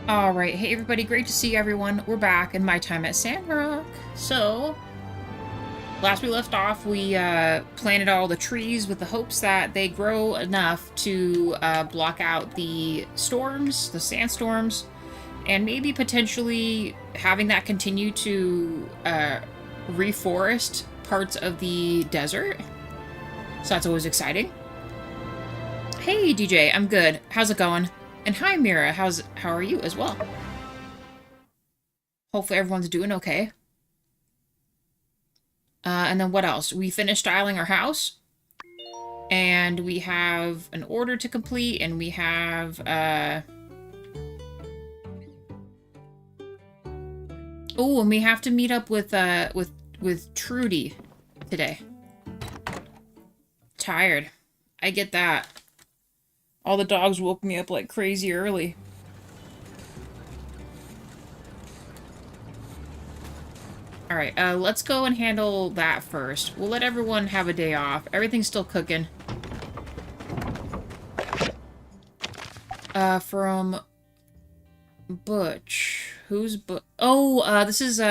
Alright, hey everybody, great to see everyone. We're back in my time at Sandrock. So, last we left off, we planted all the trees with the hopes that they grow enough to block out the storms, the sandstorms, and maybe potentially having that continue to reforest parts of the desert. So that's always exciting. Hey DJ, I'm good. How's it going? And hi Mira, how are you as well? Hopefully everyone's doing okay. And then what else? We finished styling our house. And we have an order to complete, and we have oh, and we have to meet up with Trudy today. Tired. I get that. All the dogs woke me up like crazy early. Alright, let's go and handle that first. We'll let everyone have a day off. Everything's still cooking. From Butch. Who's Butch? Oh, this is,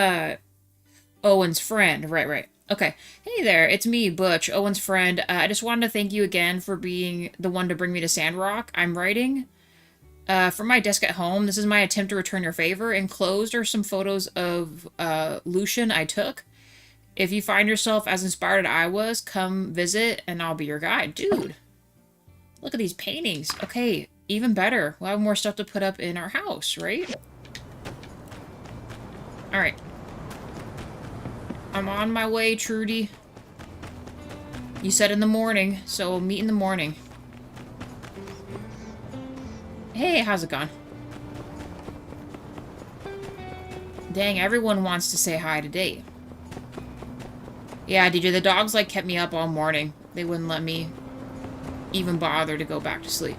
Owen's friend. Right. Okay. Hey there, it's me, Butch, Owen's friend. I just wanted to thank you again for being the one to bring me to Sandrock. I'm writing from my desk at home. This is my attempt to return your favor. Enclosed are some photos of Lucian I took. If you find yourself as inspired as I was, come visit and I'll be your guide. Dude, look at these paintings. Okay, even better. We'll have more stuff to put up in our house, right? Alright. I'm on my way, Trudy. You said in the morning, so we'll meet in the morning. Hey, how's it going? Dang, everyone wants to say hi today. Yeah, DJ, the dogs, like, kept me up all morning. They wouldn't let me even bother to go back to sleep.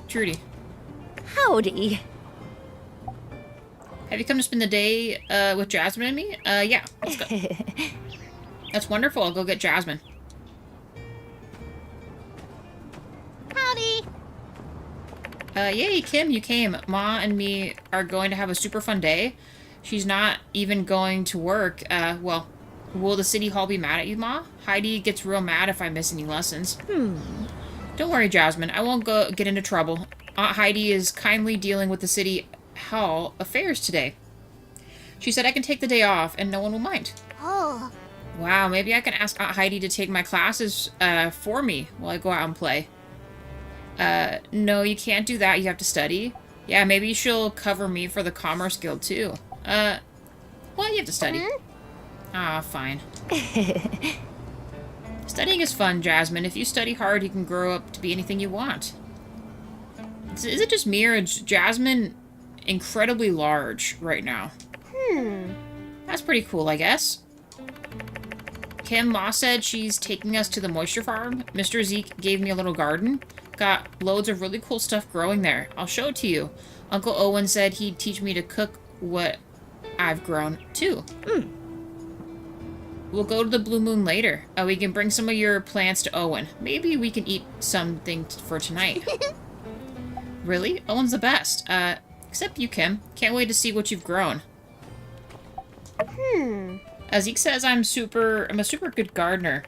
Trudy. Howdy. Have you come to spend the day with Jasmine and me? Yeah, let's go. That's wonderful. I'll go get Jasmine. Howdy. Yay, Kim, you came. Ma and me are going to have a super fun day. She's not even going to work. Well, will the city hall be mad at you, Ma? Heidi gets real mad if I miss any lessons. Don't worry, Jasmine. I won't get into trouble. Aunt Heidi is kindly dealing with the city hall affairs today. She said I can take the day off and no one will mind. Oh. Wow, maybe I can ask Aunt Heidi to take my classes for me while I go out and play. No, you can't do that. You have to study. Yeah, maybe she'll cover me for the Commerce Guild too. Well, you have to study. Ah, fine. Studying is fun, Jasmine. If you study hard, you can grow up to be anything you want. Is it just me or is Jasmine incredibly large right now? That's pretty cool, I guess. Kim, Ma said she's taking us to the moisture farm. Mr. Zeke gave me a little garden. Got loads of really cool stuff growing there. I'll show it to you. Uncle Owen said he'd teach me to cook what I've grown, too. We'll go to the Blue Moon later. We can bring some of your plants to Owen. Maybe we can eat something for tonight. Really? Owen's the best. Except you, Kim. Can't wait to see what you've grown. Zeke says I'm a super good gardener.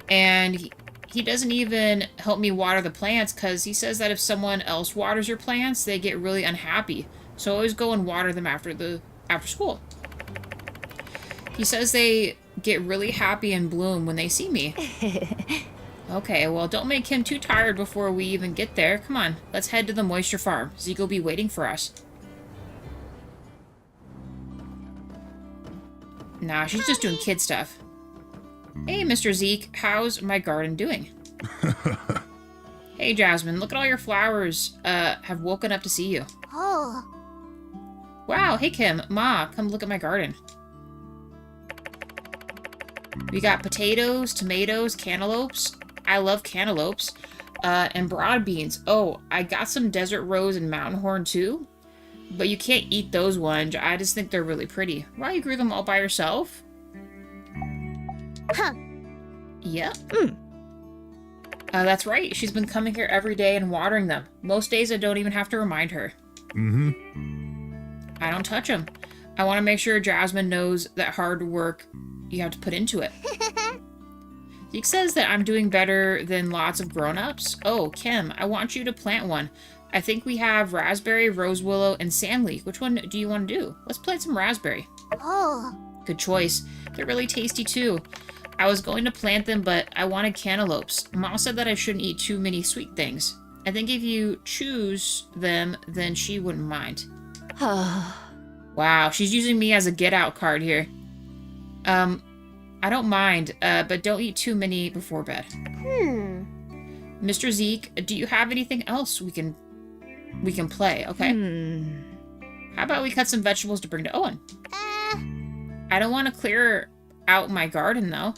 And he doesn't even help me water the plants because he says that if someone else waters your plants, they get really unhappy. So I always go and water them after school. He says they get really happy and bloom when they see me. Okay, well, don't make him too tired before we even get there. Come on, let's head to the moisture farm. Zeke will be waiting for us. Nah, she's just doing kid stuff. Hey, Mr. Zeke, how's my garden doing? Hey, Jasmine, look at all your flowers have woken up to see you. Oh. Wow, hey, Kim, Ma, come look at my garden. We got potatoes, tomatoes, cantaloupes. I love cantaloupes. And broad beans. Oh, I got some desert rose and mountain horn too. But you can't eat those ones. I just think they're really pretty. Why, you grew them all by yourself? Huh. Yep. That's right. She's been coming here every day and watering them. Most days I don't even have to remind her. I don't touch them. I want to make sure Jasmine knows that hard work you have to put into it. Zeke says that I'm doing better than lots of grown-ups. Oh, Kim, I want you to plant one. I think we have raspberry, rose willow, and sandleaf. Which one do you want to do? Let's plant some raspberry. Oh. Good choice. They're really tasty too. I was going to plant them, but I wanted cantaloupes. Mom said that I shouldn't eat too many sweet things. I think if you choose them, then she wouldn't mind. Wow, she's using me as a get out card here. I don't mind, but don't eat too many before bed. Mr. Zeke, do you have anything else we can play, okay? How about we cut some vegetables to bring to Owen? I don't want to clear out my garden, though.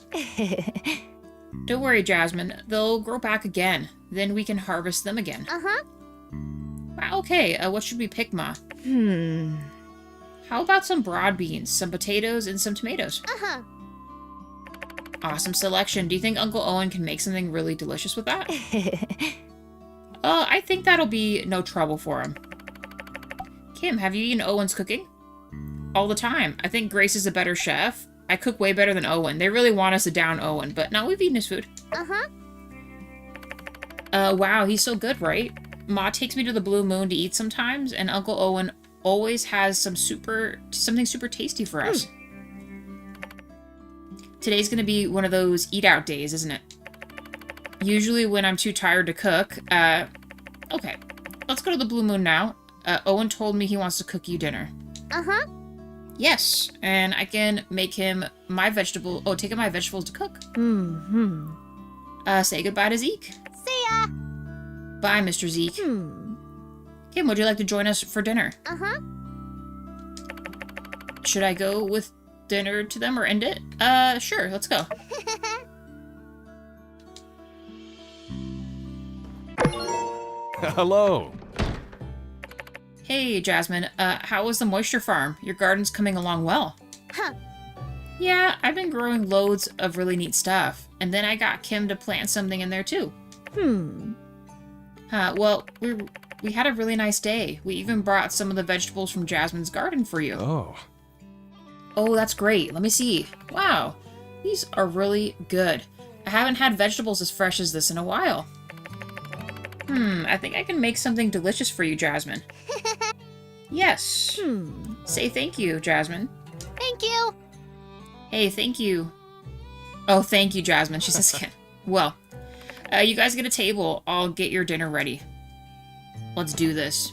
Don't worry, Jasmine. They'll grow back again. Then we can harvest them again. Wow, okay, what should we pick, Ma? How about some broad beans, some potatoes, and some tomatoes? Awesome selection. Do you think Uncle Owen can make something really delicious with that? I think that'll be no trouble for him. Kim, have you eaten Owen's cooking? All the time. I think Grace is a better chef. I cook way better than Owen. They really want us to down Owen, but no, we've eaten his food. Wow, he's so good, right? Ma takes me to the Blue Moon to eat sometimes, and Uncle Owen always has something super tasty for us. Today's gonna be one of those eat-out days, isn't it? Usually when I'm too tired to cook. Okay, let's go to the Blue Moon now. Owen told me he wants to cook you dinner. Yes, and I can make him take him my vegetables to cook. Say goodbye to Zeke. See ya. Bye, Mr. Zeke. Kim, would you like to join us for dinner? Should I go with dinner to them or end it? Sure, let's go. Hello. Hey, Jasmine, how was the moisture farm? Your garden's coming along well. Yeah, I've been growing loads of really neat stuff. And then I got Kim to plant something in there too. Well, we had a really nice day. We even brought some of the vegetables from Jasmine's garden for you. Oh, that's great. Let me see. Wow, these are really good. I haven't had vegetables as fresh as this in a while. I think I can make something delicious for you, Jasmine. Yes. Say thank you, Jasmine. Thank you. Hey, thank you. Oh, thank you, Jasmine. She says again. Well, you guys get a table. I'll get your dinner ready. Let's do this.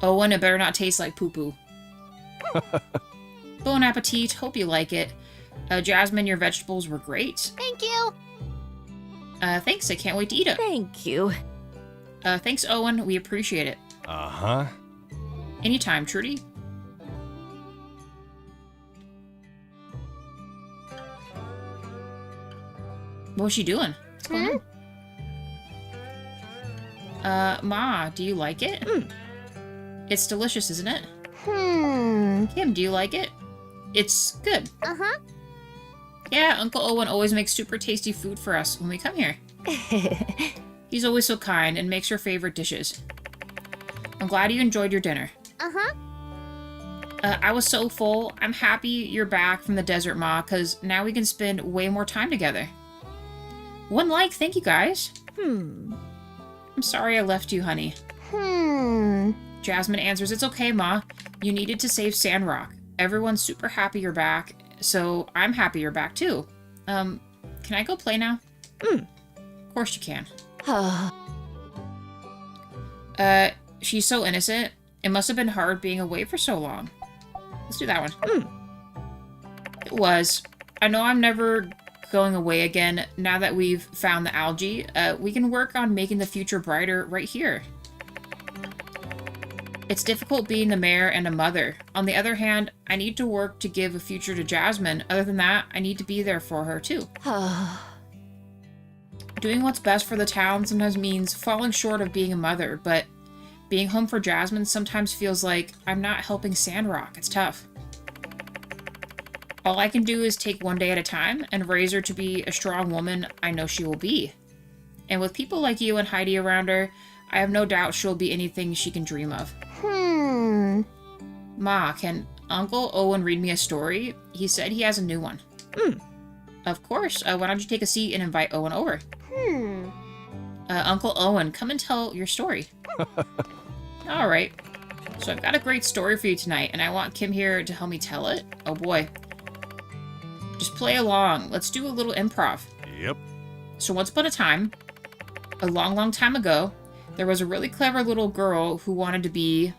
Oh, and it better not taste like poo-poo. Bon appetit. Hope you like it. Jasmine, your vegetables were great. Thank you. Thanks. I can't wait to eat it. Thank you. Thanks, Owen. We appreciate it. Anytime, Trudy. What was she doing? What's going on? Ma, do you like it? It's delicious, isn't it? Kim, do you like it? It's good. Yeah, Uncle Owen always makes super tasty food for us when we come here. He's always so kind and makes your favorite dishes. I'm glad you enjoyed your dinner. I was so full. I'm happy you're back from the desert, Ma, because now we can spend way more time together. One like, thank you guys. I'm sorry I left you, honey. Jasmine answers, it's okay, Ma. You needed to save Sandrock. Everyone's super happy you're back, so I'm happy you're back too. Can I go play now? Of course you can. She's so innocent. It must have been hard being away for so long. Let's do that one. It was. I know I'm never going away again. Now that we've found the algae, we can work on making the future brighter right here. It's difficult being the mayor and a mother. On the other hand, I need to work to give a future to Jasmine. Other than that, I need to be there for her too. Doing what's best for the town sometimes means falling short of being a mother, but being home for Jasmine sometimes feels like I'm not helping Sandrock. It's tough. All I can do is take one day at a time and raise her to be a strong woman I know she will be. And with people like you and Heidi around her, I have no doubt she'll be anything she can dream of. Ma, can Uncle Owen read me a story? He said he has a new one. Of course. Why don't you take a seat and invite Owen over? Uncle Owen, come and tell your story. Alright. So I've got a great story for you tonight, and I want Kim here to help me tell it. Oh boy. Just play along. Let's do a little improv. Yep. So once upon a time, a long, long time ago, there was a really clever little girl who wanted to be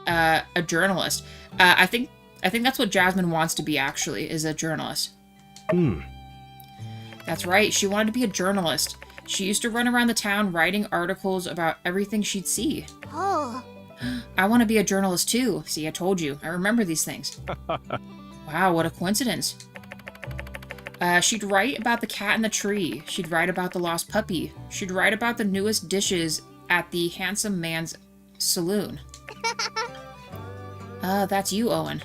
a journalist. I think that's what Jasmine wants to be, actually, is a journalist. That's right. She wanted to be a journalist. She used to run around the town writing articles about everything she'd see. Oh. I want to be a journalist too. See, I told you. I remember these things. Wow, what a coincidence. She'd write about the cat in the tree. She'd write about the lost puppy. She'd write about the newest dishes at the handsome man's saloon. That's you, Owen.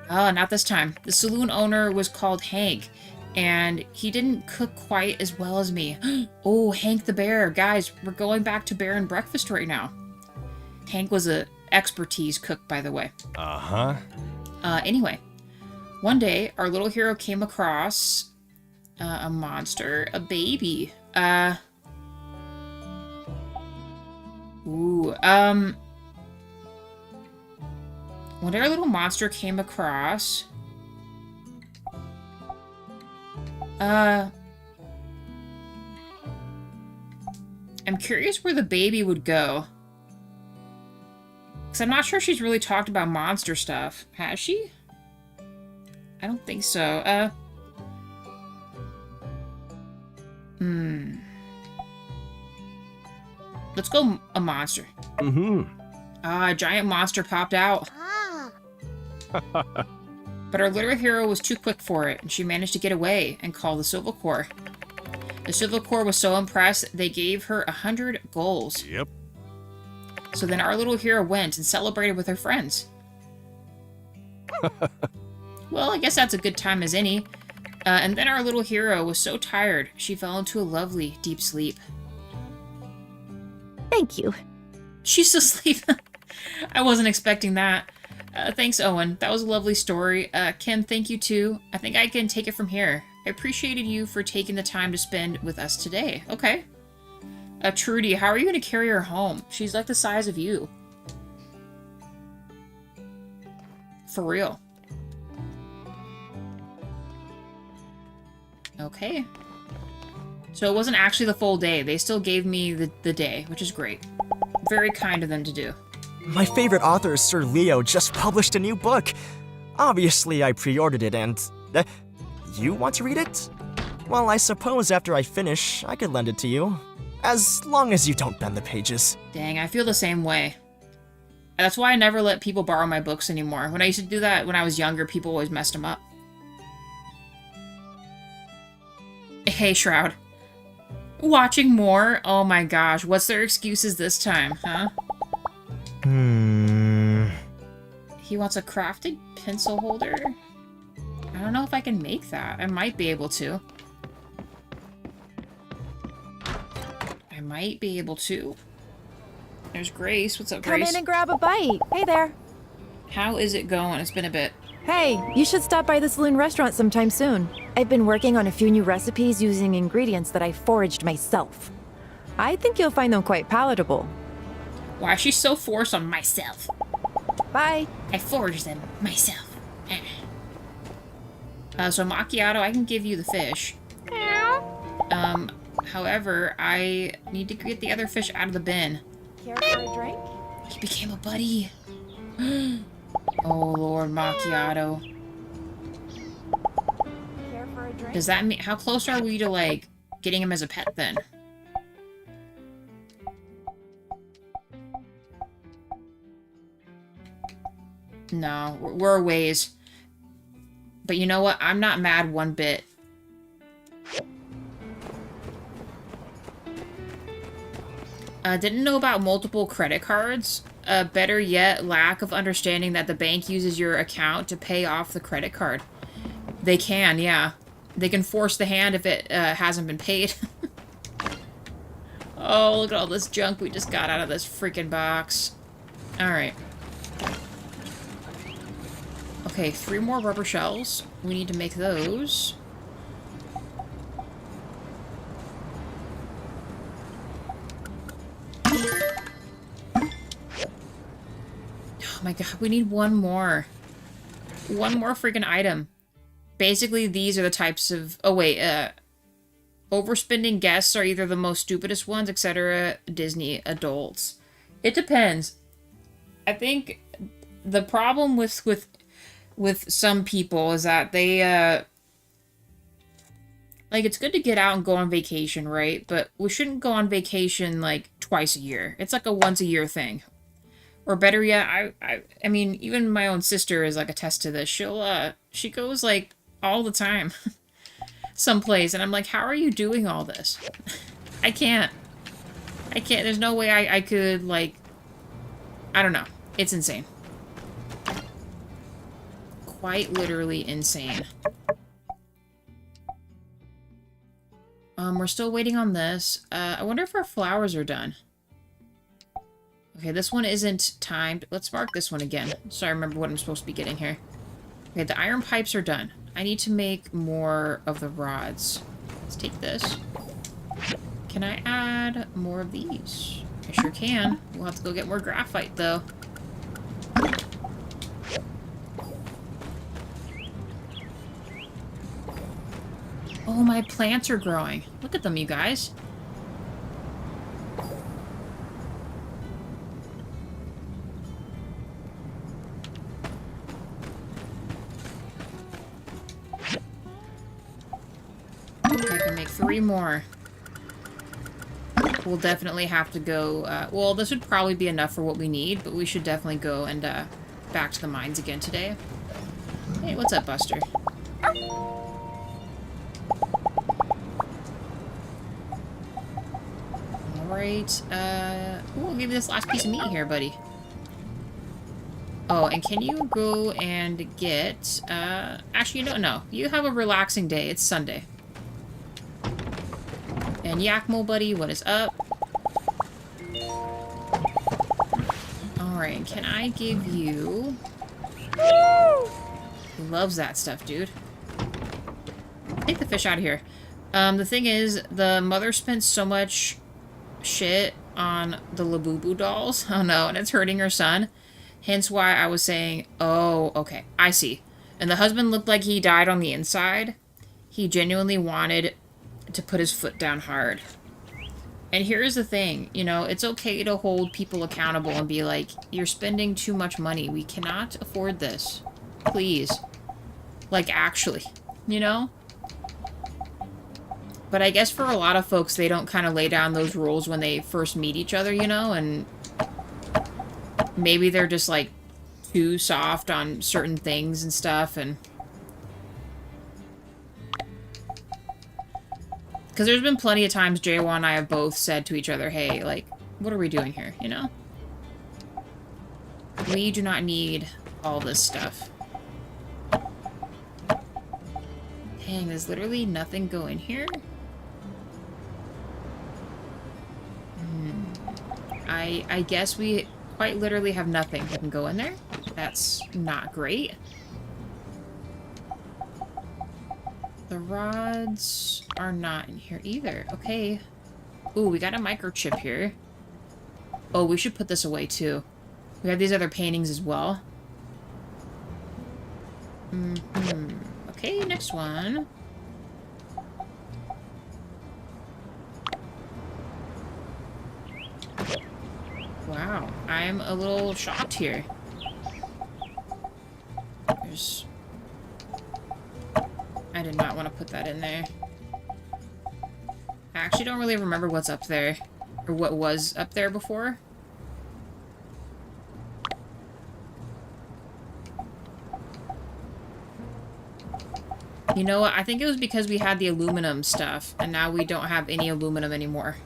Not this time. The saloon owner was called Hank, and he didn't cook quite as well as me. Oh, Hank the bear. Guys, we're going back to bear and breakfast right now. Hank was a expertise cook, by the way. Anyway, one day, our little hero came across a monster, a baby. One day our little monster came across... I'm curious where the baby would go. Because I'm not sure she's really talked about monster stuff. Has she? I don't think so. Let's go a monster. A giant monster popped out. But our little hero was too quick for it, and she managed to get away and call the Civil Corps. The Civil Corps was so impressed, they gave her 100 goals. Yep. So then our little hero went and celebrated with her friends. Well, I guess that's a good time as any. And then our little hero was so tired, she fell into a lovely, deep sleep. Thank you. She's asleep. I wasn't expecting that. Thanks, Owen. That was a lovely story. Kim, thank you too. I think I can take it from here. I appreciated you for taking the time to spend with us today. Okay. Trudy, how are you going to carry her home? She's like the size of you. For real. Okay. So it wasn't actually the full day. They still gave me the day, which is great. Very kind of them to do. My favorite author, Sir Leo, just published a new book. Obviously, I pre-ordered it and... you want to read it? Well, I suppose after I finish, I could lend it to you. As long as you don't bend the pages. Dang, I feel the same way. That's why I never let people borrow my books anymore. When I used to do that when I was younger, people always messed them up. Hey, Shroud. Watching more? Oh my gosh, what's their excuses this time, huh? He wants a crafted pencil holder? I don't know if I can make that. I might be able to. I might be able to. There's Grace. What's up, Grace? Come in and grab a bite. Hey there. How is it going? It's been a bit. Hey, you should stop by the Saloon restaurant sometime soon. I've been working on a few new recipes using ingredients that I foraged myself. I think you'll find them quite palatable. Why is she so forced on myself? Bye. I foraged them myself. So macchiato, I can give you the fish. However, I need to get the other fish out of the bin. Care for a drink? He became a buddy. Oh, Lord, macchiato. Care for a drink? Does that mean... How close are we to, like, getting him as a pet, then? No, we're a ways. But you know what? I'm not mad one bit. Didn't know about multiple credit cards. Better yet, lack of understanding that the bank uses your account to pay off the credit card. They can, yeah. They can force the hand if it hasn't been paid. Oh, look at all this junk we just got out of this freaking box. Alright. Okay, 3 more rubber shells. We need to make those. Oh my god, we need one more. One more freaking item. Basically, these are the types of... Oh, wait, overspending guests are either the most stupidest ones, etc. Disney adults. It depends. I think the problem with some people is that they, like, it's good to get out and go on vacation, right? But we shouldn't go on vacation, like, twice a year. It's like a once-a-year thing. Or better yet, I mean, even my own sister is, like, attest to this. She goes, like, all the time. Someplace, and I'm like, how are you doing all this? I can't. There's no way I could, like... I don't know. It's insane. Quite literally insane. We're still waiting on this. I wonder if our flowers are done. Okay, this one isn't timed. Let's mark this one again, so I remember what I'm supposed to be getting here. Okay, the iron pipes are done. I need to make more of the rods. Let's take this. Can I add more of these? I sure can. We'll have to go get more graphite, though. Oh, my plants are growing. Look at them, you guys. I can make 3 more. We'll definitely have to go, well, this would probably be enough for what we need, but we should definitely go and, back to the mines again today. Hey, what's up, Buster? Alright, ooh, I'll give you this last piece of meat here, buddy. Oh, and can you go and get, actually, you don't know. You have a relaxing day. It's Sunday. And Yakmo, buddy, what is up? Alright, and can I give you... He loves that stuff, dude. Take the fish out of here. The thing is, the mother spent so much shit on the Labubu dolls. Oh no, and it's hurting her son. Hence why I was saying, oh, okay, I see. And the husband looked like he died on the inside. He genuinely wanted to put his foot down hard. And here's the thing, you know, it's okay to hold people accountable and be like, you're spending too much money. We cannot afford this. Please. Like, actually, you know? But I guess for a lot of folks, they don't kind of lay down those rules when they first meet each other, you know? And maybe they're just, like, too soft on certain things and stuff, and... Because there's been plenty of times Jaywon and I have both said to each other, hey, like, what are we doing here, you know? We do not need all this stuff. Dang, there's literally nothing going here. I guess we quite literally have nothing that can go in there. That's not great. The rods are not in here either. Okay. Ooh, we got a microchip here. Oh, we should put this away too. We have these other paintings as well. Okay, next one. Wow, I'm a little shocked here. There's... I did not want to put that in there. I actually don't really remember what's up there. Or what was up there before. You know what? I think it was because we had the aluminum stuff, and now we don't have any aluminum anymore.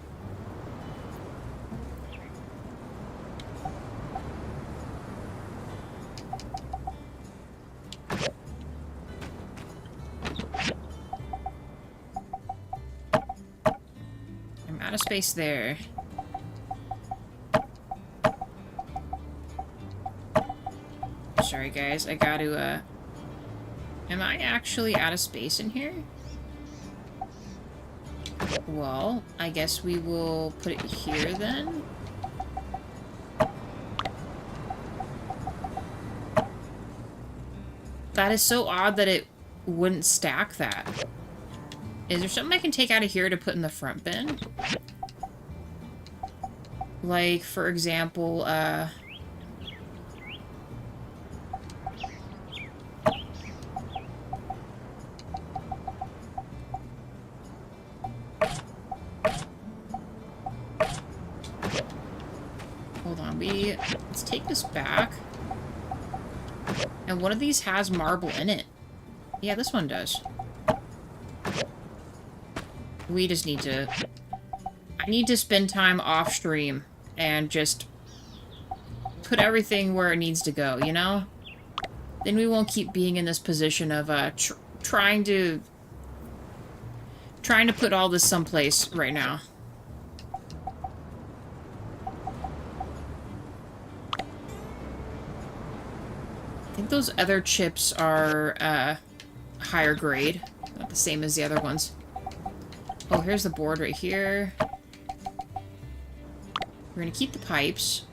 of space there. Sorry, guys. I gotta, Am I actually out of space in here? Well, I guess we will put it here then. That is so odd that it wouldn't stack that. Is there something I can take out of here to put in the front bin? Like, for example, hold on, let's take this back. And one of these has marble in it. Yeah, this one does. We just need to... I need to spend time off stream and just put everything where it needs to go, you know? Then we won't keep being in this position of trying to put all this someplace right now. I think those other chips are higher grade, not the same as the other ones. Oh, here's the board right here. We're gonna keep the pipes.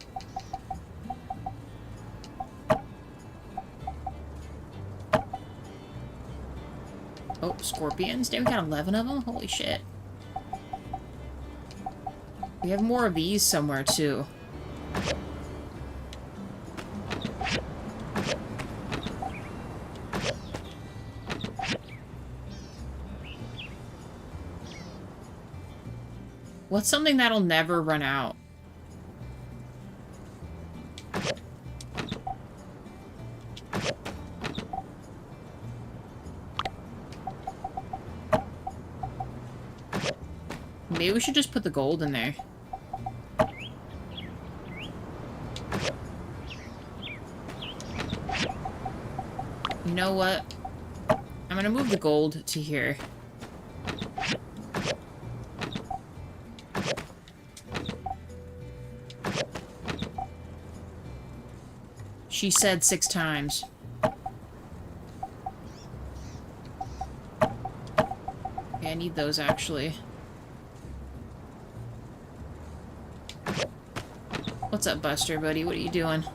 Oh, scorpions. Damn, we got 11 of them? Holy shit. We have more of these somewhere, too. What's something that'll never run out? Maybe we should just put the gold in there. You know what? I'm gonna move the gold to here. She said 6 times. Okay, I need those actually. What's up, Buster, buddy? What are you doing?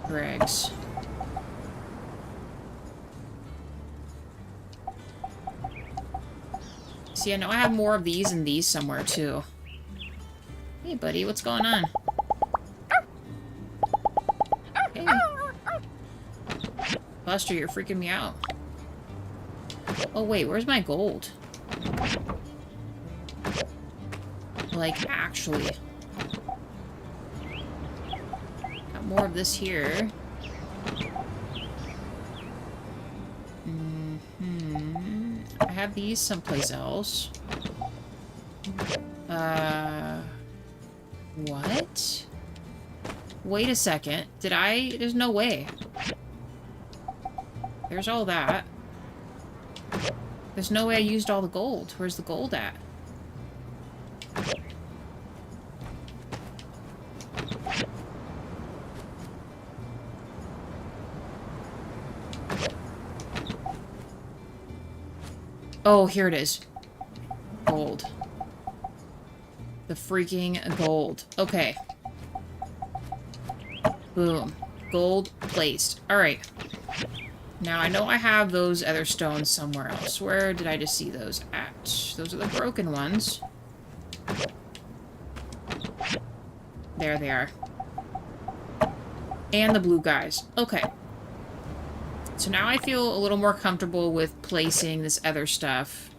Greg's. See, I know I have more of these and these somewhere, too. Hey, buddy, what's going on? Hey. Buster, you're freaking me out. Oh, wait, where's my gold? Like, actually. Got more of this here. I have these someplace else. What? Wait a second. There's no way. There's all that. There's no way I used all the gold. Where's the gold at? Oh, here it is. Gold. The freaking gold. Okay. Boom. Gold placed. Alright. Now, I know I have those other stones somewhere else. Where did I just see those at? Those are the broken ones. There they are. And the blue guys. Okay. So now I feel a little more comfortable with placing this other stuff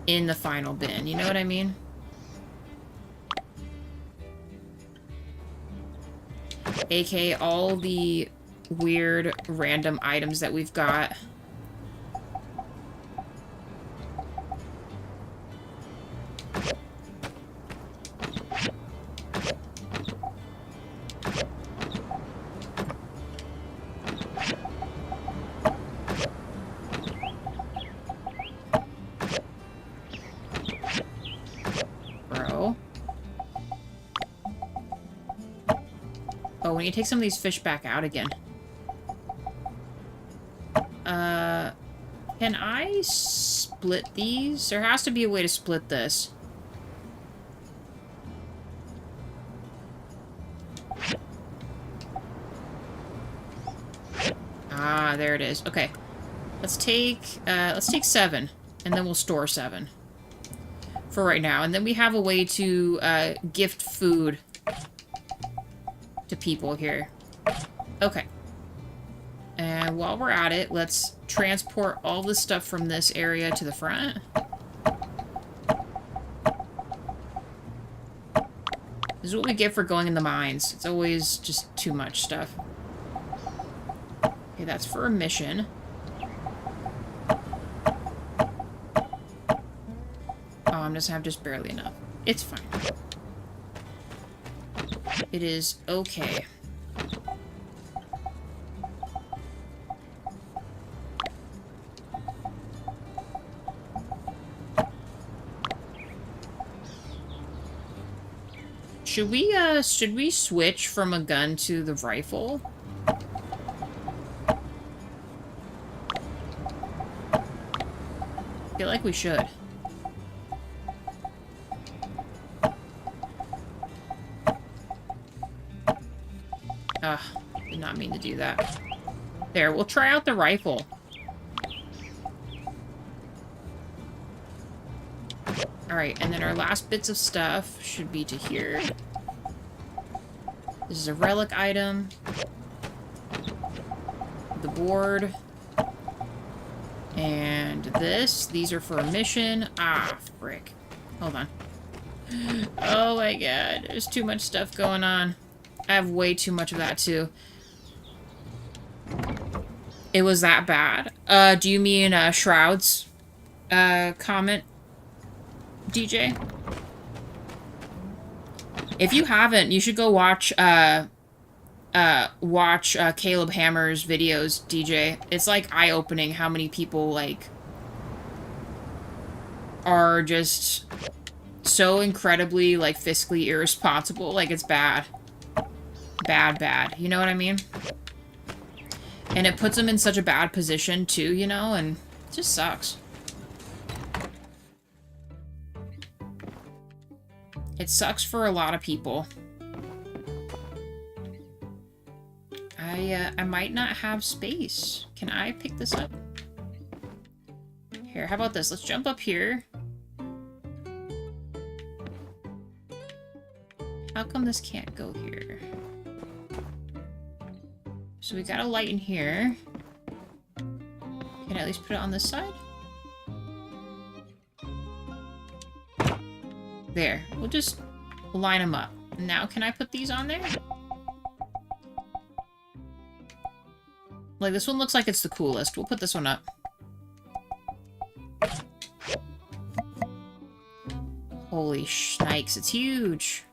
in the final bin. You know what I mean? AKA all the weird random items that we've got. Bro. Oh, we need to take some of these fish back out again. Can I split these? There has to be a way to split this. Ah, there it is. Okay. Let's take 7, and then we'll store 7 for right now. And then we have a way to gift food to people here. Okay. And while we're at it, let's transport all the stuff from this area to the front. This is what we get for going in the mines. It's always just too much stuff. Okay, that's for a mission. Oh, I'm just gonna have just barely enough. It's fine. It is okay. Should we switch from a gun to the rifle? I feel like we should. Ugh, did not mean to do that. There, we'll try out the rifle. Alright, and then our last bits of stuff should be to here. This is a relic item. The board. And this. These are for a mission. Ah, frick. Hold on. Oh my god, there's too much stuff going on. I have way too much of that too. It was that bad. Do you mean Shroud's comment, DJ? If you haven't, you should go watch Caleb Hammer's videos, DJ. It's like eye-opening how many people like are just so incredibly like fiscally irresponsible. Like, it's bad. Bad. You know what I mean? And it puts them in such a bad position too, you know, and it just sucks. It sucks for a lot of people. I might not have space. Can I pick this up? Here, how about this? Let's jump up here. How come this can't go here? So we got a light in here. Can I at least put it on this side? There. We'll just line them up. Now, can I put these on there? Like, this one looks like it's the coolest. We'll put this one up. Holy shnikes, it's huge.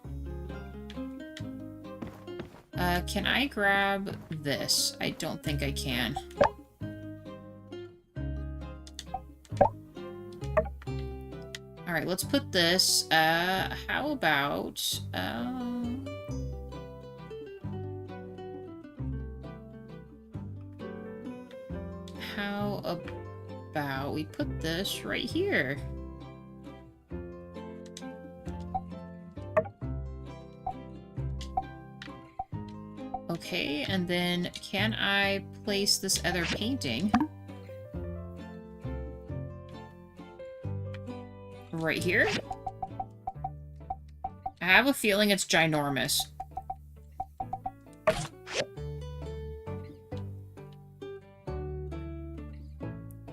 Can I grab this? I don't think I can. Alright, let's put this. How about, how about we put this right here? Okay, and then can I place this other painting right here? I have a feeling it's ginormous.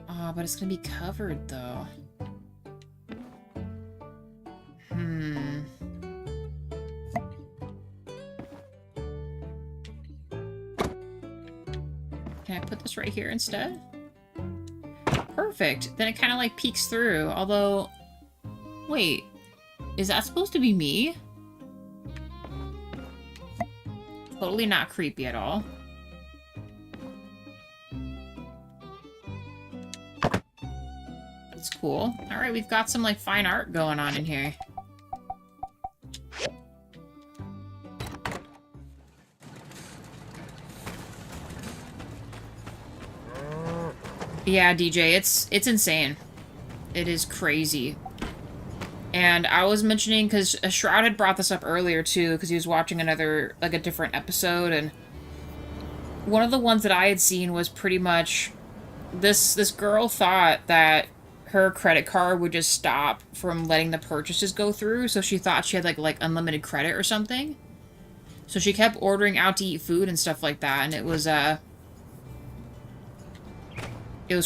Oh, but it's gonna be covered though. Can I put this right here instead? Perfect. Then it kind of like peeks through. Although, wait, is that supposed to be me? Totally not creepy at all. It's cool. All right, we've got some like fine art going on in here. Yeah, DJ, it's insane. It is crazy. And I was mentioning, because Shroud had brought this up earlier, too, because he was watching another, like, a different episode, and one of the ones that I had seen was pretty much this girl thought that her credit card would just stop from letting the purchases go through, so she thought she had, like unlimited credit or something. So she kept ordering out to eat food and stuff like that, and it was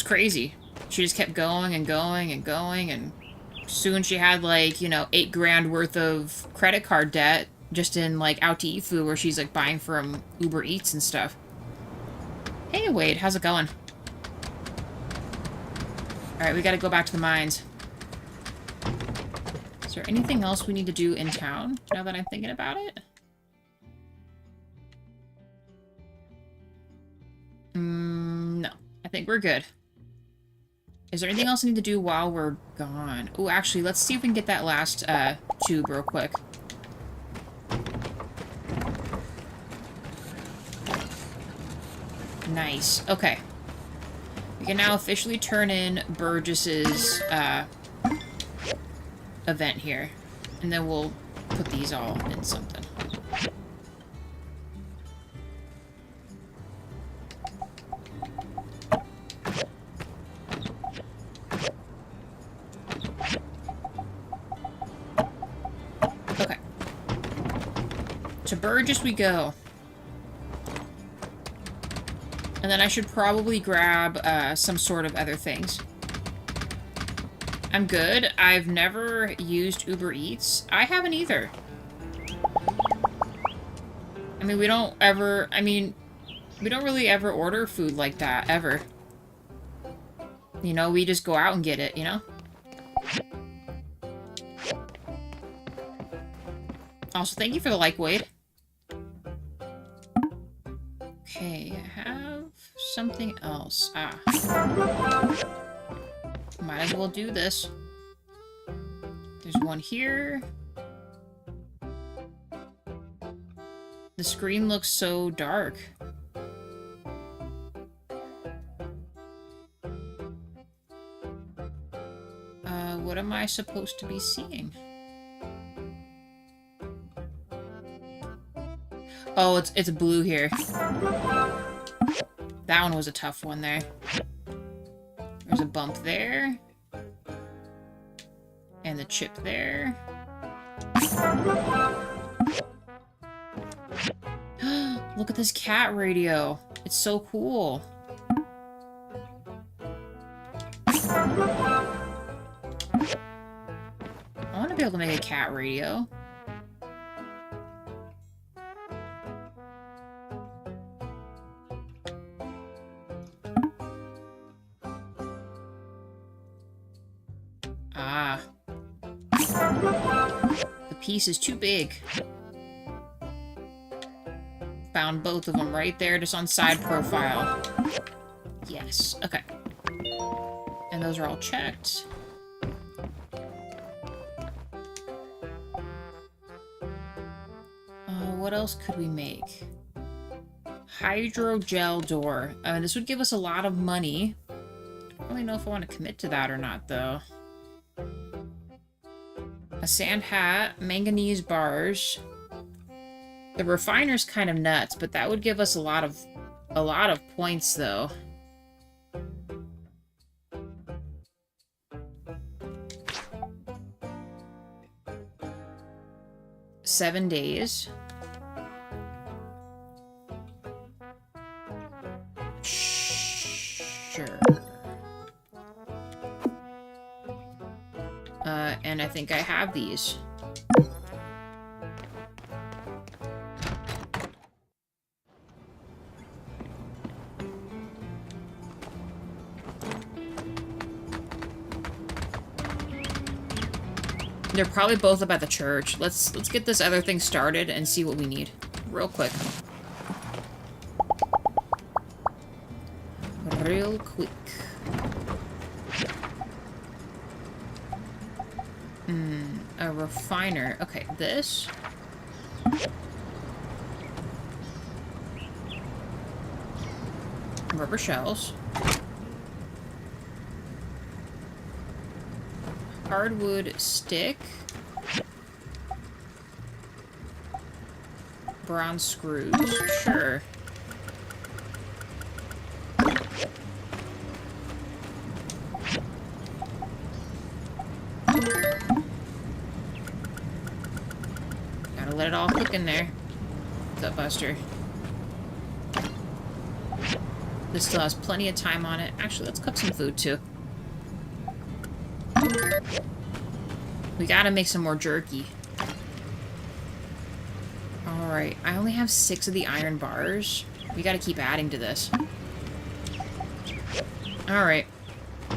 crazy. She just kept going and going and going, and soon she had, like, you know, $8,000 worth of credit card debt just in, like, out to eat food where she's, like, buying from Uber Eats and stuff. Hey, Wade, how's it going? Alright, we gotta go back to the mines. Is there anything else we need to do in town, now that I'm thinking about it? No. I think we're good. Is there anything else I need to do while we're gone? Oh, actually, let's see if we can get that last, tube real quick. Nice. Okay. We can now officially turn in Burgess's, event here. And then we'll put these all in something. Okay. To Burgess we go. And then I should probably grab some sort of other things. I'm good. I've never used Uber Eats. I haven't either. I mean, we don't really ever order food like that, ever. You know, we just go out and get it, you know? Also, thank you for the like, Wade. Okay, I have something else. Ah. Might as well do this. There's one here. The screen looks so dark. What am I supposed to be seeing? Oh, it's blue here. That one was a tough one there. There's a bump there. And the chip there. Look at this cat radio. It's so cool. I want to be able to make a cat radio. Ah. The piece is too big. Found both of them right there, just on side profile. Yes, okay. And those are all checked. What else could we make? Hydrogel door. This would give us a lot of money. I don't really know if I want to commit to that or not, though. A sand hat, manganese bars. The refiner's kind of nuts, but that would give us a lot of points, though. $7 days. Sure. And I think I have these. They're probably both up at the church. Let's get this other thing started and see what we need. Real quick. Real quick. A refiner. Okay, this. Rubber shells. Hardwood stick. Bronze screws. Sure. Gotta let it all cook in there. What's up, Buster? This still has plenty of time on it. Actually, let's cook some food, too. We gotta make some more jerky. Alright, I only have 6 of the iron bars. We gotta keep adding to this. Alright.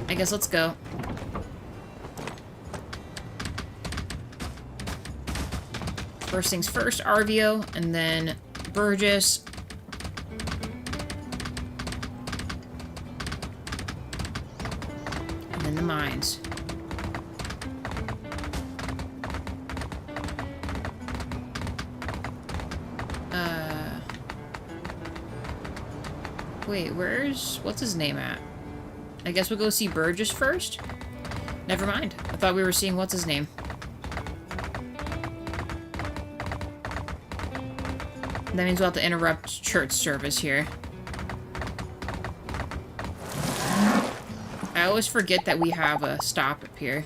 I guess let's go. First things first, Arvio, and then Burgess. And then the mines. Wait, what's his name at? I guess we'll go see Burgess first? Never mind. I thought we were seeing what's his name. That means we'll have to interrupt church service here. I always forget that we have a stop up here.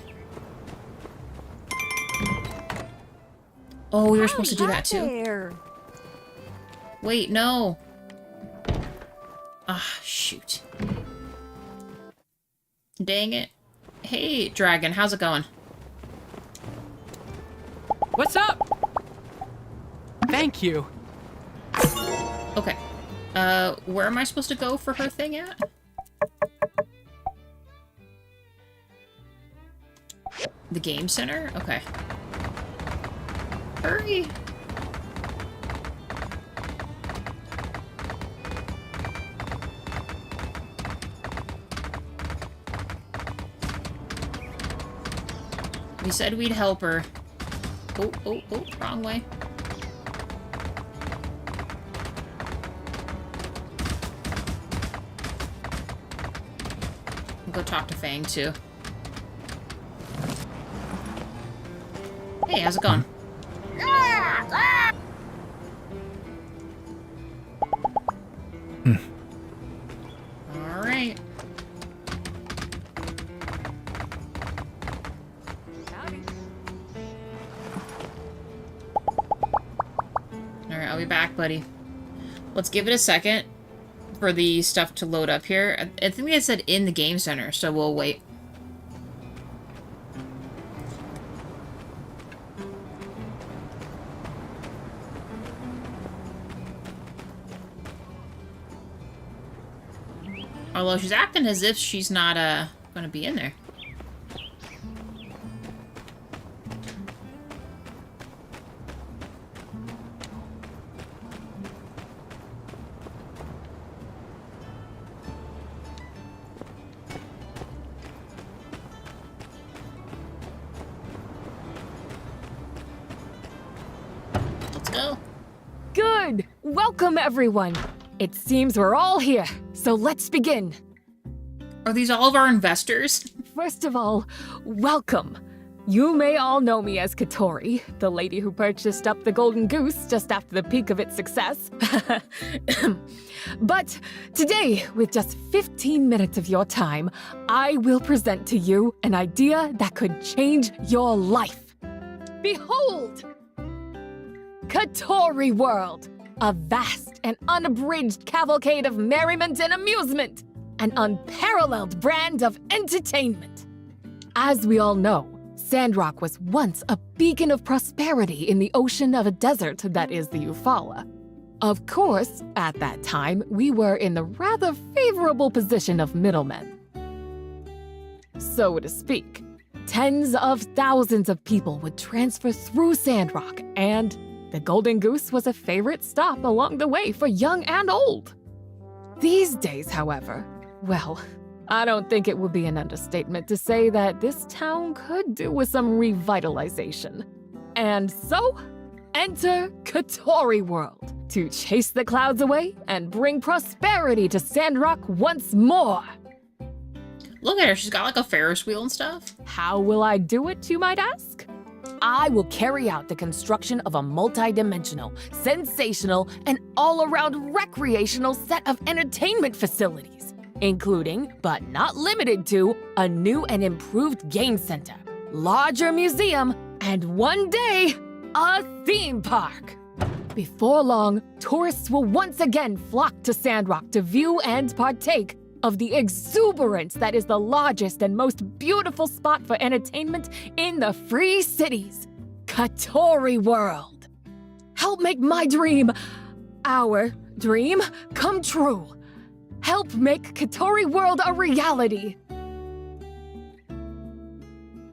Oh, we were supposed to do that too? There. Wait, no. Ah, shoot. Dang it. Hey, Dragon, how's it going? What's up? Thank you. Okay. Where am I supposed to go for her thing at? The game center? Okay. Hurry! We said we'd help her. Oh, wrong way. I'll go talk to Fang, too. Hey, how's it going? Alright. Alright, I'll be back, buddy. Let's give it a second for the stuff to load up here. I think they said in the game center, so we'll wait. Although she's acting as if she's not, gonna be in there. Let's go. Good! Welcome, everyone! It seems we're all here, so let's begin. Are these all of our investors? First of all, welcome. You may all know me as Katori, the lady who purchased up the Golden Goose just after the peak of its success. But today, with just 15 minutes of your time, I will present to you an idea that could change your life. Behold! Katori World! A vast and unabridged cavalcade of merriment and amusement. An unparalleled brand of entertainment. As we all know, Sandrock was once a beacon of prosperity in the ocean of a desert that is the Eufaula. Of course, at that time, we were in the rather favorable position of middlemen. So to speak, tens of thousands of people would transfer through Sandrock, and the Golden Goose was a favorite stop along the way for young and old. These days, however, well, I don't think it would be an understatement to say that this town could do with some revitalization. And so, enter Katori World to chase the clouds away and bring prosperity to Sandrock once more. Look at her. She's got like a Ferris wheel and stuff. How will I do it, you might ask? I will carry out the construction of a multi-dimensional, sensational, and all-around recreational set of entertainment facilities, including, but not limited to, a new and improved game center, larger museum, and one day, a theme park. Before long, tourists will once again flock to Sandrock to view and partake of the exuberance that is the largest and most beautiful spot for entertainment in the Free Cities, Katori World. Help make my dream, our dream, come true. Help make Katori World a reality.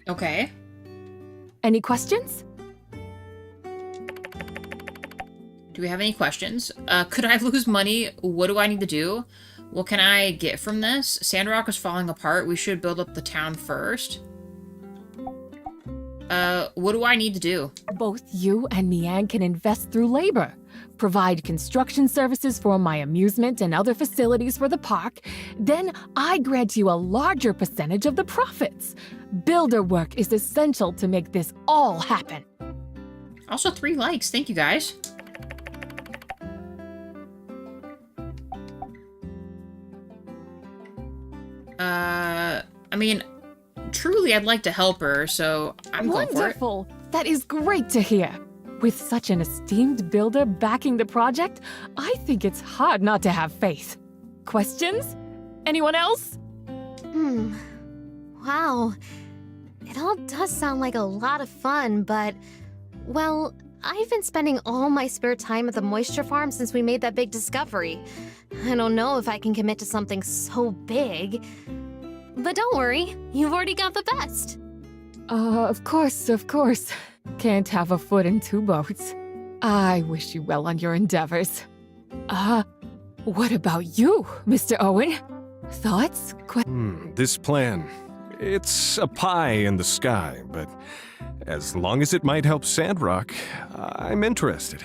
Okay. Any questions? Do we have any questions? Could I lose money? What do I need to do? What can I get from this? Sandrock is falling apart. We should build up the town first. What do I need to do? Both you and Mian can invest through labor, provide construction services for my amusement and other facilities for the park, then I grant you a larger percentage of the profits. Builder work is essential to make this all happen. Also 3 likes. Thank you, guys. I mean, truly I'd like to help her, so I'm going for it. Wonderful! That is great to hear. With such an esteemed builder backing the project, I think it's hard not to have faith. Questions? Anyone else? Wow. It all does sound like a lot of fun, but, well, I've been spending all my spare time at the moisture farm since we made that big discovery. I don't know if I can commit to something so big. But don't worry, you've already got the best. Of course. Can't have a foot in 2 boats. I wish you well on your endeavors. What about you, Mr. Owen? Thoughts? This plan, it's a pie in the sky, but as long as it might help Sandrock, I'm interested.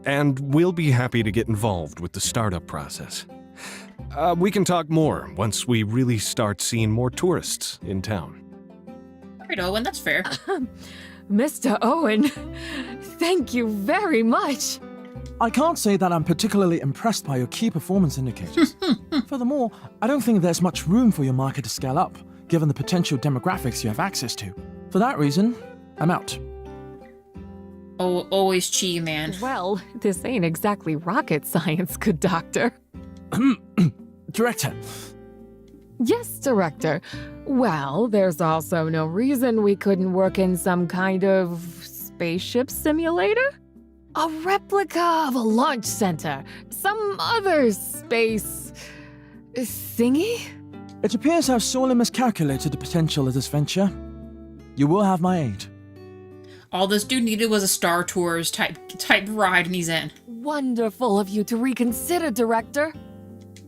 And we'll be happy to get involved with the startup process. We can talk more once we really start seeing more tourists in town. All right, Owen, that's fair. Mr. Owen, thank you very much. I can't say that I'm particularly impressed by your key performance indicators. Furthermore, I don't think there's much room for your market to scale up, given the potential demographics you have access to. For that reason, I'm out. Oh, always chi, man. Well, this ain't exactly rocket science, good doctor. Director. Yes, Director. Well, there's also no reason we couldn't work in some kind of spaceship simulator? A replica of a launch center. Some other space thingy? It appears I've sorely miscalculated the potential of this venture. You will have my aid. All this dude needed was a Star Tours type ride, and he's in. Wonderful of you to reconsider, Director.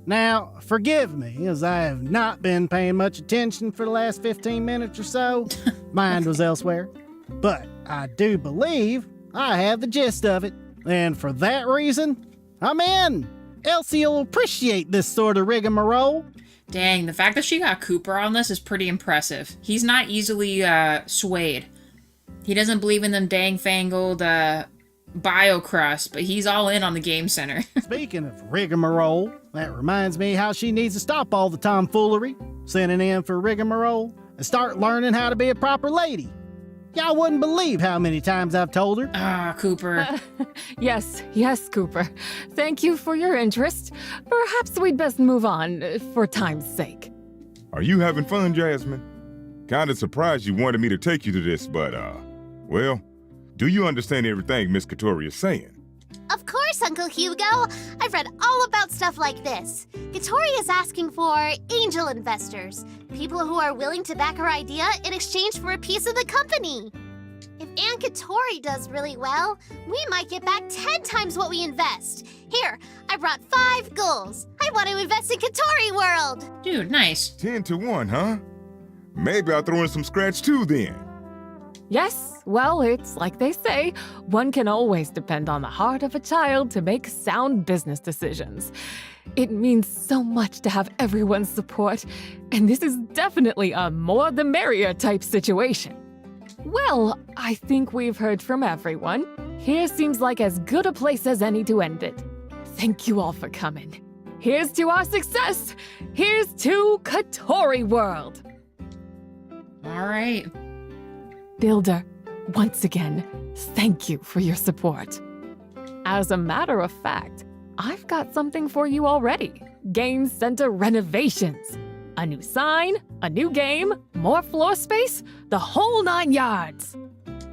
Now, forgive me, as I have not been paying much attention for the last 15 minutes or so. Mind was elsewhere. But I do believe I have the gist of it. And for that reason, I'm in. Elsie will appreciate this sort of rigmarole. Dang, the fact that she got Cooper on this is pretty impressive. He's not easily swayed. He doesn't believe in them dang-fangled bio-crust, but he's all in on the game center. Speaking of rigmarole, that reminds me how she needs to stop all the tomfoolery, sending in for rigmarole, and start learning how to be a proper lady. Y'all wouldn't believe how many times I've told her. Ah, Cooper. Yes, Cooper. Thank you for your interest. Perhaps we'd best move on, for time's sake. Are you having fun, Jasmine? Kinda surprised you wanted me to take you to this, but, well, do you understand everything Miss Katori is saying? Of course, Uncle Hugo. I've read all about stuff like this. Katori is asking for angel investors, people who are willing to back her idea in exchange for a piece of the company. If Aunt Katori does really well, we might get back 10 times what we invest. Here, I brought 5 goals. I want to invest in Katori World. Dude, nice. 10 to 1, huh? Maybe I'll throw in some scratch too then. Yes, well, it's like they say, one can always depend on the heart of a child to make sound business decisions. It means so much to have everyone's support, and this is definitely a more the merrier type situation. Well, I think we've heard from everyone. Here seems like as good a place as any to end it. Thank you all for coming. Here's to our success! Here's to Katori World! All right. Builder, once again, thank you for your support. As a matter of fact, I've got something for you already. Game Center renovations. A new sign, a new game, more floor space, the whole 9 yards.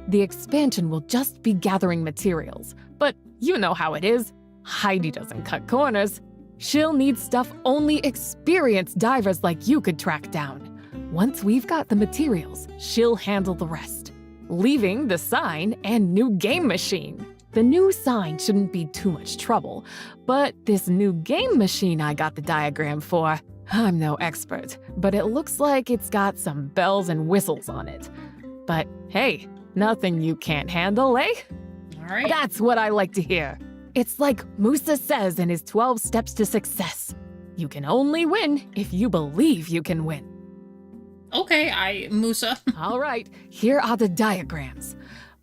The expansion will just be gathering materials, but you know how it is. Heidi doesn't cut corners. She'll need stuff only experienced divers like you could track down. Once we've got the materials, she'll handle the rest, leaving the sign and new game machine. The new sign shouldn't be too much trouble, but this new game machine I got the diagram for, I'm no expert, but it looks like it's got some bells and whistles on it. But hey, nothing you can't handle, eh? All right. That's what I like to hear. It's like Musa says in his 12 steps to success. You can only win if you believe you can win. Okay, Musa. All right, here are the diagrams.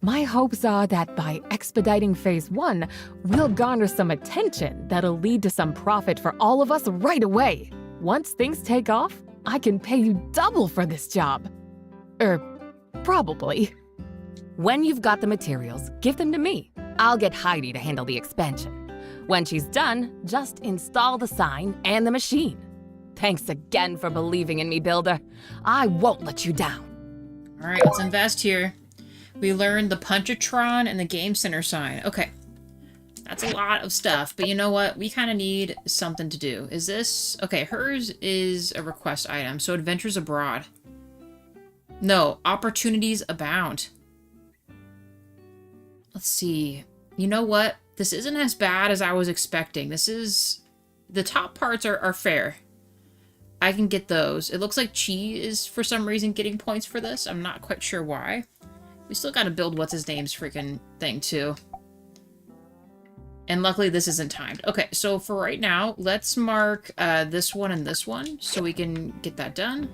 My hopes are that by expediting Phase 1, we'll garner some attention that'll lead to some profit for all of us right away. Once things take off, I can pay you double for this job. Probably. When you've got the materials, give them to me. I'll get Heidi to handle the expansion. When she's done, just install the sign and the machine. Thanks again for believing in me, Builder. I won't let you down. All right, let's invest here. We learned the Punchatron and the Game Center sign. Okay. That's a lot of stuff, but you know what? We kind of need something to do. Is this... Okay, hers is a request item, so Adventures Abroad. No, Opportunities Abound. Let's see. You know what? This isn't as bad as I was expecting. This is... The top parts are fair. I can get those. It looks like Chi is, for some reason, getting points for this. I'm not quite sure why. We still gotta build what's-his-name's freaking thing, too. And luckily, this isn't timed. Okay, so for right now, let's mark this one and this one, so we can get that done.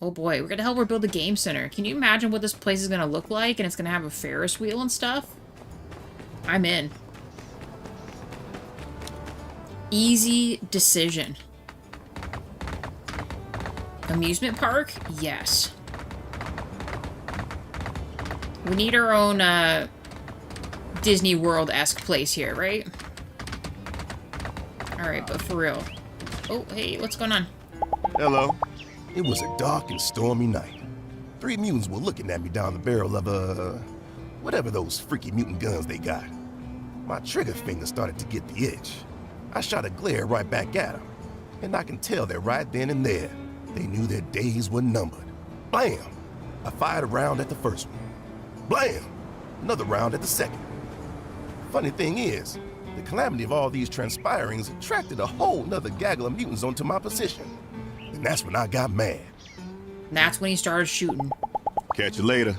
Oh boy, we're gonna help her build a game center. Can you imagine what this place is gonna look like? And it's gonna have a Ferris wheel and stuff? I'm in. Easy decision. Amusement park? Yes. We need our own, Disney World-esque place here, right? Alright, but for real. Oh, hey, what's going on? Hello. It was a dark and stormy night. 3 mutants were looking at me down the barrel of, whatever those freaky mutant guns they got. My trigger finger started to get the itch. I shot a glare right back at them, and I can tell that right then and there, they knew their days were numbered. Blam! I fired a round at the first one. Blam! Another round at the second. Funny thing is, the calamity of all these transpirings attracted a whole nother gaggle of mutants onto my position. And that's when I got mad. That's when he started shooting. Catch you later.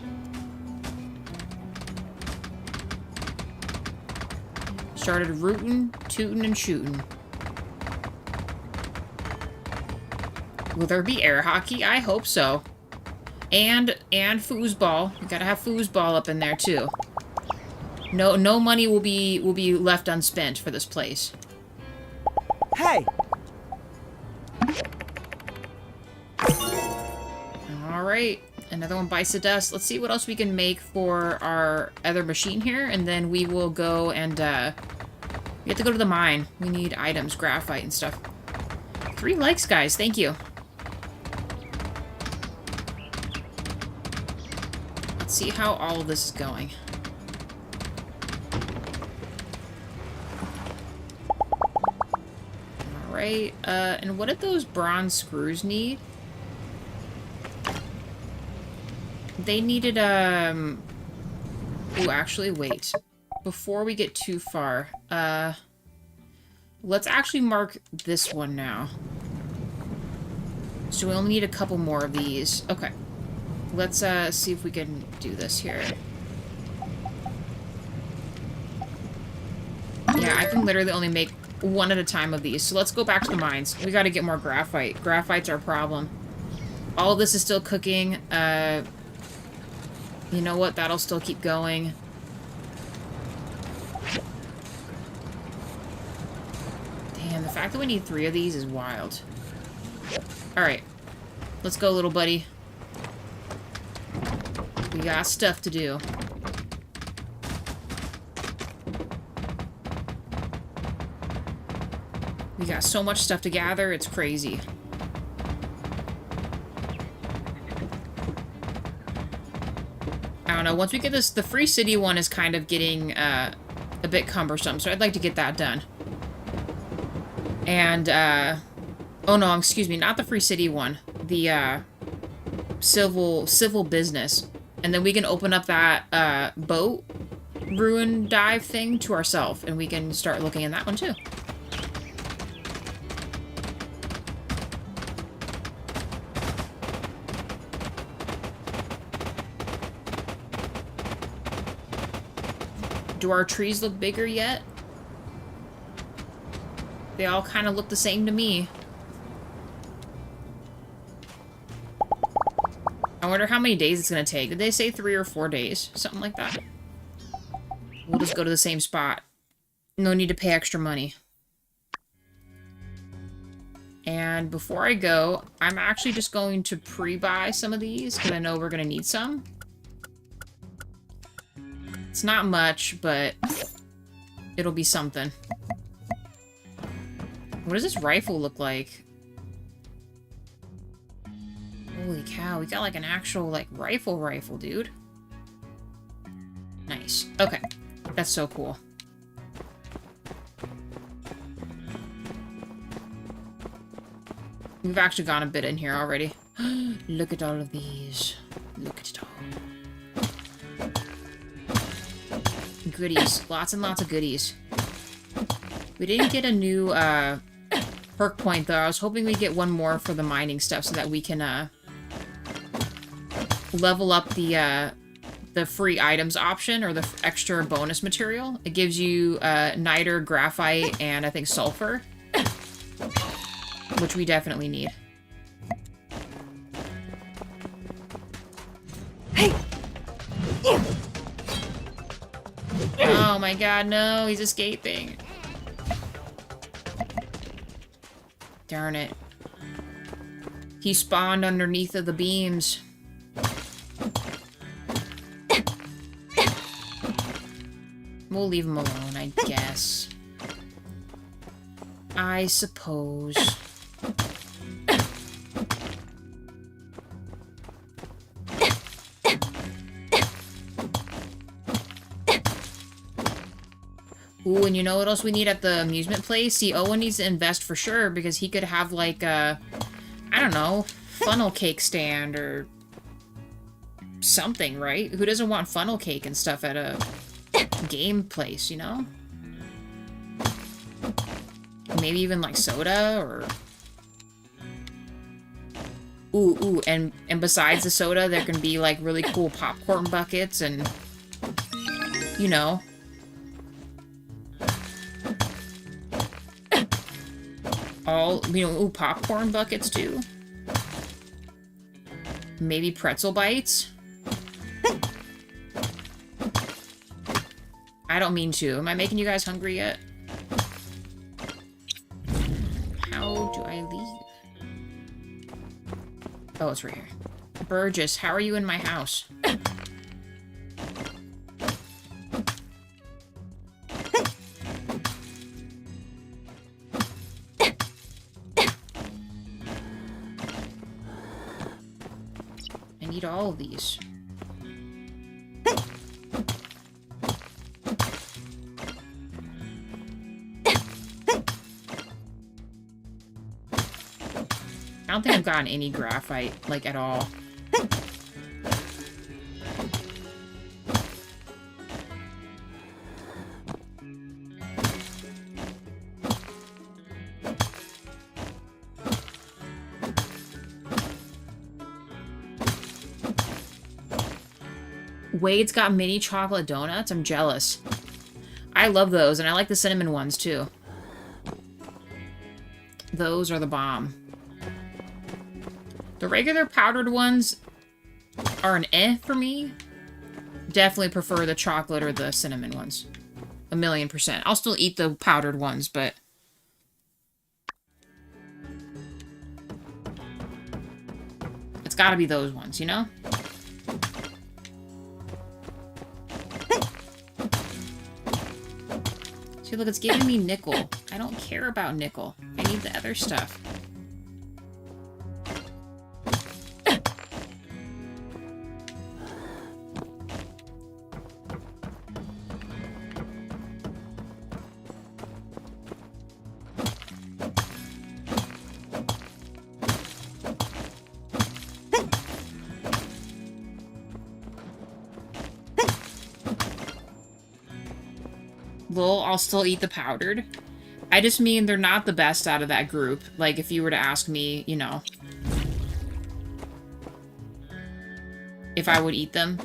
Started rootin', tootin', and shooting. Will there be air hockey? I hope so. And foosball. You gotta have foosball up in there too. No money will be left unspent for this place. Hey! Alright, another one bites the dust. Let's see what else we can make for our other machine here, and then we will go and, we have to go to the mine. We need items, graphite and stuff. 3 likes, guys. Thank you. Let's see how all of this is going. Alright, and what did those bronze screws need? They needed, Ooh, actually, wait. Before we get too far, let's actually mark this one now. So we only need a couple more of these. Okay. Let's see if we can do this here. Yeah, I can literally only make one at a time of these. So let's go back to the mines. We gotta get more graphite. Graphite's our problem. All of this is still cooking. You know what? That'll still keep going. Damn, the fact that we need 3 of these is wild. Alright. Let's go, little buddy. We got stuff to do. We got so much stuff to gather, it's crazy. I don't know, once we get this, the Free City one is kind of getting a bit cumbersome, so I'd like to get that done. And, oh no, excuse me, not the Free City one. The, civil business. And then we can open up that, boat ruin dive thing to ourselves, and we can start looking at that one too. Do our trees look bigger yet? They all kind of look the same to me. I wonder how many days it's going to take. Did they say 3 or 4 days? Something like that. We'll just go to the same spot. No need to pay extra money. And before I go, I'm actually just going to pre-buy some of these because I know we're going to need some. It's not much, but it'll be something. What does this rifle look like? Holy cow, we got like an actual like rifle, dude. Nice. Okay. That's so cool. We've actually gone a bit in here already. Look at all of these. Look at it all. Goodies. Lots and lots of goodies. We didn't get a new perk point though. I was hoping we'd get one more for the mining stuff so that we can level up the free items option or the extra bonus material. It gives you niter, graphite, and I think sulfur, which we definitely need. Hey! Oh my god, no, he's escaping. Darn it. He spawned underneath of the beams. We'll leave him alone, I guess. I suppose. Ooh, and you know what else we need at the amusement place? See, Owen needs to invest for sure, because he could have, like, I don't know, funnel cake stand or something, right? Who doesn't want funnel cake and stuff at a game place, you know? Maybe even, like, soda, or... Ooh, and besides the soda, there can be, like, really cool popcorn buckets and, you know... all, you know, ooh, popcorn buckets too. Maybe pretzel bites. I don't mean to. Am I making you guys hungry yet? How do I leave? Oh, it's right here. Burgess, how are you in my house? All of these. I don't think I've gotten any graphite, like, at all. Wade's got mini chocolate donuts. I'm jealous. I love those, and I like the cinnamon ones, too. Those are the bomb. The regular powdered ones are an eh for me. Definitely prefer the chocolate or the cinnamon ones. 1,000,000%. I'll still eat the powdered ones, but... it's gotta be those ones, you know? See, look, it's giving me nickel. I don't care about nickel. I need the other stuff. Lol, I'll still eat the powdered. I just mean they're not the best out of that group. Like, if you were to ask me, you know, if I would eat them.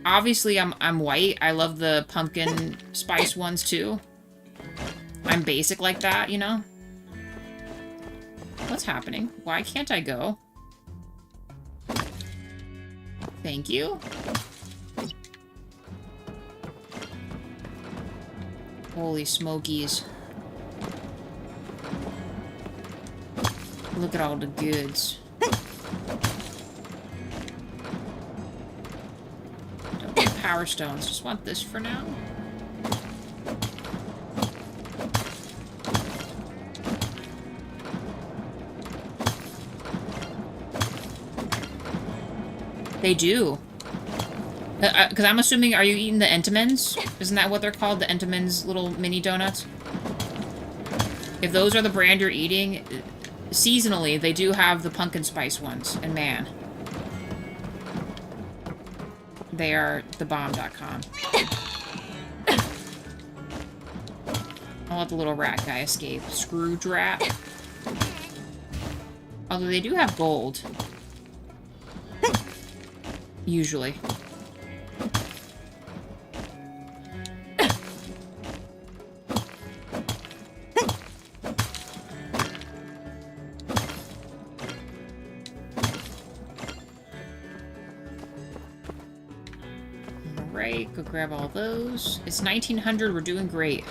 Obviously, I'm white. I love the pumpkin spice ones, too. I'm basic like that, you know? What's happening? Why can't I go? Thank you. Holy smokies. Look at all the goods. Don't need power stones. Just want this for now. They do. Because I'm assuming, are you eating the Entenmann's? Isn't that what they're called? The Entenmann's little mini donuts? If those are the brand you're eating, seasonally, they do have the pumpkin spice ones. And man, they are thebomb.com. I'll let the little rat guy escape. Scrooge rat. Although they do have gold. Usually. Alright, go grab all those. It's 1900, we're doing great.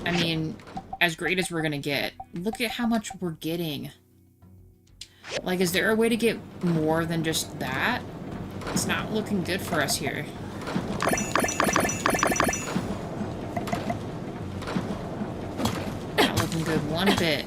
I mean, as great as we're gonna get. Look at how much we're getting. Like, is there a way to get more than just that? It's not looking good for us here. Not looking good one bit.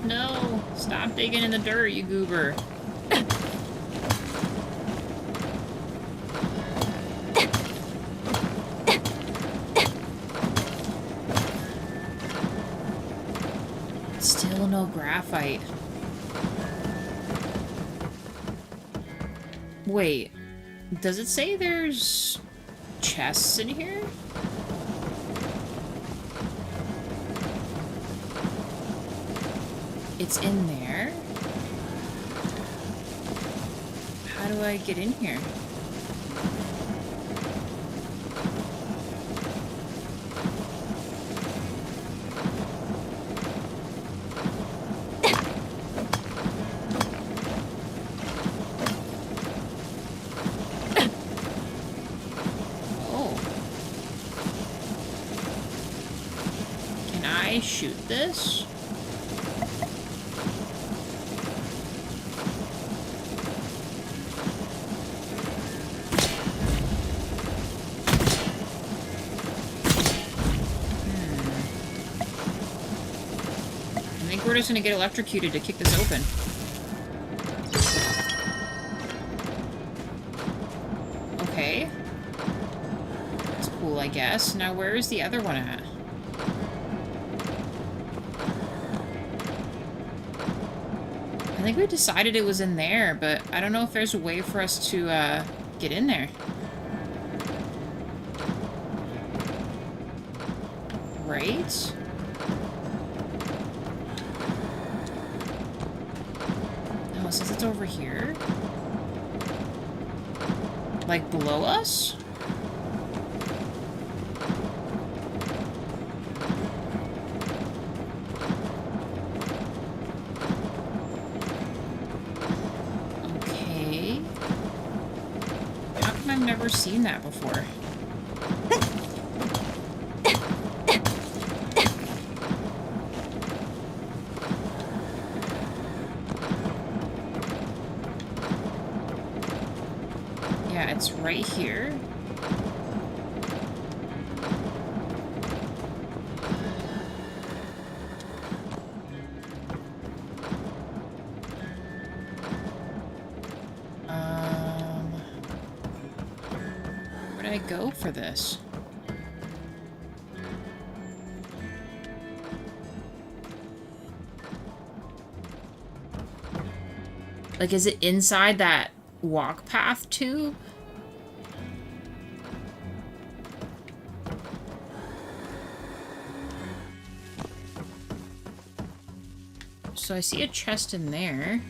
No! Stop digging in the dirt, you goober. Still no graphite. Wait, does it say there's chests in here? It's in there? How do I get in here? Shoot this? I think we're just gonna get electrocuted to kick this open. Okay. That's cool, I guess. Now where is the other one at? I think we decided it was in there, but I don't know if there's a way for us to, get in there. Right? Oh, since it's over here. Like below us? Okay. How come I've never seen that before? Yeah, it's right here. Where did I go for this? Like, is it inside that walk path too? So I see a chest in there.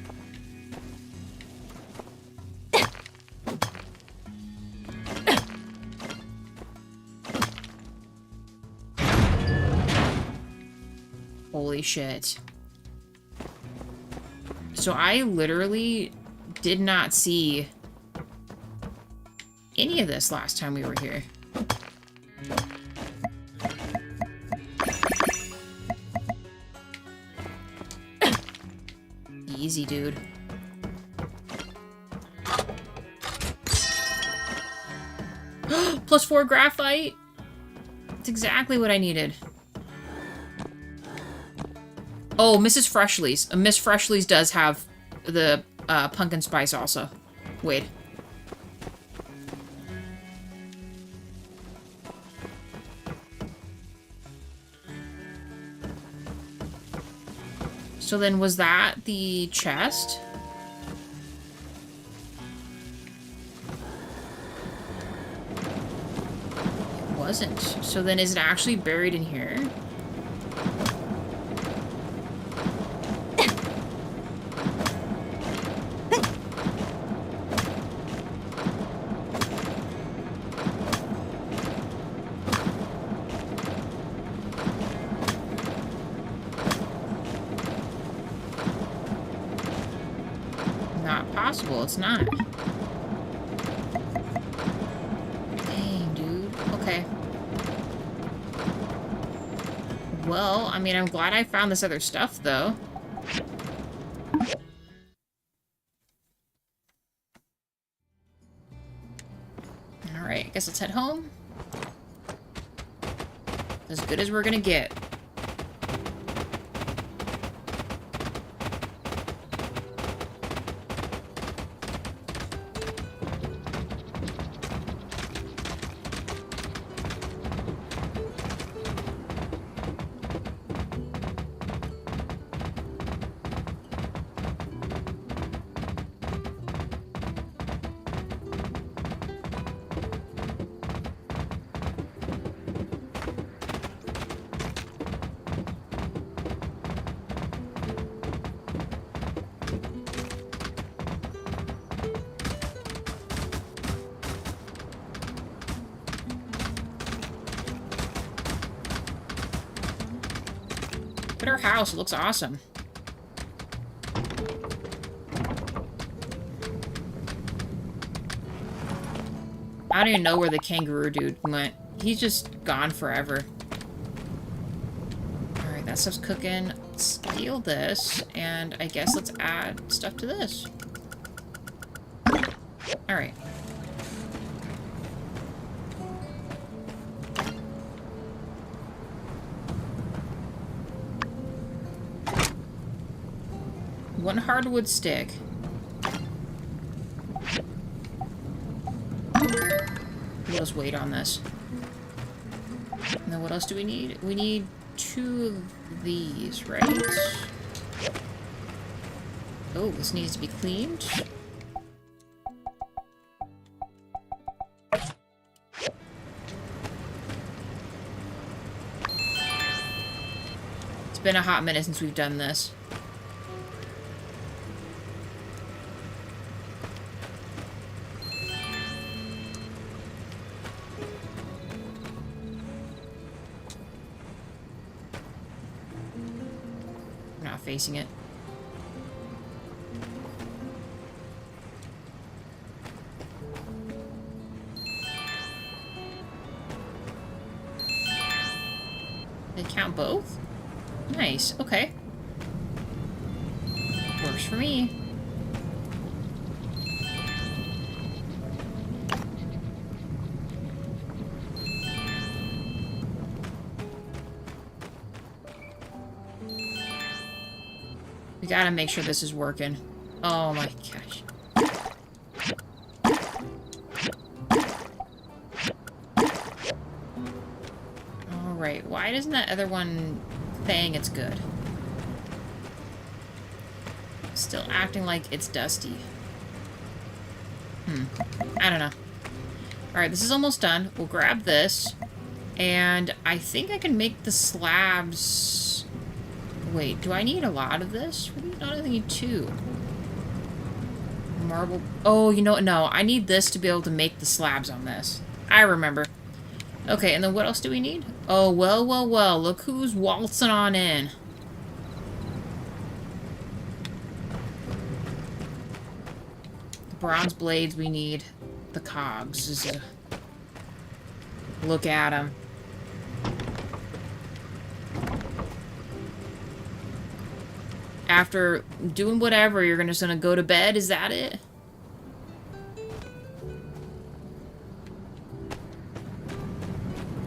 Holy shit. So I literally did not see any of this last time we were here. Easy, dude. +4 graphite! That's exactly what I needed. Oh, Mrs. Freshly's. Miss Freshly's does have the pumpkin spice also. Wait. So then was that the chest? It wasn't. So then is it actually buried in here? It's not. Dang, dude. Okay. Well, I mean, I'm glad I found this other stuff, though. Alright, I guess let's head home. As good as we're gonna get. Look at our house. It looks awesome. I don't even know where the kangaroo dude went. He's just gone forever. Alright, that stuff's cooking. Let's steal this, and I guess let's add stuff to this. Alright. One hardwood stick. What else weight on this? And then what else do we need? We need 2 of these, right? Oh, this needs to be cleaned. It's been a hot minute since we've done this. I'm not facing it. They count both? Nice, okay. Works for me. We gotta make sure this is working. Oh my gosh. Alright, why doesn't that other one saying it's good? Still acting like it's dusty. I don't know. Alright, this is almost done. We'll grab this. And I think I can make the slabs... Wait, do I need a lot of this? No, I need 2. Marble... Oh, you know what? No, I need this to be able to make the slabs on this. I remember. Okay, and then what else do we need? Oh, well, well, well. Look who's waltzing on in. The bronze blades we need. The cogs. Look at them. After doing whatever, you're just gonna go to bed? Is that it?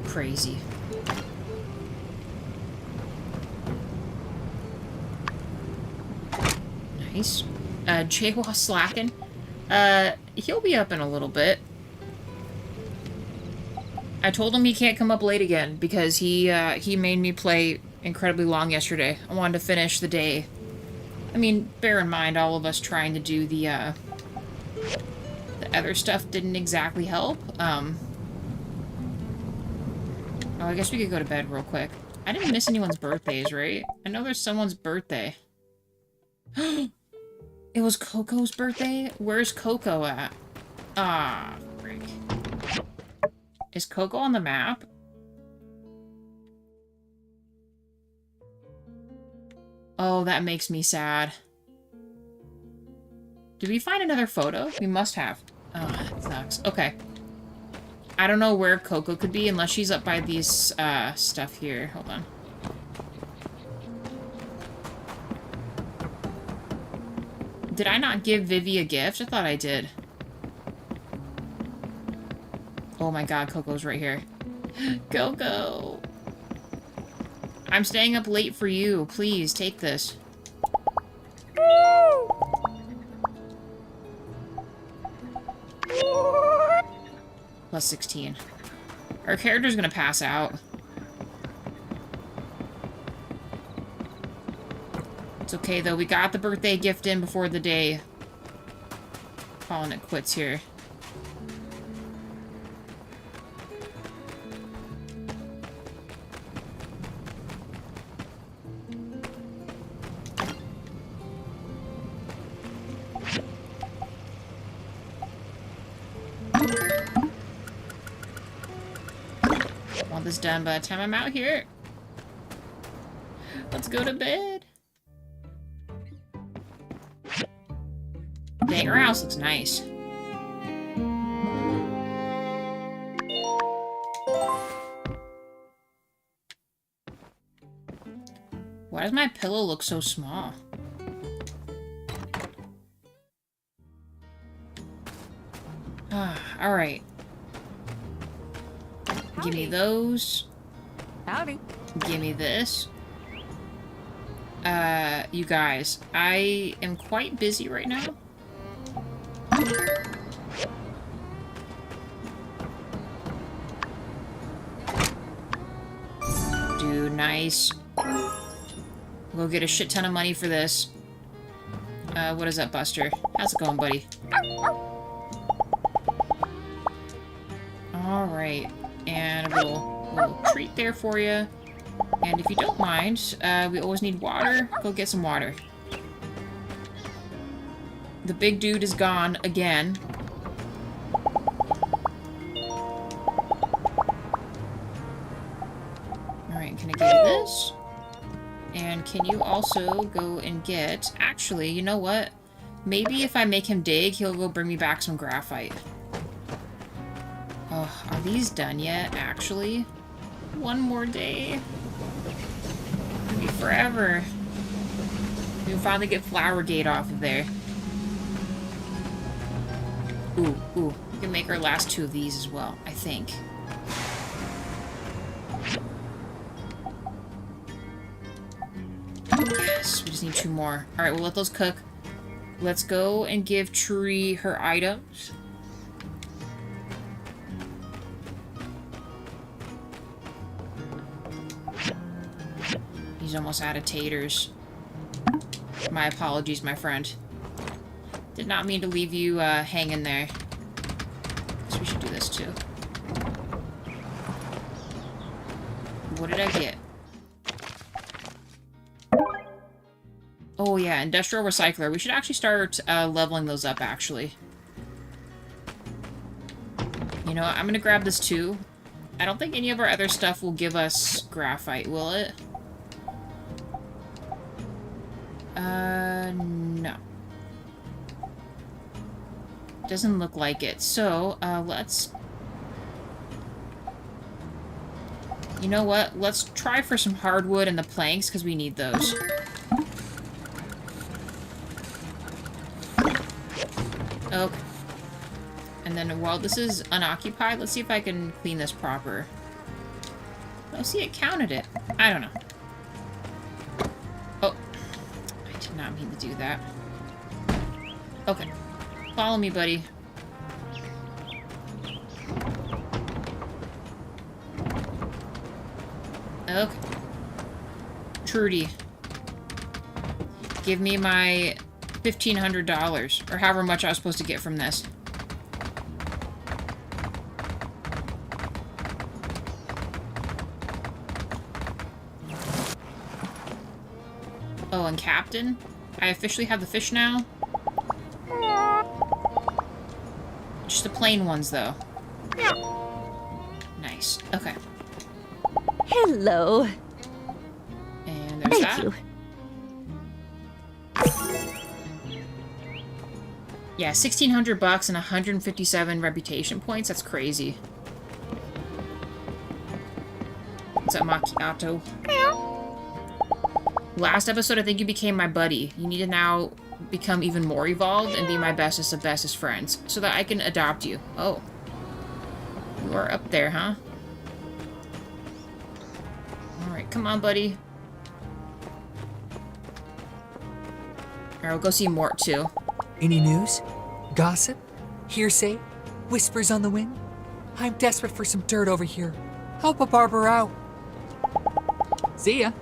Crazy. Nice. Jawa slacking. He'll be up in a little bit. I told him he can't come up late again because he made me play incredibly long yesterday. I wanted to finish the day. I mean, bear in mind, all of us trying to do the other stuff didn't exactly help. Oh, I guess we could go to bed real quick. I didn't miss anyone's birthdays, right? I know there's someone's birthday. It was Coco's birthday? Where's Coco at? Ah, frick. Is Coco on the map? Oh, that makes me sad. Did we find another photo? We must have. Oh, that sucks. Okay. I don't know where Coco could be unless she's up by these stuff here. Hold on. Did I not give Vivi a gift? I thought I did. Oh my god, Coco's right here. Coco! I'm staying up late for you. Please, take this. Plus 16. Our character's gonna pass out. It's okay, though. We got the birthday gift in before the day. Calling it quits here. Want this done by the time I'm out here. Let's go to bed. Dang, our house looks nice. Why does my pillow look so small? Alright. Give me those. Howdy. Give me this. You guys, I am quite busy right now. Dude, nice. We'll get a shit ton of money for this. What is up, Buster? How's it going, buddy? Alright. And a little treat there for you. And if you don't mind, we always need water. Go get some water. The big dude is gone again. Alright, can I give you this? And can you also go and get... Actually, you know what? Maybe if I make him dig, he'll go bring me back some graphite. Oh, are these done yet, actually? One more day. It'll be forever. We can finally get Flower Gate off of there. Ooh, ooh. We can make our last 2 of these as well, I think. Yes, we just need 2 more. Alright, we'll let those cook. Let's go and give Trudy her items. He's almost out of taters. My apologies, my friend. Did not mean to leave you hanging there. Guess we should do this too. What did I get? Oh yeah, industrial recycler. We should actually start leveling those up, actually. You know what? I'm gonna grab this too. I don't think any of our other stuff will give us graphite, will it? No. Doesn't look like it. So, let's... You know what? Let's try for some hardwood and the planks, because we need those. Okay. And then while this is unoccupied, let's see if I can clean this proper. Oh, see, it counted it. I don't know. Oh. I did not mean to do that. Okay. Follow me, buddy. Okay. Trudy. Give me my $1,500, or however much I was supposed to get from this. Oh, and Captain? I officially have the fish now? Just the plain ones, though. Nice. Okay. Hello. And there's that. You. Yeah, $1,600 and 157 reputation points. That's crazy. What's up, Macchiato? Last episode, I think you became my buddy. You need to now become even more evolved and be my bestest of bestest friends so that I can adopt you. Oh. You are up there, huh? Alright, come on, buddy. Alright, we'll go see Mort, too. Any news? Gossip? Hearsay? Whispers on the wind? I'm desperate for some dirt over here. Help a barber out. See ya.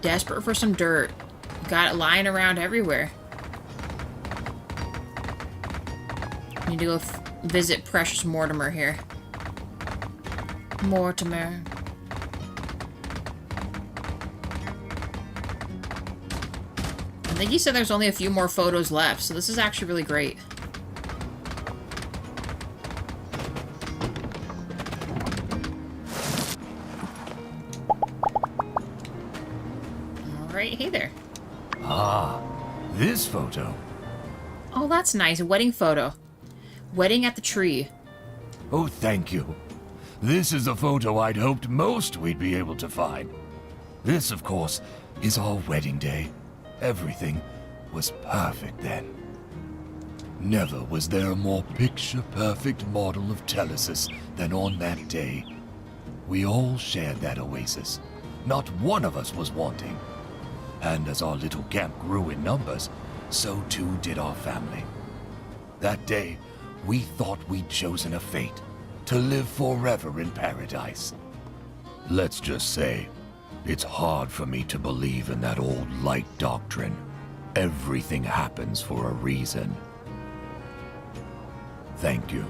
Desperate for some dirt. Got it lying around everywhere. Need to go visit Precious Mortimer here. Mortimer. I think he said there's only a few more photos left, so this is actually really great. Alright, hey there. Ah, this photo. Oh, that's nice. A wedding photo. Wedding at the tree. Oh, thank you. This is a photo I'd hoped most we'd be able to find. This, of course, is our wedding day. Everything was perfect then. Never was there a more picture-perfect model of Telesis than on that day. We all shared that oasis. Not one of us was wanting. And as our little camp grew in numbers, so too did our family. That day, we thought we'd chosen a fate to live forever in paradise. Let's just say, it's hard for me to believe in that old light doctrine. Everything happens for a reason. Thank you.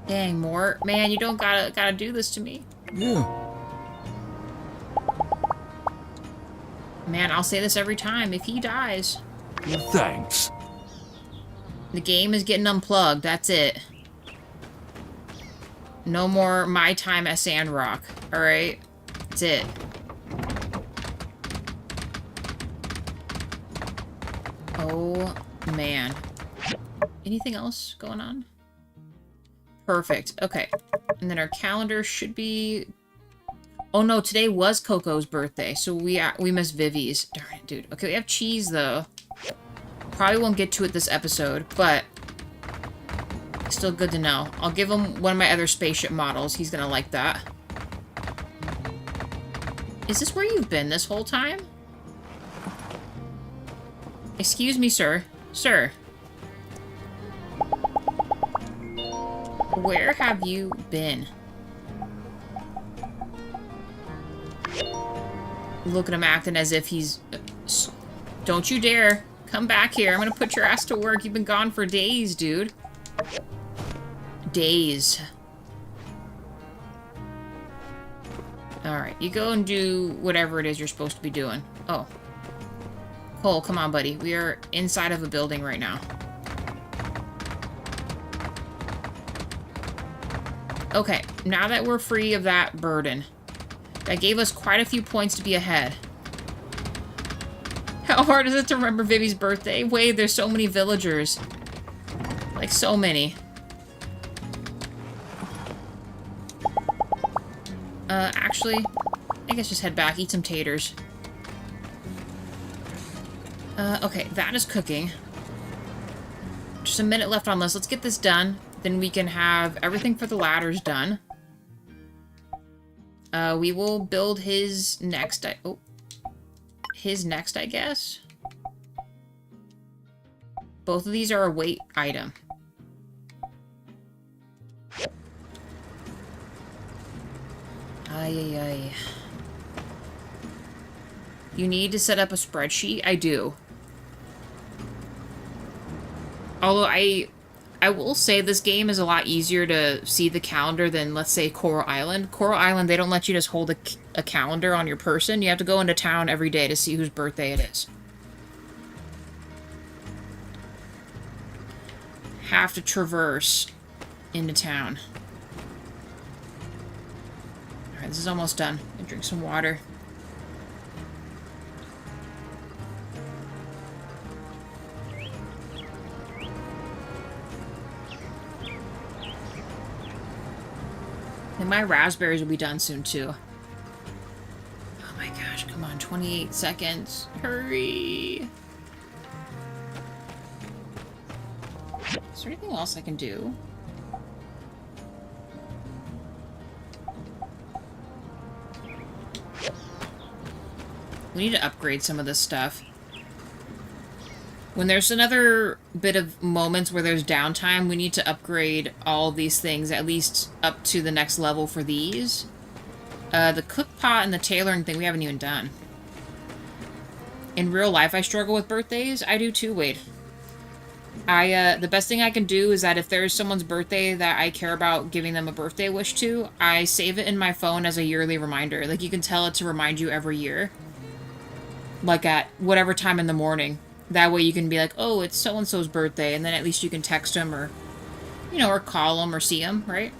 Dang, Mort. Man, you don't gotta do this to me. Yeah. Man, I'll say this every time. If he dies... Thanks. The game is getting unplugged. That's it. No more my time at Sandrock. Alright? That's it. Oh, man. Anything else going on? Perfect. Okay. And then our calendar should be... Oh no, today was Coco's birthday, so we missed Vivi's. Darn it, dude. Okay, we have cheese, though. Probably won't get to it this episode, but... Still good to know. I'll give him one of my other spaceship models. He's gonna like that. Is this where you've been this whole time? Excuse me, sir. Sir. Where have you been? Look at him acting as if he's... Don't you dare. Come back here. I'm gonna put your ass to work. You've been gone for days, dude. Days. Alright, you go and do whatever it is you're supposed to be doing. Oh. Cole, come on, buddy. We are inside of a building right now. Okay, now that we're free of that burden, that gave us quite a few points to be ahead. How hard is it to remember Vivi's birthday? Wait, there's so many villagers. Like, so many. Actually, I guess just head back, eat some taters. Okay, that is cooking. Just a minute left on this. Let's get this done. Then we can have everything for the ladders done. We will build his next... his next, I guess? Both of these are a weight item. Ay. You need to set up a spreadsheet? I do. Although I will say this game is a lot easier to see the calendar than, let's say, Coral Island. Coral Island, they don't let you just hold a calendar on your person. You have to go into town every day to see whose birthday it is. Have to traverse into town. Alright, this is almost done. I drink some water. And my raspberries will be done soon, too. Oh my gosh, come on, 28 seconds. Hurry! Is there anything else I can do? We need to upgrade some of this stuff. When there's another bit of moments where there's downtime, we need to upgrade all these things, at least up to the next level for these. The cook pot and the tailoring thing we haven't even done. In real life, I struggle with birthdays. I do too, Wade. The best thing I can do is that if there's someone's birthday that I care about giving them a birthday wish to, I save it in my phone as a yearly reminder. Like, you can tell it to remind you every year. Like at whatever time in the morning. That way you can be like, oh, it's so-and-so's birthday, and then at least you can text them or, you know, or call them or see them, right?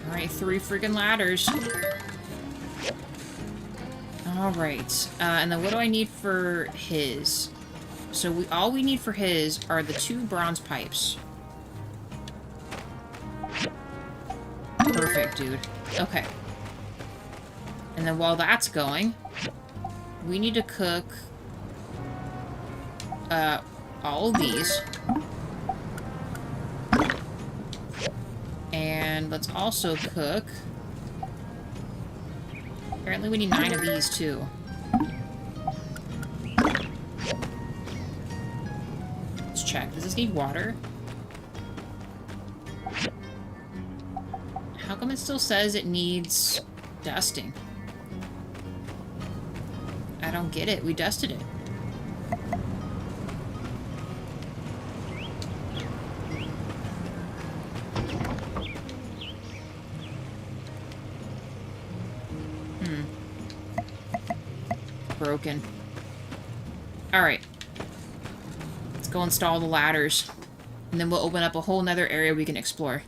Alright, 3 freaking ladders. Alright, and then what do I need for his? So all we need for his are the 2 bronze pipes. Perfect, dude. Okay. And then while that's going, we need to cook all of these. And let's also cook... Apparently we need 9 of these, too. Let's check. Does this need water? How come it still says it needs dusting? I don't get it. We dusted it. Broken. Alright. Let's go install the ladders. And then we'll open up a whole nother area we can explore.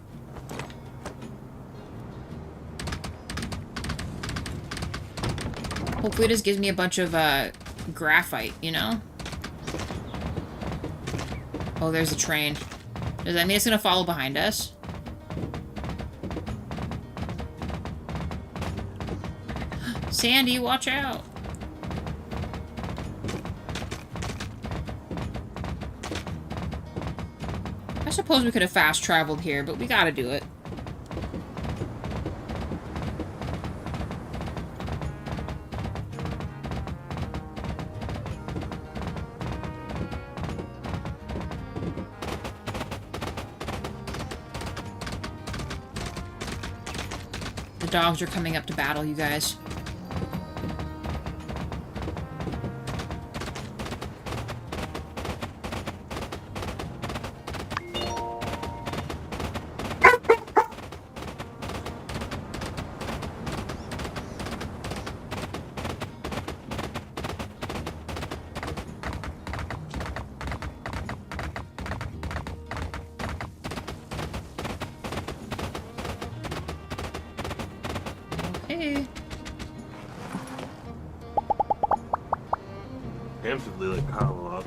Hopefully this gives me a bunch of graphite, you know? Oh, there's a train. Does that mean it's gonna follow behind us? Sandy, watch out! I suppose we could have fast traveled here, but we gotta do it. The dogs are coming up to battle, you guys.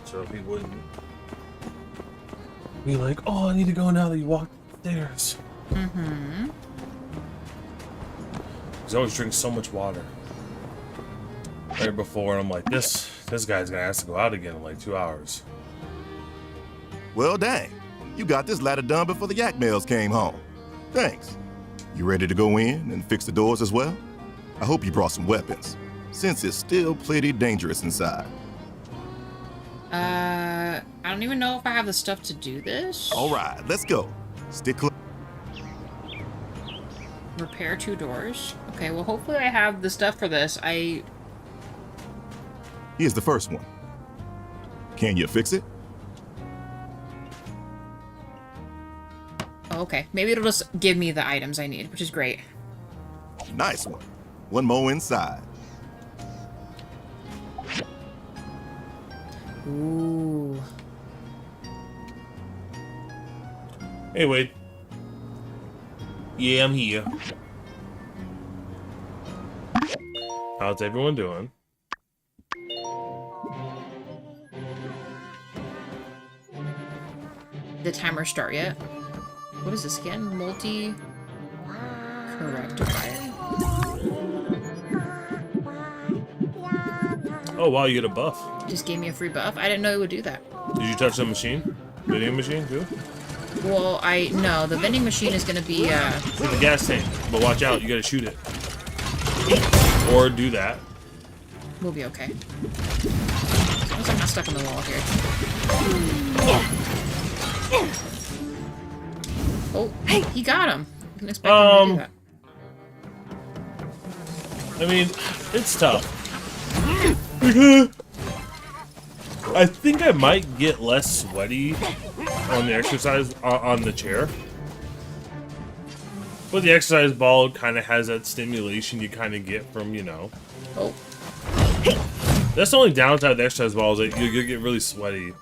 So he wouldn't be like, oh, I need to go now that you walked upstairs. Mm-hmm. He always drinks so much water. Right before, I'm like, this guy's gonna ask to go out again in like 2 hours. Well, dang. You got this ladder done before the yak males came home. Thanks. You ready to go in and fix the doors as well? I hope you brought some weapons, since it's still pretty dangerous inside. I don't even know if I have the stuff to do this. All right, let's go. Stick close. Repair 2 doors. Okay, well, hopefully I have the stuff for this. Here's the first one. Can you fix it? Oh, okay, maybe it'll just give me the items I need, which is great. Nice one. One more inside. Ooh. Hey, Wade. Yeah, I'm here. How's everyone doing? Did the timer start yet? What is this again? Multi... Correctifier. Oh, wow, you get a buff. Just gave me a free buff? I didn't know it would do that. Did you touch the machine? Vending machine, too? Well, no, the vending machine is gonna be, It's like a gas tank, but watch out, you gotta shoot it. Or do that. We'll be okay. As long as I'm not stuck on the wall here. Oh, hey, he got him. I didn't expect him to do that. I mean, it's tough. Because I think I might get less sweaty on the exercise on the chair, but the exercise ball kind of has that stimulation you kind of get from, you know. Oh. That's the only downside of the exercise ball is that you get really sweaty.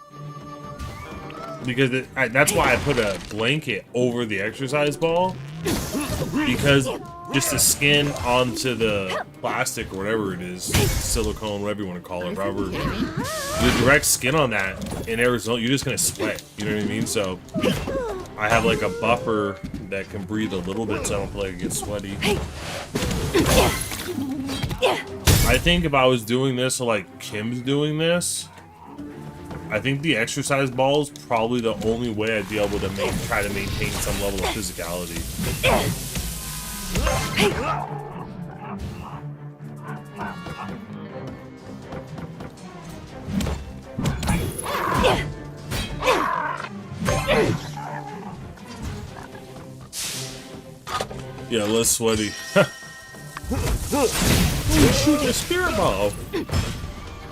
Because that's why I put a blanket over the exercise ball, because just the skin onto the plastic or whatever it is, silicone, whatever you want to call it, rubber, the direct skin on that in Arizona, you're just gonna sweat. You know what I mean? So I have like a buffer that can breathe a little bit, so I don't feel like it gets sweaty. I think if I was doing this, or like Kim's doing this, I think the exercise ball is probably the only way I'd be able to try to maintain some level of physicality. Yeah, less sweaty. Shoot the spirit ball.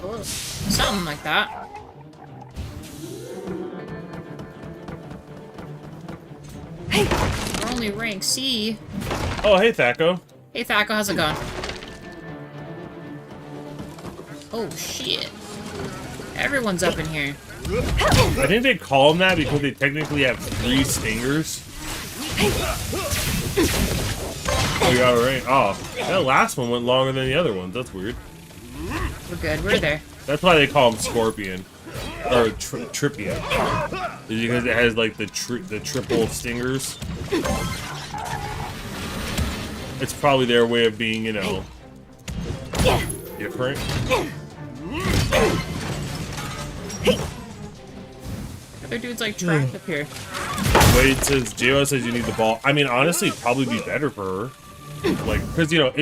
Oh, something like that. We're only rank C. Oh, hey, Thaco. Hey, Thaco, how's it going? Oh, shit. Everyone's up in here. I think they call them that because they technically have 3 stingers. Oh, you got it right. Oh, that last one went longer than the other ones. That's weird. We're good. We're there. That's why they call him Scorpion. Or Tripia. Is because it has like the triple stingers. It's probably their way of being, you know, different. Other dude's like trapped up here. Wade says, JO says you need the ball. I mean, honestly, it'd probably be better for her. Like, because, you know,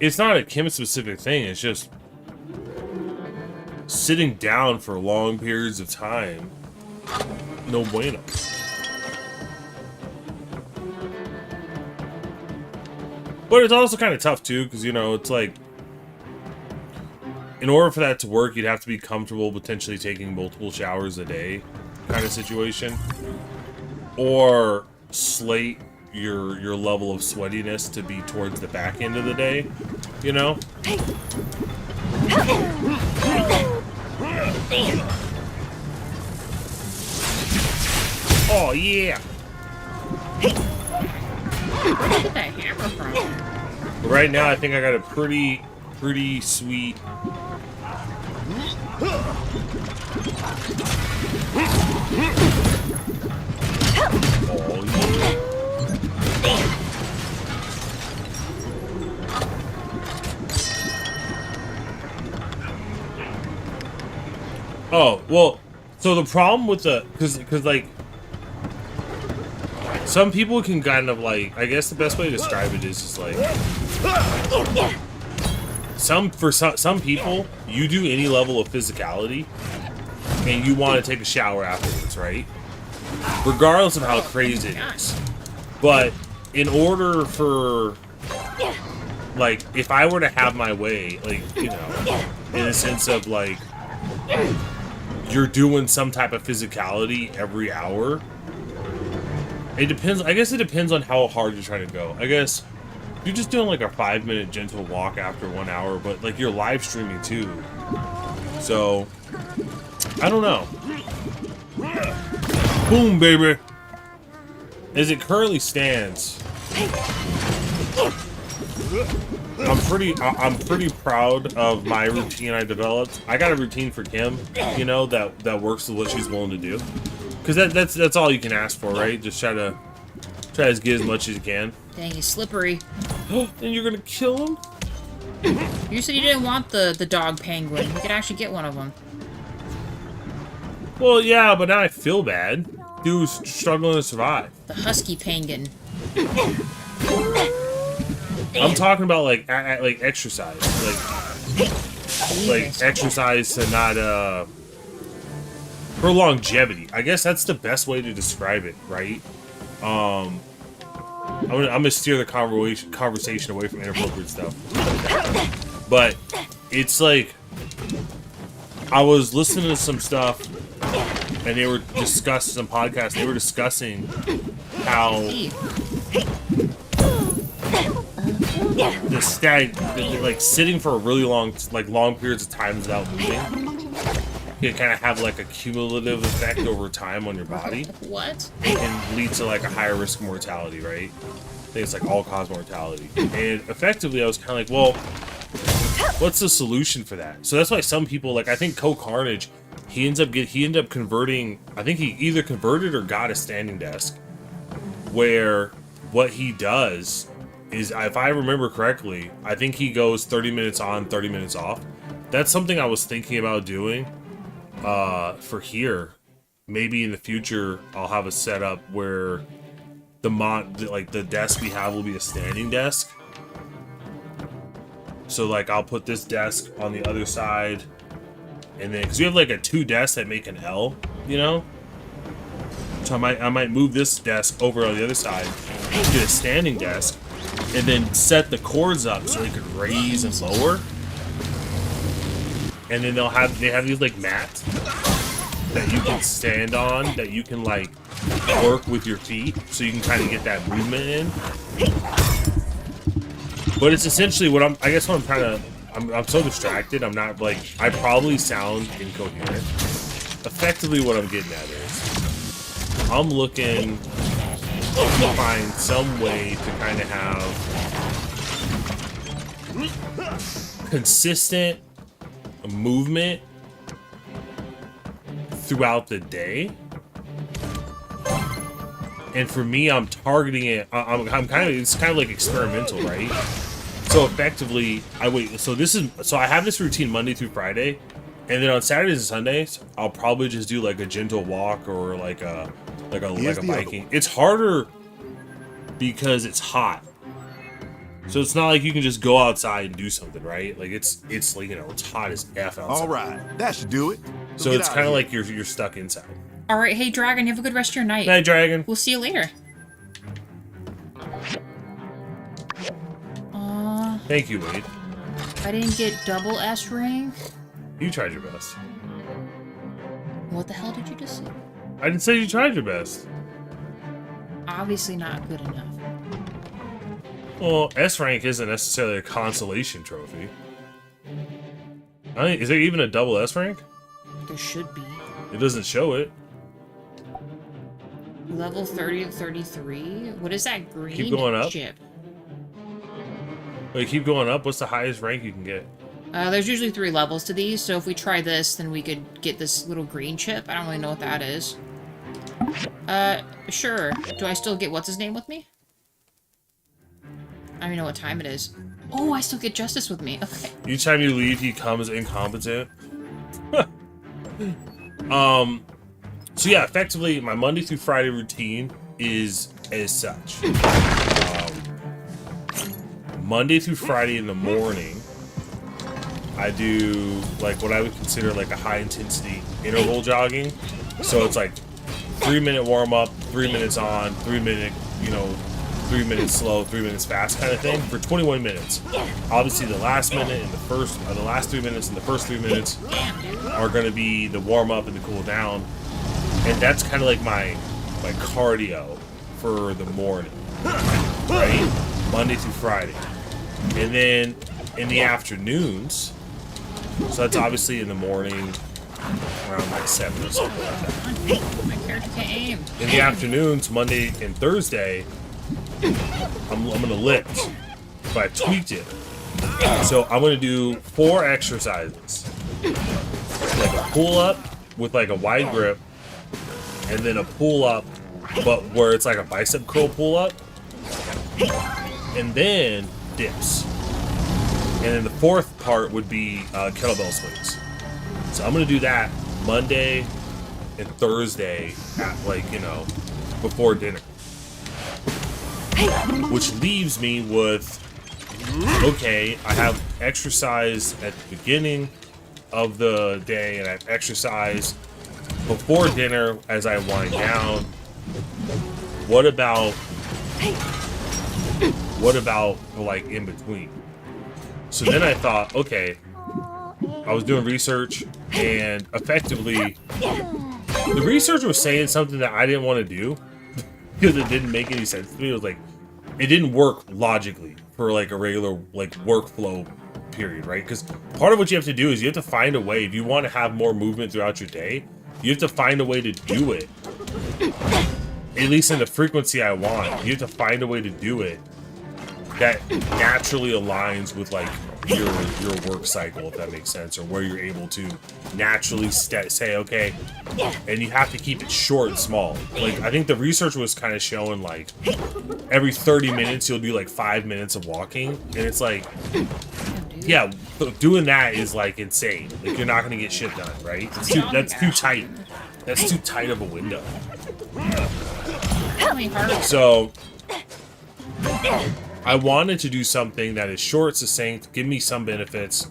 it's not a Kim specific thing. It's just sitting down for long periods of time. No bueno. But it's also kind of tough, too, because, you know, it's like, in order for that to work, you'd have to be comfortable potentially taking multiple showers a day kind of situation. Or slate your level of sweatiness to be towards the back end of the day, you know? Oh, yeah! Where did you get that hammer from? Right now, I think I got a pretty sweet... Oh, yeah. Oh, well, so the problem with the... Because like... Some people can kind of, like... I guess the best way to describe it is just, like... For some people, you do any level of physicality, and you want to take a shower afterwards, right? Regardless of how crazy it is. But in order for, like, if I were to have my way, like, you know, in a sense of, like, you're doing some type of physicality every hour, it depends. I guess it depends on how hard you're trying to go. I guess you're just doing, like, a 5-minute gentle walk after 1 hour, but, like, you're live streaming, too. So, I don't know. Boom, baby. As it currently stands, I'm pretty proud of my routine I developed. I got a routine for Kim, you know, that works with what she's willing to do. Because that's all you can ask for, right? Just try to get as much as you can. Dang, he's slippery. And you're gonna kill him? You said you didn't want the dog penguin. You could actually get one of them. Well, yeah, but now I feel bad. Dude's struggling to survive. The husky penguin. I'm talking about like exercise, like exercise to not for longevity. I guess that's the best way to describe it, right? I'm gonna steer the conversation away from inappropriate stuff. But it's like I was listening to some stuff. And they were discussing some podcasts. They were discussing how like sitting for a really long periods of time without moving, can kind of have like a cumulative effect over time on your body. What? And lead to like a higher risk of mortality, right? I think it's like all-cause mortality. And effectively, I was kind of like, well, what's the solution for that? So that's why some people, like I think Carnage. He ended up converting, I think he either converted or got a standing desk, where what he does is, if I remember correctly, I think he goes 30 minutes on, 30 minutes off. That's something I was thinking about doing for here. Maybe in the future I'll have a setup where the desk we have will be a standing desk. So like I'll put this desk on the other side. And then, because we have like a 2 desks that make an L, you know? So I might move this desk over on the other side, get a standing desk, and then set the cords up so they could raise and lower. and then they have these like mats that you can stand on, that you can like work with your feet, so you can kind of get that movement in. But it's essentially what I'm so distracted. I'm not like, I probably sound incoherent. Effectively, what I'm getting at is I'm looking to find some way to kind of have consistent movement throughout the day. And for me, I'm targeting it. It's kind of like experimental, right? So effectively, so I have this routine Monday through Friday, and then on Saturdays and Sundays, I'll probably just do like a gentle walk or like a biking. It's harder because it's hot. So it's not like you can just go outside and do something, right? Like it's like, you know, it's hot as F outside. All right, that should do it. So it's kind of like you're stuck inside. All right, hey Dragon, have a good rest of your night. Night, Dragon. We'll see you later. Thank you, Wade. I didn't get double S rank. You tried your best. What the hell did you just say? I didn't say you tried your best. Obviously not good enough. Well, S rank isn't necessarily a consolation trophy. Is there even a double S rank? There should be. It doesn't show it. Level 30 to 33? What is that green Keep going up. chip? Wait, keep going up. What's the highest rank you can get? There's usually 3 levels to these, so if we try this, then we could get this little green chip. I don't really know what that is. Sure. Do I still get what's-his-name with me? I don't even know what time it is. Oh, I still get Justice with me. Okay. Each time you leave, he comes incompetent. So yeah, effectively, my Monday through Friday routine is as such. Monday through Friday in the morning, I do like what I would consider like a high intensity interval jogging. So it's like 3-minute warm up, 3 minutes on, 3-minute, 3 minutes slow, 3 minutes fast kind of thing for 21 minutes. Obviously the last minute and the last 3 minutes and the first 3 minutes are going to be the warm up and the cool down. And that's kind of like my cardio for the morning, right? Monday through Friday. And then in the afternoons, so that's obviously in the morning around like 7 or something like that. My character can't aim. In the afternoons, Monday and Thursday, I'm gonna lift, but I tweaked it. So I'm gonna do 4 exercises, like a pull up with like a wide grip, and then a pull up, but where it's like a bicep curl pull up, and then dips. And then the 4th part would be kettlebell swings. So I'm gonna do that Monday and Thursday at before dinner. Which leaves me with, okay, I have exercise at the beginning of the day and I have exercise before dinner as I wind down. What about like in between? So then I thought, okay, I was doing research and effectively the research was saying something that I didn't want to do because it didn't make any sense to me. It was like, it didn't work logically for like a regular like workflow period, right? Because part of what you have to do is you have to find a way, if you want to have more movement throughout your day, you have to find a way to do it, at least in the frequency I want. You have to find a way to do it that naturally aligns with like your work cycle, if that makes sense, or where you're able to naturally say, okay, and you have to keep it short and small. Like, I think the research was kind of showing like every 30 minutes you'll do like 5 minutes of walking, and it's like, yeah, doing that is like insane. Like, you're not gonna get shit done, right? That's too tight. That's too tight of a window. So I wanted to do something that is short, succinct, give me some benefits.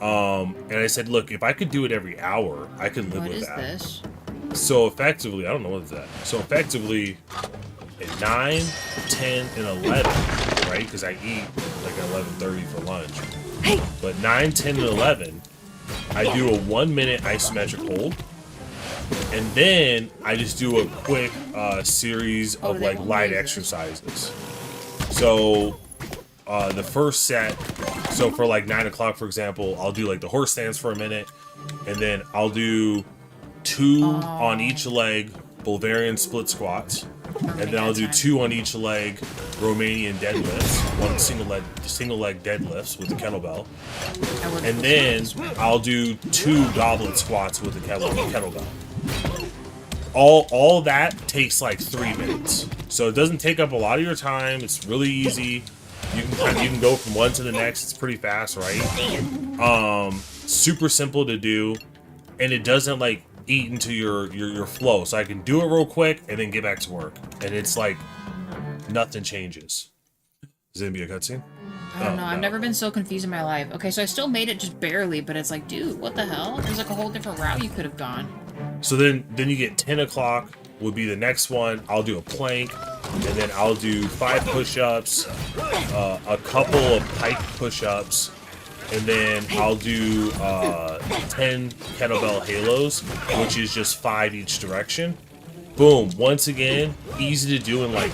And I said, look, if I could do it every hour, I could live with that. What is this? So effectively, I don't know what is that. So effectively, at 9, 10, and 11, right? Because I eat like at 11:30 for lunch. But 9, 10, and 11, I do a 1 minute isometric hold, and then I just do a quick series of like light exercises. So the first set, so for like 9 o'clock, for example, I'll do like the horse stance for a minute, and then I'll do 2 on each leg Bulgarian split squats, and then I'll do 2 on each leg Romanian deadlifts, 1 single leg deadlifts with the kettlebell, and then I'll do 2 goblet squats with the kettlebell. All that takes like 3 minutes, so it doesn't take up a lot of your time. It's really easy. You can go from one to the next. It's pretty fast, right? Super simple to do, and it doesn't like eat into your flow. So I can do it real quick and then get back to work, and it's like nothing changes. Is it gonna be a cutscene? I don't know. I've never been so confused in my life. Okay, so I still made it just barely, but it's like, dude, what the hell? There's like a whole different route you could have gone. So then you get 10 o'clock would be the next one. I'll do a plank, and then I'll do 5 push-ups, a couple of pike push-ups, and then I'll do 10 kettlebell halos, which is just 5 each direction. Boom. Once again, easy to do in like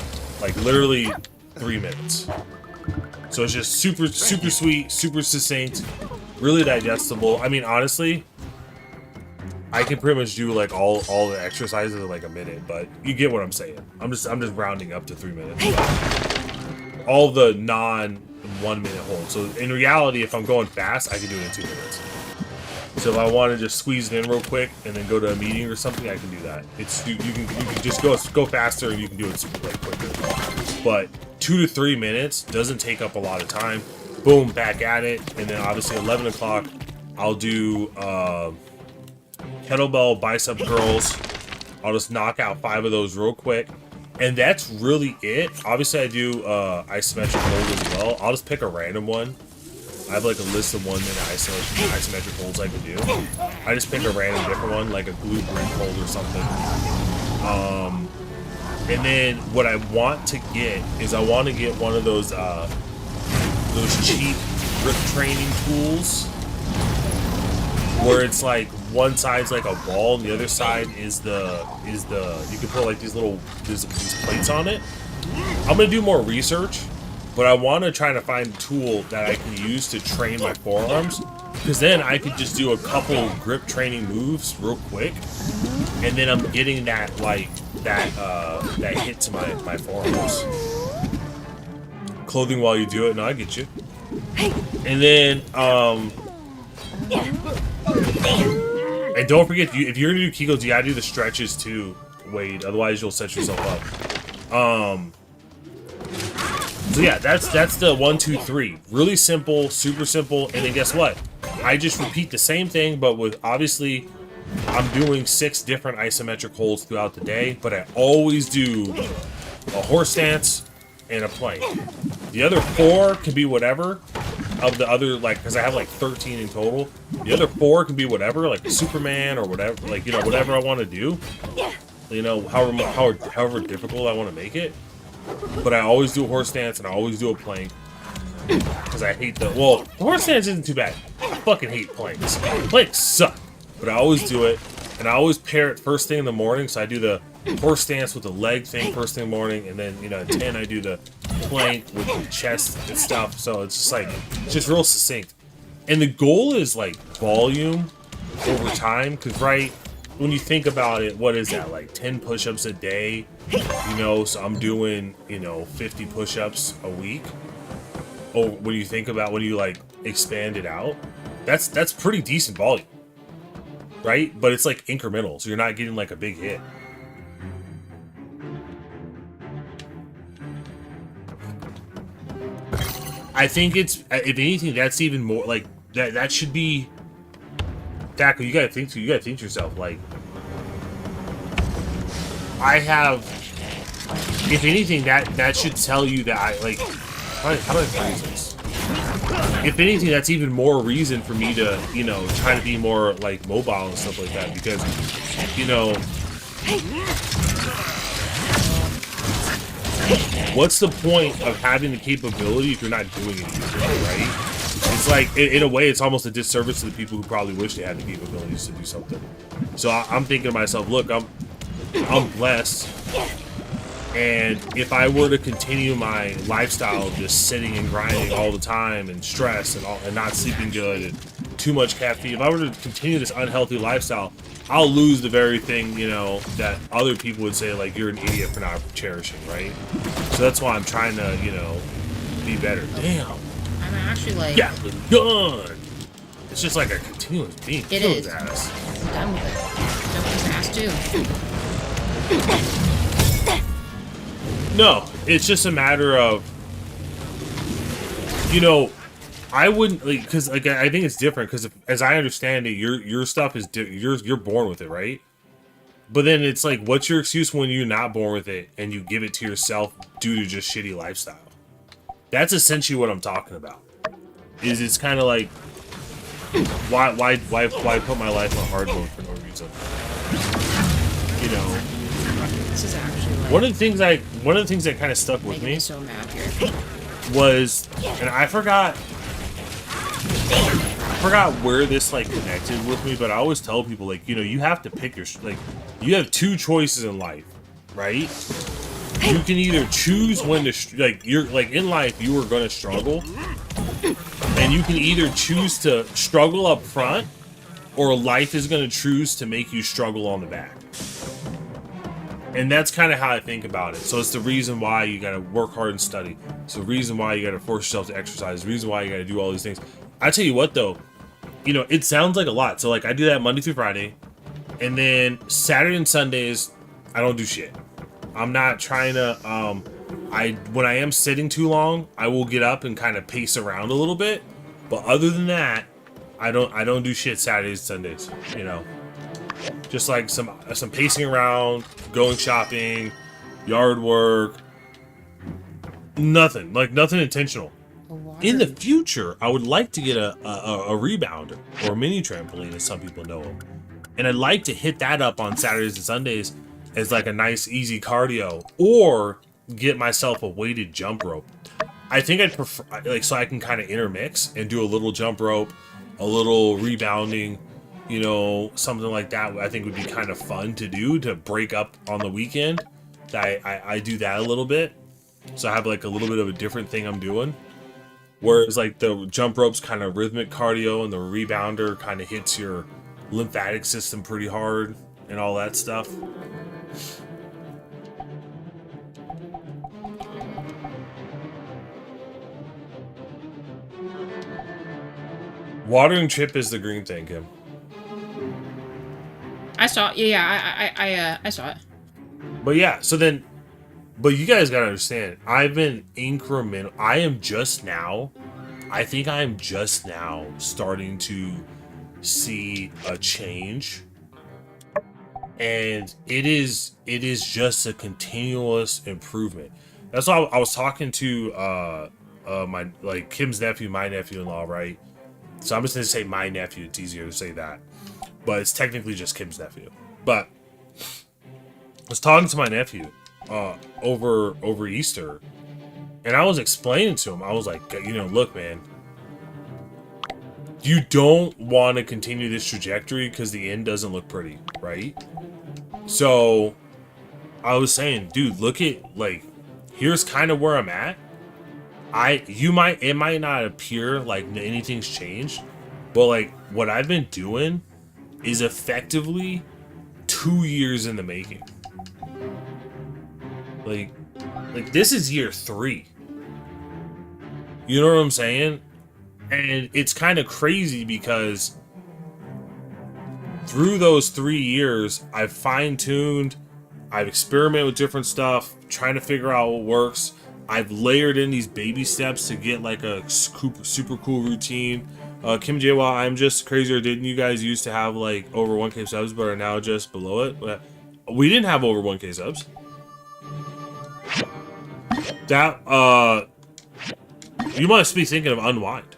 literally 3 minutes. So it's just super sweet, super succinct, really digestible. I mean, honestly, I can pretty much do like all the exercises in like a minute, but you get what I'm saying. I'm just rounding up to 3 minutes. All the non 1 minute holds. So in reality, if I'm going fast, I can do it in 2 minutes. So if I want to just squeeze it in real quick and then go to a meeting or something, I can do that. It's you can just go faster and you can do it super like quicker. But 2 to 3 minutes doesn't take up a lot of time. Boom, back at it, and then obviously 11 o'clock, I'll do kettlebell bicep curls. I'll just knock out 5 of those real quick, and that's really it. Obviously I do isometric hold as well. I'll just pick a random one. I have like a list of 1 minute isometric holds I can do. I just pick a random different one, like a glute bridge hold or something. And then what I want to get is I want to get one of those cheap grip training tools where it's like one side's like a ball and the other side is the you can put like these plates on it. I'm gonna do more research, but I want to try to find a tool that I can use to train my forearms, because then I could just do a couple grip training moves real quick, and then I'm getting that that hit to my forearms. Clothing while you do it. No, I get you. And then and don't forget, if you're gonna do Kegels, you gotta do the stretches too, Wade. Otherwise, you'll set yourself up. So yeah, that's the 1, 2, 3. Really simple, super simple. And then guess what? I just repeat the same thing, but with obviously I'm doing 6 different isometric holds throughout the day, but I always do a horse stance and a plank. The other 4 can be whatever of the other, like, because I have like 13 in total. The other 4 can be whatever, like Superman or whatever, like, you know, whatever I want to do. You know, however difficult I want to make it. But I always do a horse stance and I always do a plank. Because I hate the horse stance isn't too bad. I fucking hate planks. Planks suck. But I always do it. And I always pair it first thing in the morning. So I do the horse stance with the leg thing first thing in the morning. And then, you know, at 10 I do the plank with the chest and stuff. So it's just like, it's just real succinct. And the goal is like volume over time. Because, right, when you think about it, what is that? Like 10 push-ups a day? You know, so I'm doing, you know, 50 push-ups a week. Oh, when you think about, when you like expand it out, that's pretty decent volume, right? But it's like incremental, so you're not getting like a big hit. I think it's, if anything, that's even more like that should be. Daco, you gotta think to yourself, like, I have, if anything, that should tell you that I, like, how do I phrase this? If anything, that's even more reason for me to, you know, try to be more, like, mobile and stuff like that, because, you know, what's the point of having the capability if you're not doing anything, right? It's like, in a way, it's almost a disservice to the people who probably wish they had the capabilities to do something. So I'm thinking to myself, look, I'm blessed, and if I were to continue my lifestyle of just sitting and grinding all the time and stress and not sleeping good and too much caffeine, if I were to continue this unhealthy lifestyle, I'll lose the very thing, you know, that other people would say, like, you're an idiot for not cherishing, right? So that's why I'm trying to, you know, be better. Damn. I'm actually like... Gatling gun! It's just like a continuous beam. It Kill is. his ass. I'm done with it. Done with his ass, too. No, it's just a matter of, you know, I wouldn't, like, because, like, I think it's different, because as I understand it, your stuff is, you're born with it, right? But then it's like, what's your excuse when you're not born with it, and you give it to yourself due to just shitty lifestyle? That's essentially what I'm talking about. Is it's kind of like, why put my life on hard mode for no reason? You know. This is actually like... One of the things that kind of stuck with me so mad here. was, and I forgot where this like connected with me, but I always tell people, like, you know, you have to pick your, like, you have two choices in life, right? You can either choose when to, like, you're, like, in life, you are going to struggle, and you can either choose to struggle up front, or life is going to choose to make you struggle on the back. And that's kind of how I think about it. So it's the reason why you got to work hard and study. It's the reason why you got to force yourself to exercise. The reason why you got to do all these things. I tell you what, though, you know, it sounds like a lot. So, like, I do that Monday through Friday, and then Saturday and Sundays, I don't do shit. I'm not trying to, when I am sitting too long, I will get up and kind of pace around a little bit. But other than that, I don't do shit Saturdays and Sundays, you know. Just like some pacing around, going shopping, yard work. Nothing intentional. In the future, I would like to get a rebounder or a mini trampoline, as some people know them. And I'd like to hit that up on Saturdays and Sundays as like a nice, easy cardio, or get myself a weighted jump rope. I think I'd prefer, like, so I can kind of intermix and do a little jump rope, a little rebounding, you know, something like that. I think would be kind of fun to do, to break up on the weekend. I do that a little bit, so I have like a little bit of a different thing I'm doing. Whereas like the jump rope's kind of rhythmic cardio, and the rebounder kind of hits your lymphatic system pretty hard and all that stuff. Watering chip is the green thing, Kim. I saw it. Yeah, I saw it. But yeah, so then, but you guys gotta understand, I've been incremental. I think I am just now starting to see a change, and it is just a continuous improvement. That's why I was talking to my, like, Kim's nephew, my nephew-in-law, right? So I'm just gonna say my nephew. It's easier to say that, but it's technically just Kim's nephew. But I was talking to my nephew over Easter, and I was explaining to him. I was like, you know, look, man, you don't want to continue this trajectory because the end doesn't look pretty, right? So I was saying, dude, look at, like, here's kind of where I'm at. It might not appear like anything's changed, but like what I've been doing is effectively 2 years in the making. Like this is year 3. You know what I'm saying? And it's kind of crazy because through those 3 years, I've fine-tuned, I've experimented with different stuff, trying to figure out what works. I've layered in these baby steps to get like a super cool routine. Kim J, well, I'm just crazier. Didn't you guys used to have like over 1K subs, but are now just below it? We didn't have over 1K subs. That, you must be thinking of Unwind.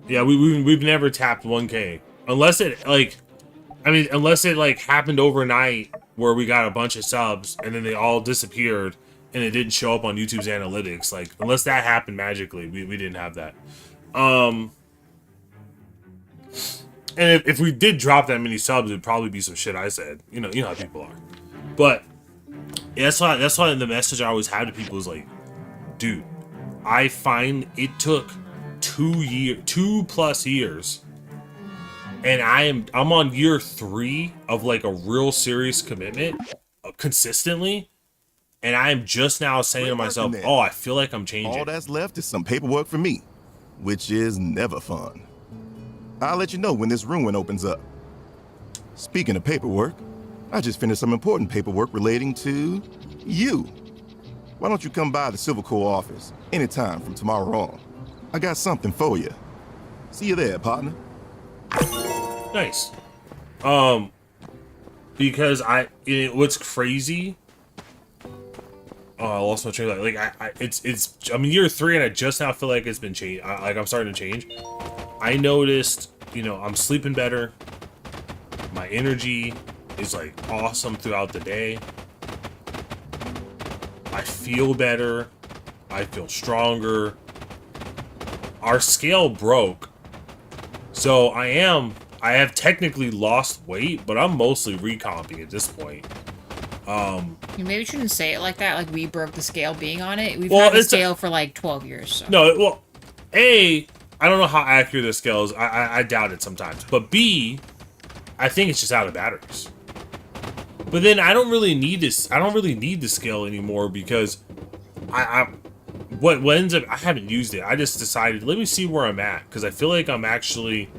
Yeah, we've never tapped 1K. Unless it, like, unless it, like, happened overnight where we got a bunch of subs and then they all disappeared and it didn't show up on YouTube's analytics. Like, unless that happened magically, we didn't have that. And if we did drop that many subs, it'd probably be some shit I said. You know how people are. But yeah, that's why the message I always had to people is like, dude, I find it took 2+ years, and I'm on year 3 of like a real serious commitment consistently, and I am just now saying to myself, oh, I feel like I'm changing. All that's left is some paperwork for me, which is never fun. I'll let you know when this ruin opens up. Speaking of paperwork, I just finished some important paperwork relating to you. Why don't you come by the Silver Corps office anytime from tomorrow on? I got something for you. See you there, partner. Nice. Because what's crazy? Oh, I lost my train of thought. Like I'm in year 3 and I just now feel like it's been changed. Like I'm starting to change. I noticed, I'm sleeping better. My energy is like awesome throughout the day. I feel better. I feel stronger. Our scale broke. So I have technically lost weight, but I'm mostly recomping at this point. You maybe shouldn't say it like that, like we broke the scale being on it. We've had the scale for like 12 years. So. No, well, A, I don't know how accurate the scale is. I doubt it sometimes. But B, I think it's just out of batteries. But then I don't really need this. I don't really need the scale anymore because what ends up, I haven't used it. I just decided, let me see where I'm at, because I feel like I'm actually,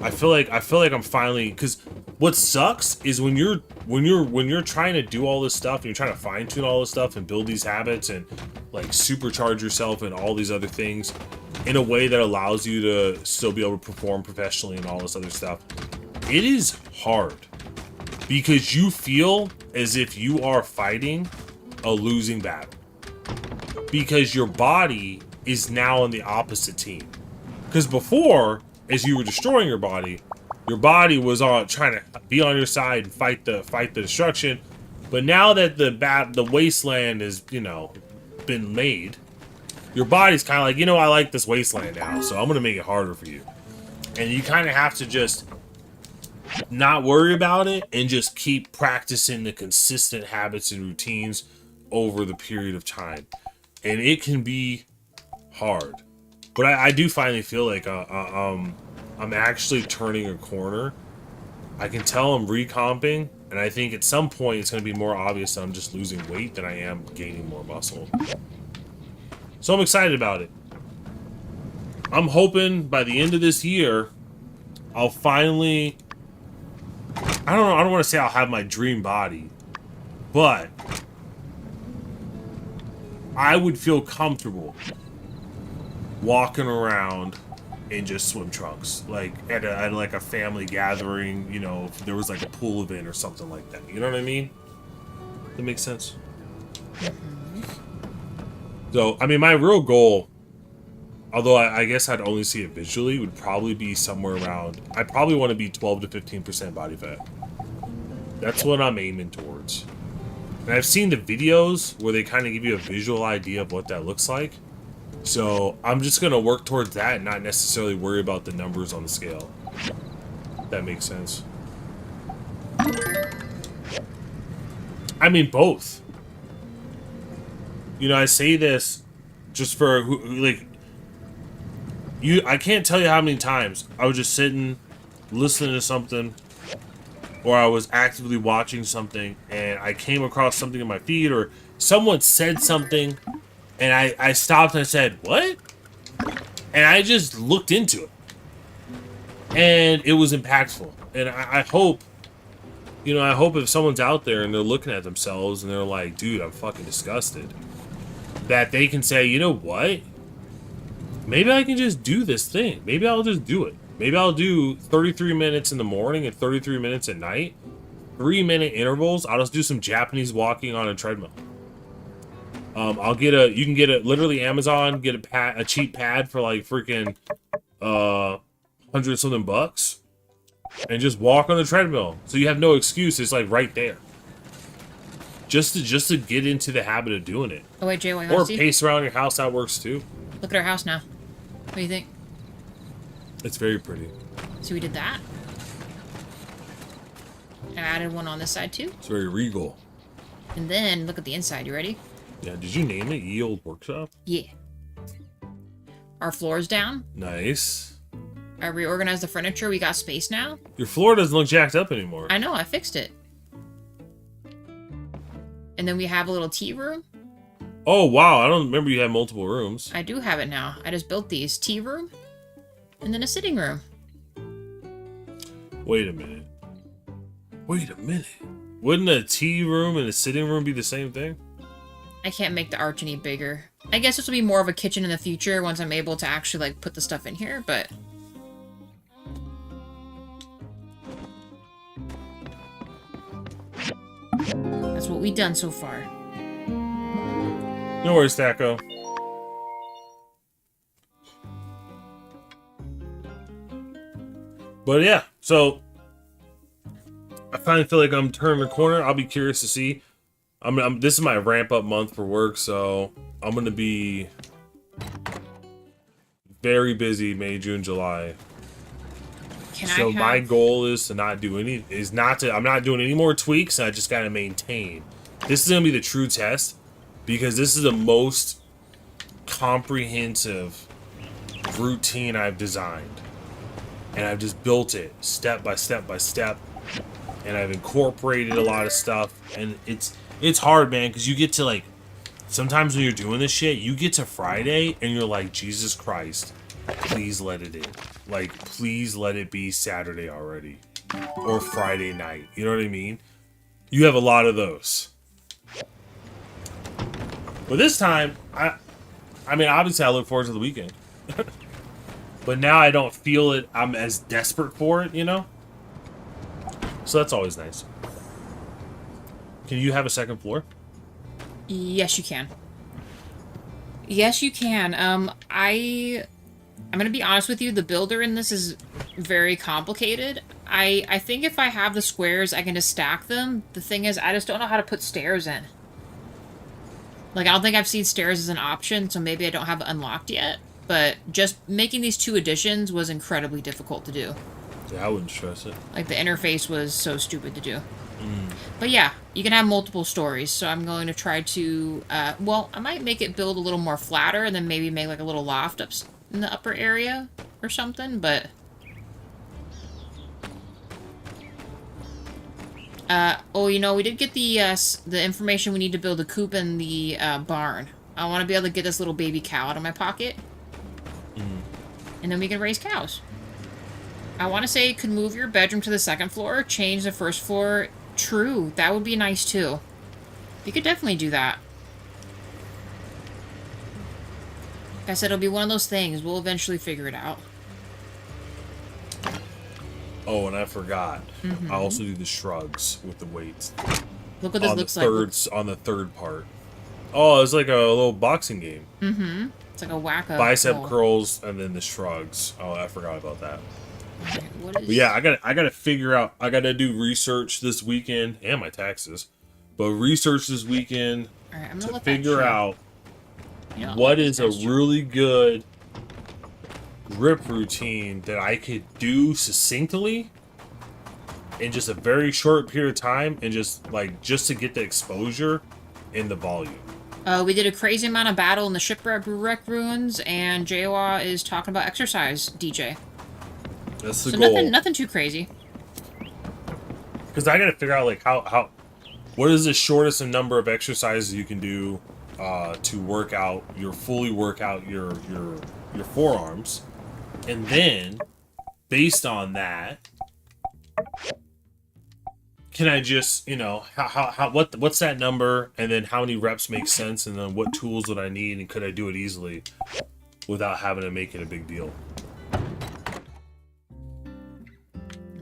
I feel like I'm finally, because what sucks is when you're trying to do all this stuff and you're trying to fine tune all this stuff and build these habits and like supercharge yourself and all these other things in a way that allows you to still be able to perform professionally and all this other stuff. It is hard because you feel as if you are fighting a losing battle because your body is now on the opposite team. Because before, as you were destroying your body was on trying to be on your side and fight the destruction. But now that the wasteland is, been made, your body's kind of like, I like this wasteland now, so I'm gonna make it harder for you. And you kind of have to just not worry about it and just keep practicing the consistent habits and routines over the period of time. And it can be hard, but I do finally feel like I'm actually turning a corner. I can tell I'm recomping, and I think at some point it's going to be more obvious that I'm just losing weight than I am gaining more muscle. So I'm excited about it. I'm hoping by the end of this year, I'll finally, I don't want to say I'll have my dream body, but I would feel comfortable walking around in just swim trunks, like at a family gathering, if there was like a pool event or something like that. You know what I mean? That makes sense. So, I mean, my real goal, although I guess I'd only see it visually, would probably be somewhere around, I probably want to be 12 to 15% body fat. That's what I'm aiming towards. And I've seen the videos where they kind of give you a visual idea of what that looks like. So I'm just going to work towards that and not necessarily worry about the numbers on the scale. If that makes sense. I mean, both. I say this just for, like, I can't tell you how many times I was just sitting, listening to something, or I was actively watching something, and I came across something in my feed, or someone said something, and I stopped and I said, what? And I just looked into it. And it was impactful. And I hope, I hope if someone's out there and they're looking at themselves and they're like, dude, I'm fucking disgusted, that they can say, you know what? Maybe I can just do this thing. Maybe I'll just do it. Maybe I'll do 33 minutes in the morning and 33 minutes at night. 3-minute intervals. I'll just do some Japanese walking on a treadmill. You can get literally Amazon, get a cheap pad for like freaking, $100 something bucks. And just walk on the treadmill. So you have no excuse. It's like right there. just to get into the habit of doing it. Oh wait, Jay, what you Or want to see? pace around your house. That works too. Look at our house now. What do you think? It's very pretty. So we did that. I added one on this side too. It's very regal. And then look at the inside. You ready? Yeah. Did you name it Ye Old Workshop? Yeah. Our floor's down. Nice. I reorganized the furniture. We got space now. Your floor doesn't look jacked up anymore. I know. I fixed it. And then we have a little tea room. Oh wow! I don't remember you had multiple rooms. I do have it now. I just built these. Tea room. And then a sitting room. Wait a minute. Wait a minute. Wouldn't a tea room and a sitting room be the same thing? I can't make the arch any bigger. I guess this will be more of a kitchen in the future once I'm able to actually like put the stuff in here, but that's what we've done so far. No worries, Taco. But yeah, so I finally feel like I'm turning the corner. I'll be curious to see. This is my ramp up month for work, so I'm gonna be very busy May, June, July. So my goal is to not do any. I'm not doing any more tweaks. I just gotta maintain. This is gonna be the true test because this is the most comprehensive routine I've designed, and I've just built it step by step by step, and I've incorporated a lot of stuff, and it's hard, man, because you get to like sometimes when you're doing this shit, you get to Friday and you're like, Jesus Christ, please let it in. Like, please let it be Saturday already or Friday night. You know what I mean? You have a lot of those. But this time, I mean, obviously I look forward to the weekend. But now I don't feel it. I'm as desperate for it, you know? So that's always nice. Can you have a second floor? Yes, you can. Yes, you can. I'm gonna be honest with you. The builder in this is very complicated. I think if I have the squares, I can just stack them. The thing is, I just don't know how to put stairs in. Like, I don't think I've seen stairs as an option, so maybe I don't have it unlocked yet. But just making these 2 additions was incredibly difficult to do. Yeah, I wouldn't stress it. Like, the interface was so stupid to do. But yeah, you can have multiple stories, so I'm going to try to, well, I might make it build a little more flatter and then maybe make like a little loft up in the upper area or something, but... oh, you know, we did get the information we need to build a coop in the, barn. I want to be able to get this little baby cow out of my pocket. And then we can raise cows. I want to say you could move your bedroom to the 2nd floor, change the 1st floor. True, that would be nice too. You could definitely do that. Like I said, it'll be one of those things. We'll eventually figure it out. Oh, and I forgot. I also do the shrugs with the weights. Look what this looks like. On the 3rd part. Oh, it's like a little boxing game. It's like a whack-up. Bicep curls and then the shrugs. Oh, I forgot about that. What is... But yeah, I gotta figure out. I gotta do research this weekend and my taxes, but research this weekend to figure out what is a really good grip routine that I could do succinctly in just a very short period of time, and just to get the exposure and the volume. We did a crazy amount of battle in the shipwreck ruins, and JWA is talking about exercise, DJ. That's the so goal. Nothing too crazy. Because I gotta figure out like how what is the shortest number of exercises you can do to fully work out your forearms, and then based on that, can I just, you know, what's that number, and then how many reps make sense, and then what tools would I need, and could I do it easily without having to make it a big deal?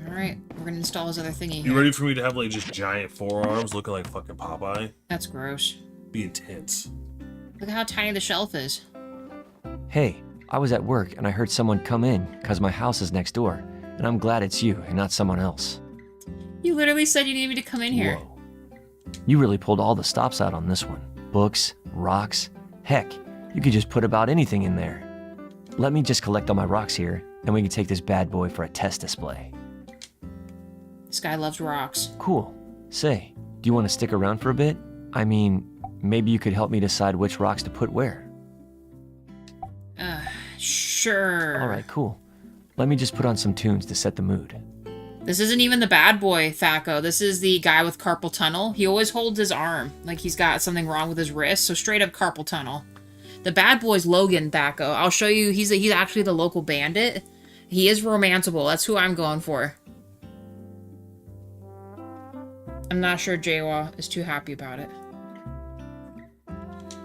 Alright, we're gonna install this other thingy You here. ready for me to have like just giant forearms looking like fucking Popeye? That's gross. Be intense. Look at how tiny the shelf is. Hey, I was at work and I heard someone come in because my house is next door, and I'm glad it's you and not someone else. You literally said you needed me to come in here. Whoa. You really pulled all the stops out on this one. Books, rocks, heck, you could just put about anything in there. Let me just collect all my rocks here, and we can take this bad boy for a test display. This guy loves rocks. Cool. Say, do you want to stick around for a bit? I mean, maybe you could help me decide which rocks to put where. Sure. All right, cool. Let me just put on some tunes to set the mood. This isn't even the bad boy, Thaco. This is the guy with carpal tunnel. He always holds his arm like he's got something wrong with his wrist, so straight up carpal tunnel. The bad boy's Logan, Thaco. I'll show you. He's actually the local bandit. He is romanceable. That's who I'm going for. I'm not sure Jawa is too happy about it.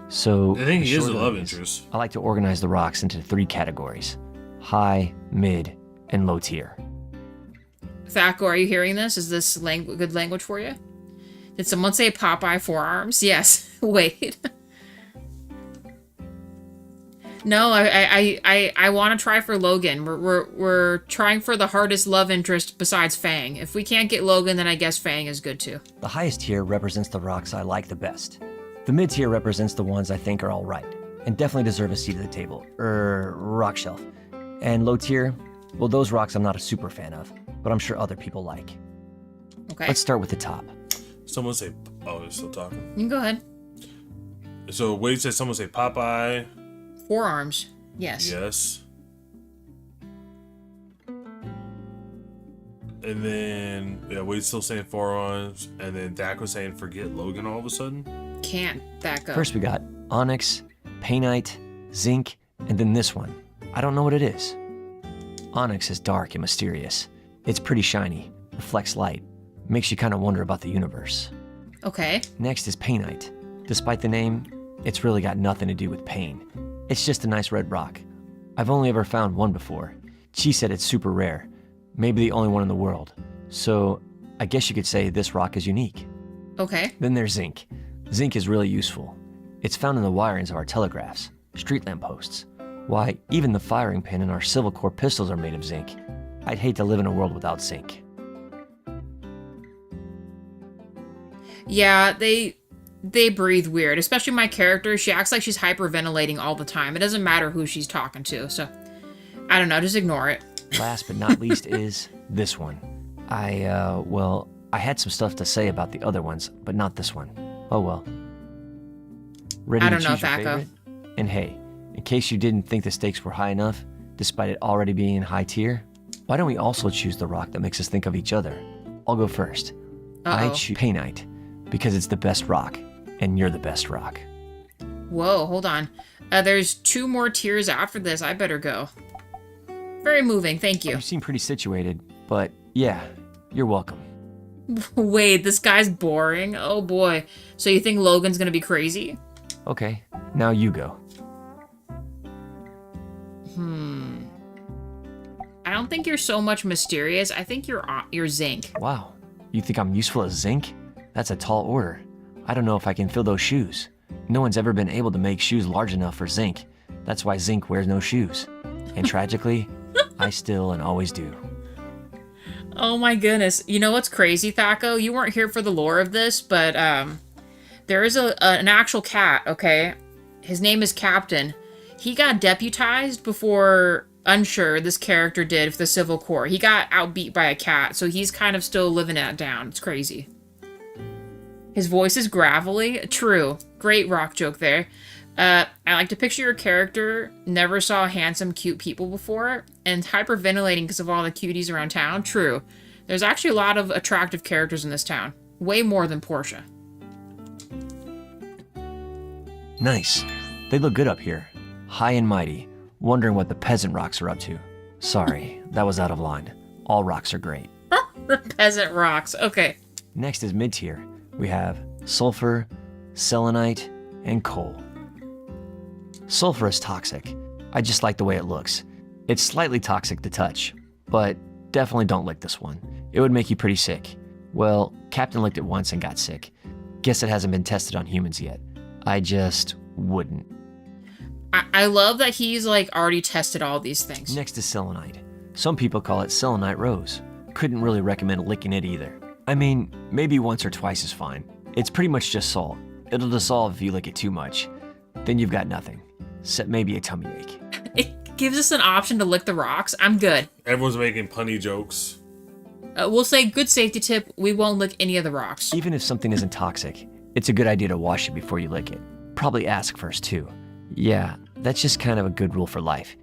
So, I think he is a short love of this, interest. I like to organize the rocks into 3 categories: high, mid, and low tier. Thaco, are you hearing this? Is this good language for you? Did someone say Popeye forearms? Yes. Wait. No, I want to try for Logan. We're trying for the hardest love interest besides Fang. If we can't get Logan, then I guess Fang is good too. The highest tier represents the rocks I like the best. The mid tier represents the ones I think are all right, and definitely deserve a seat at the table, rock shelf. And low tier, well, those rocks I'm not a super fan of, but I'm sure other people like. Okay. Let's start with the top. Someone say, oh, they're still talking. You can go ahead. So Wade said someone say Popeye. Forearms. Yes. Yes. And then, yeah, Wade's still saying forearms. And then Dak was saying forget Logan all of a sudden. Can't that go? First we got onyx, painite, zinc, and then this one. I don't know what it is. Onyx is dark and mysterious. It's pretty shiny, reflects light, makes you kind of wonder about the universe. Okay. Next is painite. Despite the name, it's really got nothing to do with pain. It's just a nice red rock. I've only ever found one before. She said it's super rare, maybe the only one in the world. So I guess you could say this rock is unique. Okay. Then there's zinc. Zinc is really useful. It's found in the wirings of our telegraphs, street lamp posts. Why, even the firing pin in our Civil Corps pistols are made of zinc. I'd hate to live in a world without zinc. Yeah, they breathe weird, especially my character. She acts like she's hyperventilating all the time. It doesn't matter who she's talking to, so I don't know, just ignore it. Last but not least is this one. I had some stuff to say about the other ones, but not this one. Oh well. Ready I don't to know, choose your Thaco. favorite? And hey, in case you didn't think the stakes were high enough, despite it already being high tier, why don't we also choose the rock that makes us think of each other? I'll go first. I choose painite, because it's the best rock, and you're the best rock. Whoa, hold on. There's 2 more tiers after this. I better go. Very moving, thank you. You seem pretty situated, but yeah, you're welcome. Wait, this guy's boring? Oh boy. So you think Logan's gonna be crazy? Okay, now you go. I don't think you're so much mysterious. I think you're zinc. Wow, you think I'm useful as zinc? That's a tall order. I don't know if I can fill those shoes. No one's ever been able to make shoes large enough for zinc. That's why zinc wears no shoes. And tragically, I still and always do. Oh my goodness. You know what's crazy, Thaco? You weren't here for the lore of this, but there is an actual cat, okay? His name is Captain. He got deputized before Unsure, this character, did for the Civil Corps. He got outbeat by a cat, so he's kind of still living that down. It's crazy. His voice is gravelly. True. Great rock joke there. I like to picture your character never saw handsome, cute people before, and hyperventilating because of all the cuties around town. True. There's actually a lot of attractive characters in this town. Way more than Portia. Nice. They look good up here. High and mighty, wondering what the peasant rocks are up to. Sorry, that was out of line. All rocks are great. The peasant rocks. Okay. Next is mid-tier. We have sulfur, selenite, and coal. Sulfur is toxic. I just like the way it looks. It's slightly toxic to touch, but definitely don't lick this one. It would make you pretty sick. Well, Captain licked it once and got sick. Guess it hasn't been tested on humans yet. I just wouldn't. I love that he's like already tested all these things. Next is selenite. Some people call it selenite rose. Couldn't really recommend licking it either. I mean, maybe once or twice is fine. It's pretty much just salt. It'll dissolve if you lick it too much. Then you've got nothing, except maybe a tummy ache. It gives us an option to lick the rocks. I'm good. Everyone's making punny jokes. We'll say good safety tip. We won't lick any of the rocks. Even if something isn't toxic, it's a good idea to wash it before you lick it. Probably ask first too. Yeah, that's just kind of a good rule for life.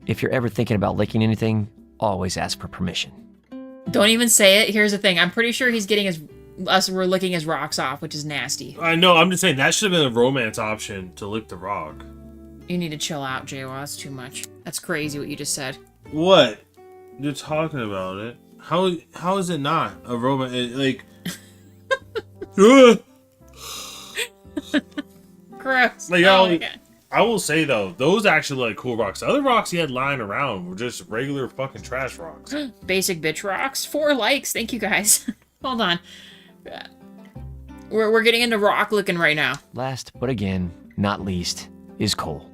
If you're ever thinking about licking anything, always ask for permission. Don't even say it. Here's the thing. I'm pretty sure he's getting we're licking his rocks off, which is nasty. I know, I'm just saying that should have been a romance option to lick the rock. You need to chill out, JWA. That's too much. That's crazy what you just said. What? You're talking about it. How is it not a romance? Like... Gross. Like, oh my God. I will say though, those actually look like cool rocks. The other rocks he had lying around were just regular fucking trash rocks. Basic bitch rocks. 4 likes. Thank you guys. Hold on. We're getting into rock licking right now. Last, but again, not least, is coal.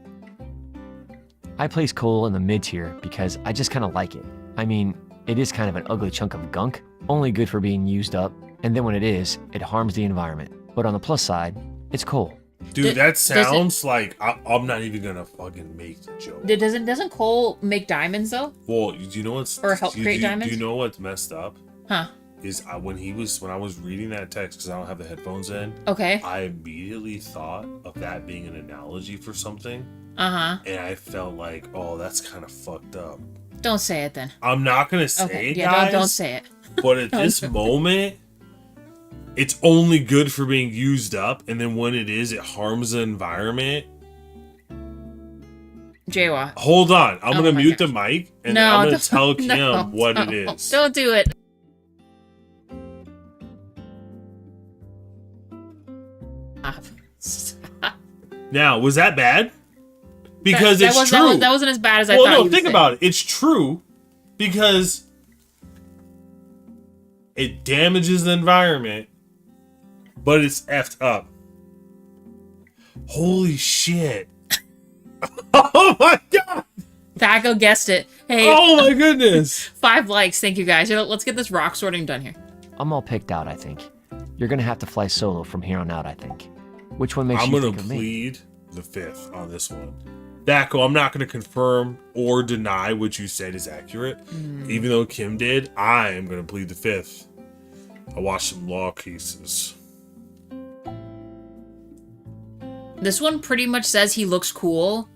I place coal in the mid tier because I just kind of like it. I mean, it is kind of an ugly chunk of gunk, only good for being used up, and then when it is, it harms the environment. But on the plus side, it's coal. Dude, that sounds like I'm not even gonna fucking make the joke. Doesn't coal make diamonds though? Well, do you know what's or help create diamonds? Do you know what's messed up? Huh? Is when I was reading that text because I don't have the headphones in. Okay. I immediately thought of that being an analogy for something. Uh-huh. And I felt like, oh, that's kind of fucked up. Don't say it then. I'm not gonna say it, yeah, guys. don't say it. But at this moment, it's only good for being used up, and then when it is, it harms the environment. JWA. Hold on, I'm gonna mute the mic, and then I'm gonna tell Kim what it is. Don't do it. Now, was that bad? Because that it's true. That wasn't as bad as I thought. Well, no, think about it. It's true because it damages the environment, but it's effed up. Holy shit. Oh my god! Thaco guessed it. Hey. Oh my goodness. 5 likes. Thank you guys. Let's get this rock sorting done here. I'm all picked out, I think. You're gonna have to fly solo from here on out, I think. Which one makes you think of me? I'm gonna plead the 5th on this one. Thaco, I'm not gonna confirm or deny what you said is accurate. Even though Kim did, I am gonna plead the 5th. I watched some law cases. This one pretty much says he looks cool.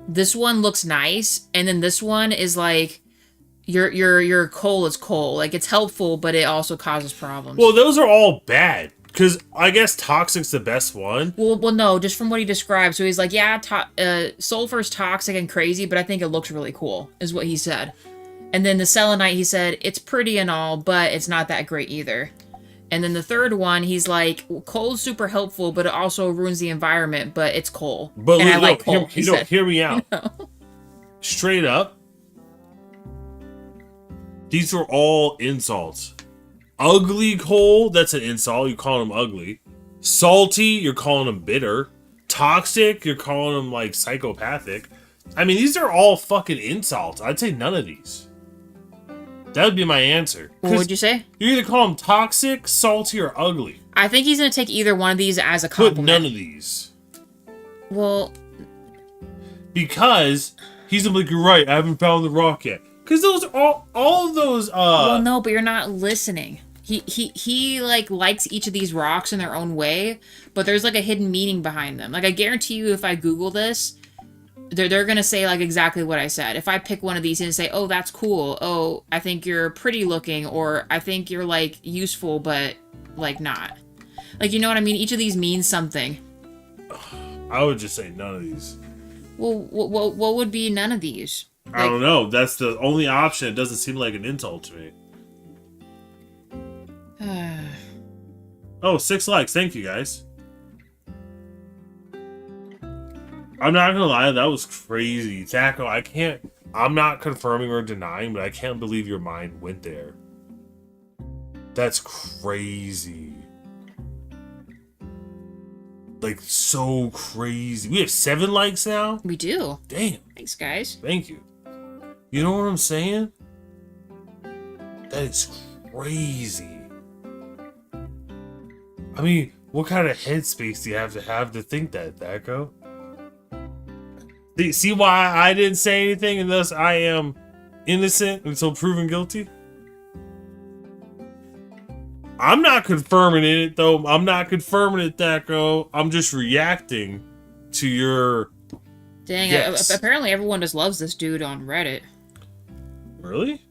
This one looks nice, and then this one is like your coal is coal. Like it's helpful, but it also causes problems. Well, those are all bad. Because I guess toxic's the best one. Well, no, just from what he described. So he's like, yeah, sulfur's toxic and crazy, but I think it looks really cool, is what he said. And then the selenite, he said, it's pretty and all, but it's not that great either. And then the third one, he's like, well, coal's super helpful, but it also ruins the environment, but it's coal. But and look, I like coal, hear me out. Straight up, these are all insults. Ugly coal, that's an insult. You're calling them ugly. Salty, you're calling them bitter. Toxic, you're calling them like psychopathic. I mean, these are all fucking insults. I'd say none of these. That would be my answer. What would you say? You either call them toxic, salty, or ugly. I think he's going to take either one of these as a compliment. Put none of these. Well, because he's like, you're right, I haven't found the rock yet. Because those all of those well, no, but you're not listening. He like likes each of these rocks in their own way, but there's like a hidden meaning behind them. Like I guarantee you, if I Google this, they're gonna say like exactly what I said. If I pick one of these and say, "Oh, that's cool," "Oh, I think you're pretty looking," or "I think you're like useful, but like not," like you know what I mean. Each of these means something. I would just say none of these. Well, what would be none of these? Like, I don't know. That's the only option. It doesn't seem like an insult to me. Oh, 6 likes. Thank you, guys. I'm not gonna lie, that was crazy. Thaco, I'm not confirming or denying, but I can't believe your mind went there. That's crazy. Like, so crazy. We have 7 likes now? We do. Damn. Thanks, guys. Thank you. You know what I'm saying? That is crazy. I mean, what kind of headspace do you have to think that, Thaco? See why I didn't say anything and thus I am innocent until proven guilty? I'm not confirming it, though. I'm not confirming it, Thaco. I'm just reacting to your... Dang, yes. Apparently everyone just loves this dude on Reddit. Really?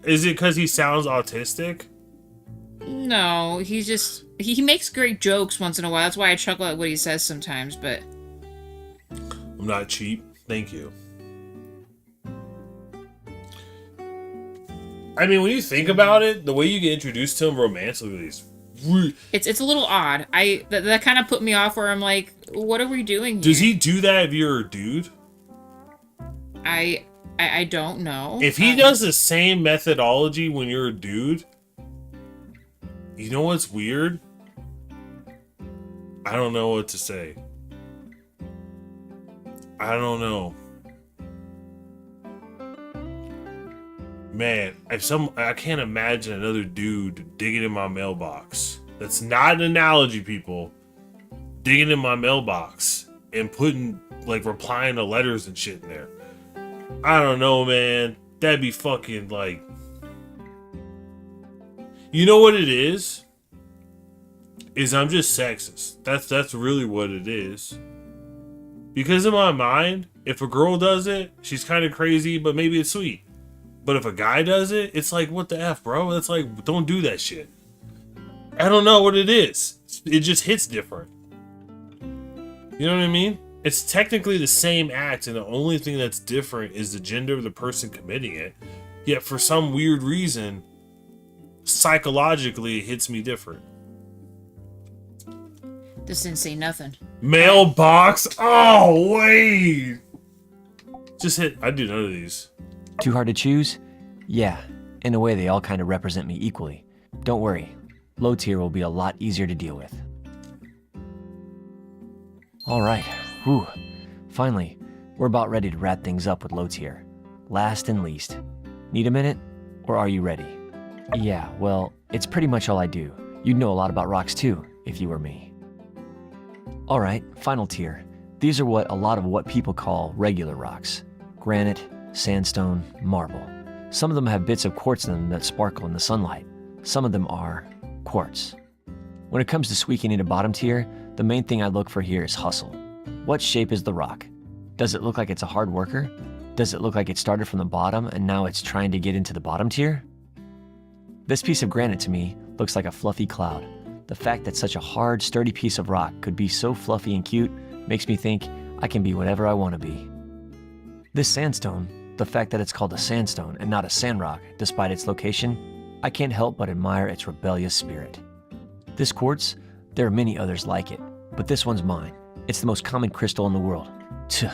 Is it because he sounds autistic? No, he's just... He makes great jokes once in a while. That's why I chuckle at what he says sometimes, but... I'm not cheap. Thank you. I mean, when you think about it, the way you get introduced to him romantically is... It's a little odd. That kind of put me off where I'm like, what are we doing here? Does he do that if you're a dude? I don't know. If he does the same methodology when you're a dude, you know what's weird? I don't know what to say. I don't know. Man, I can't imagine another dude digging in my mailbox. That's not an analogy, people. Digging in my mailbox and putting, like, replying to letters and shit in there. I don't know, man. That'd be fucking, like... You know what it is? Is I'm just sexist. That's really what it is. Because in my mind, if a girl does it, she's kind of crazy, but maybe it's sweet. But if a guy does it, it's like, what the F, bro? It's like, don't do that shit. I don't know what it is. It just hits different. You know what I mean? It's technically the same act, and the only thing that's different is the gender of the person committing it. Yet for some weird reason, psychologically, it hits me different. This didn't say nothing. Mailbox? Oh, wait! Just hit... I do none of these. Too hard to choose? Yeah. In a way, they all kind of represent me equally. Don't worry. Low tier will be a lot easier to deal with. Alright. Whew. Finally, we're about ready to wrap things up with low tier. Last and least. Need a minute? Or are you ready? Yeah, well, it's pretty much all I do. You'd know a lot about rocks too, if you were me. Alright, final tier. These are what people call regular rocks. Granite, sandstone, marble. Some of them have bits of quartz in them that sparkle in the sunlight. Some of them are quartz. When it comes to squeaking into bottom tier, the main thing I look for here is hustle. What shape is the rock? Does it look like it's a hard worker? Does it look like it started from the bottom and now it's trying to get into the bottom tier? This piece of granite to me looks like a fluffy cloud. The fact that such a hard, sturdy piece of rock could be so fluffy and cute makes me think I can be whatever I want to be. This sandstone, the fact that it's called a sandstone and not a sandrock, despite its location, I can't help but admire its rebellious spirit. This quartz, there are many others like it, but this one's mine. It's the most common crystal in the world. Tuh,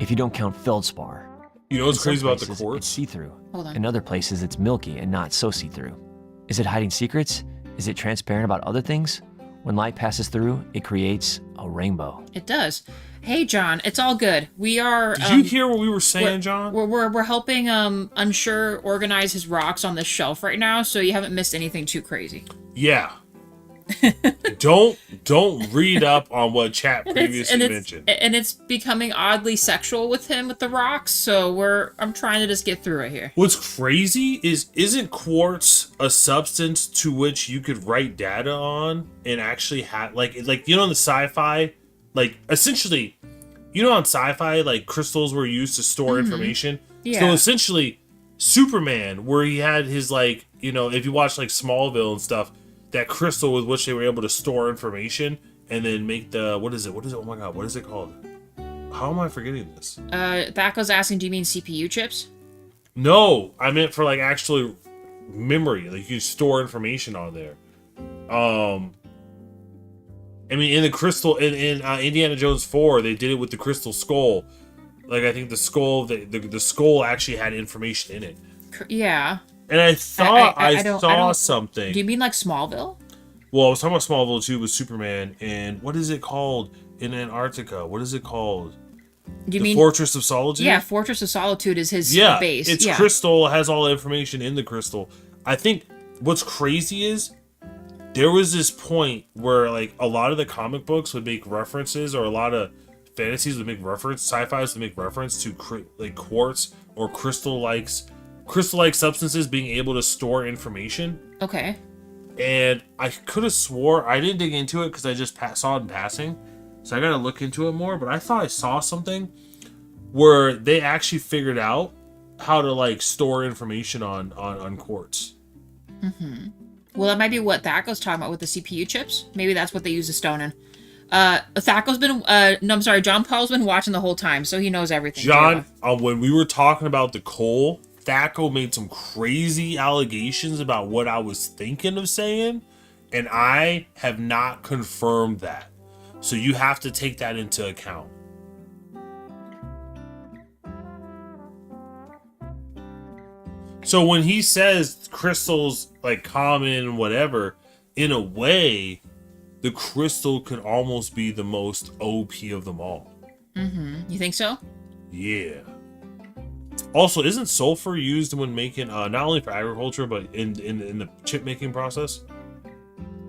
if you don't count feldspar. You know what's crazy about the quartz? quartz? It's see-through. Hold on. In other places, it's milky and not so see-through. Is it hiding secrets? Is it transparent about other things? When light passes through, it creates a rainbow. It does. Hey, John, it's all good. We are... Did you hear what we were saying, John? We're helping Unsure organize his rocks on this shelf right now, so you haven't missed anything too crazy. Yeah. Don't read up on what chat previously mentioned. And it's becoming oddly sexual with him with the rocks, so I'm trying to just get through it here. What's crazy isn't quartz a substance to which you could write data on and actually have like you know in the sci-fi, like essentially, you know on sci-fi like crystals were used to store information. Yeah. So essentially, Superman, where he had his like, you know, if you watch like Smallville and stuff, that crystal with which they were able to store information and then make the what is it? Oh my god, what is it called? How am I forgetting this? Thaco's asking, do you mean CPU chips? No, I meant for like actually memory. Like you store information on there. I mean, in the crystal in Indiana Jones 4, they did it with the crystal skull. Like I think the skull, the skull actually had information in it. Yeah. And I thought I saw something. Do you mean like Smallville? Well, I was talking about Smallville too with Superman, and what is it called in Antarctica? What is it called? Do you mean Fortress of Solitude? Yeah, Fortress of Solitude is his base. It's crystal. It has all the information in the crystal. I think what's crazy is there was this point where like a lot of the comic books would make references, or a lot of fantasies would make reference, sci-fi's would make reference to like quartz or crystal-like substances being able to store information. Okay. And I could have swore, I didn't dig into it because I just saw it in passing, so I gotta look into it more, but I thought I saw something where they actually figured out how to like store information on quartz. Mm-hmm. Well, that might be what Thaco's talking about with the CPU chips. Maybe that's what they use the stone in. Thaco's been, no, I'm sorry, John Paul's been watching the whole time, so he knows everything. John, when we were talking about the coal, Thaco made some crazy allegations about what I was thinking of saying, and I have not confirmed that. So you have to take that into account. So when he says crystals like common and whatever, in a way, the crystal could almost be the most OP of them all. Mm-hmm. You think so? Yeah. Also, isn't sulfur used when making not only for agriculture but in the chip making process?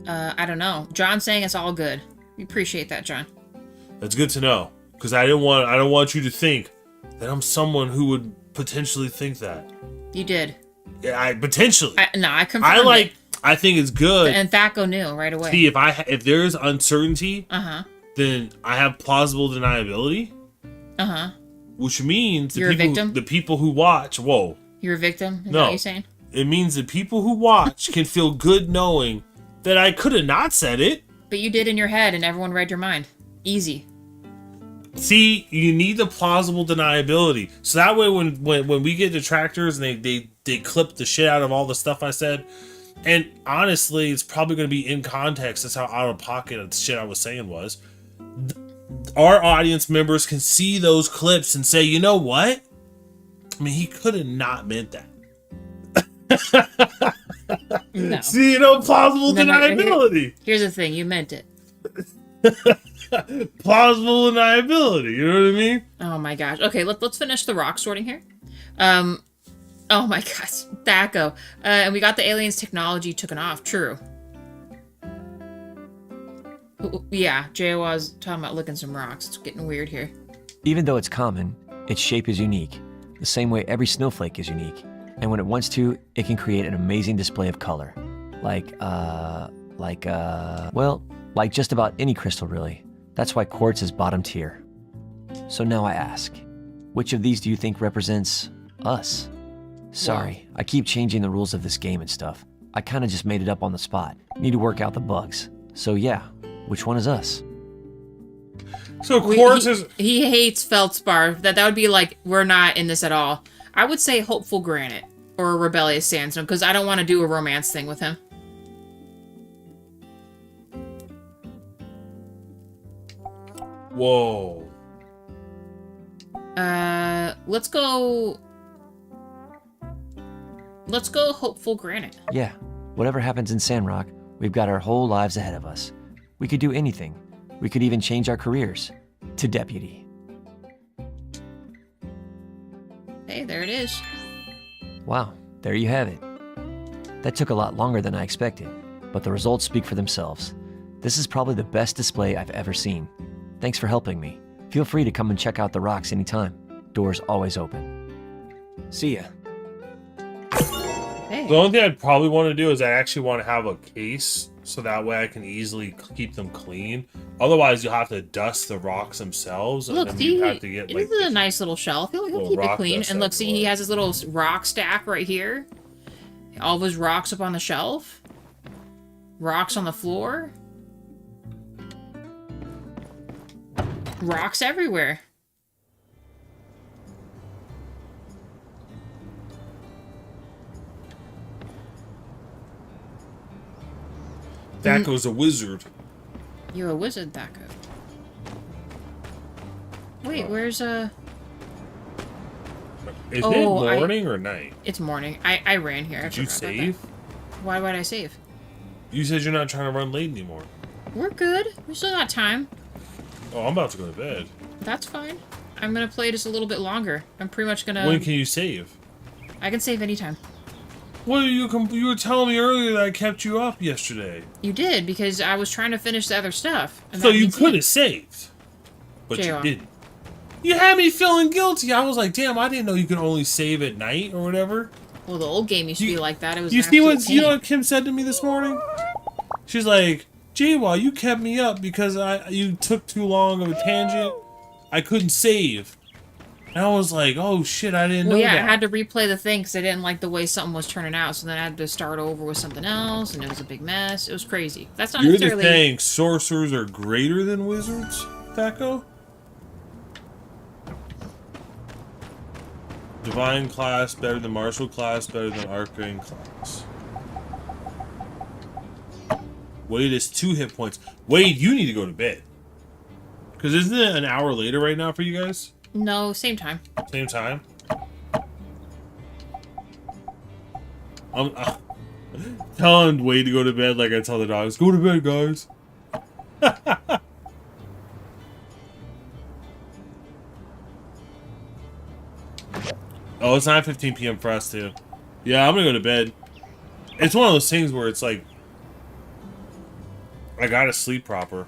I don't know. John's saying it's all good. We appreciate that, John. That's good to know, because I don't want you to think that I'm someone who would potentially think that. You did. Yeah, I potentially. I confirmed it. I think it's good. And Thaco knew right away. See, if there's uncertainty, then I have plausible deniability. Which means You're a victim? the people who watch. Whoa. You're a victim? Is that No. what you're saying? It means the people who watch can feel good knowing that I could have not said it. But you did in your head, and everyone read your mind. Easy. See, you need the plausible deniability. So that way when we get detractors and they clip the shit out of all the stuff I said, and honestly, it's probably going to be in context. That's how out of pocket the shit I was saying was. Our audience members can see those clips and say, you know what? I mean, he could have not meant that. No. See, plausible deniability. Here's the thing. You meant it. Plausible deniability. You know what I mean? Oh my gosh. Okay, let's finish the rock sorting here. Oh my gosh, Thaco. And we got the aliens' technology taken off. True. Yeah, JO's talking about licking some rocks. It's getting weird here. Even though it's common, its shape is unique, the same way every snowflake is unique. And when it wants to, it can create an amazing display of color. Like just about any crystal, really. That's why quartz is bottom tier. So now I ask, which of these do you think represents us? Sorry, I keep changing the rules of this game and stuff. I kind of just made it up on the spot. Need to work out the bugs. So yeah, which one is us? So quartz is... He hates feldspar. That would be like, we're not in this at all. I would say hopeful granite or rebellious sandstone, because I don't want to do a romance thing with him. Whoa. Let's go hopeful granite. Yeah, whatever happens in Sandrock, we've got our whole lives ahead of us. We could do anything. We could even change our careers to deputy. Hey, there it is. Wow, there you have it. That took a lot longer than I expected, but the results speak for themselves. This is probably the best display I've ever seen. Thanks for helping me. Feel free to come and check out the rocks anytime. Doors always open. See ya. Hey. The only thing I'd probably want to do is I actually want to have a case so that way I can easily keep them clean. Otherwise, you'll have to dust the rocks themselves. Look, and then see, you have to get this is a nice little shelf. He'll keep it clean. dust And look, see, he has his little rock stack right here. All of his rocks up on the shelf. Rocks on the floor. Rocks everywhere. Thaco's a wizard. You're a wizard, Thaco. Wait, where's Is it morning or night? It's morning. I ran here. Did you save? Why would I save? You said you're not trying to run late anymore. We're good. We still got time. Oh, I'm about to go to bed. That's fine. I'm gonna play just a little bit longer. I'm pretty much gonna... When can you save? I can save anytime. Well, you were telling me earlier that I kept you up yesterday. You did, because I was trying to finish the other stuff. And So that you means could have saved. But JR. you didn't. You had me feeling guilty. I was like, damn, I didn't know you could only save at night or whatever. Well, the old game used to be like that. It was. You an see what absolute you know pain. what Kim said to me this morning? She's like, J-Wa, you kept me up because you took too long of a tangent. I couldn't save. And I was like, oh shit, I didn't know Yeah, that. I had to replay the thing because I didn't like the way something was turning out. So then I had to start over with something else, and it was a big mess. It was crazy. That's not You're the necessarily. saying sorcerers are greater than wizards, Thaco? Divine class better than martial class, better than arcane class. Wade is 2 hit points. Wade, you need to go to bed. Because isn't it an hour later right now for you guys? No, same time. Same time? I'm telling Wade to go to bed like I tell the dogs, go to bed, guys. Oh, it's 9:15 p.m. for us, too. Yeah, I'm gonna go to bed. It's one of those things where it's like, I gotta sleep proper.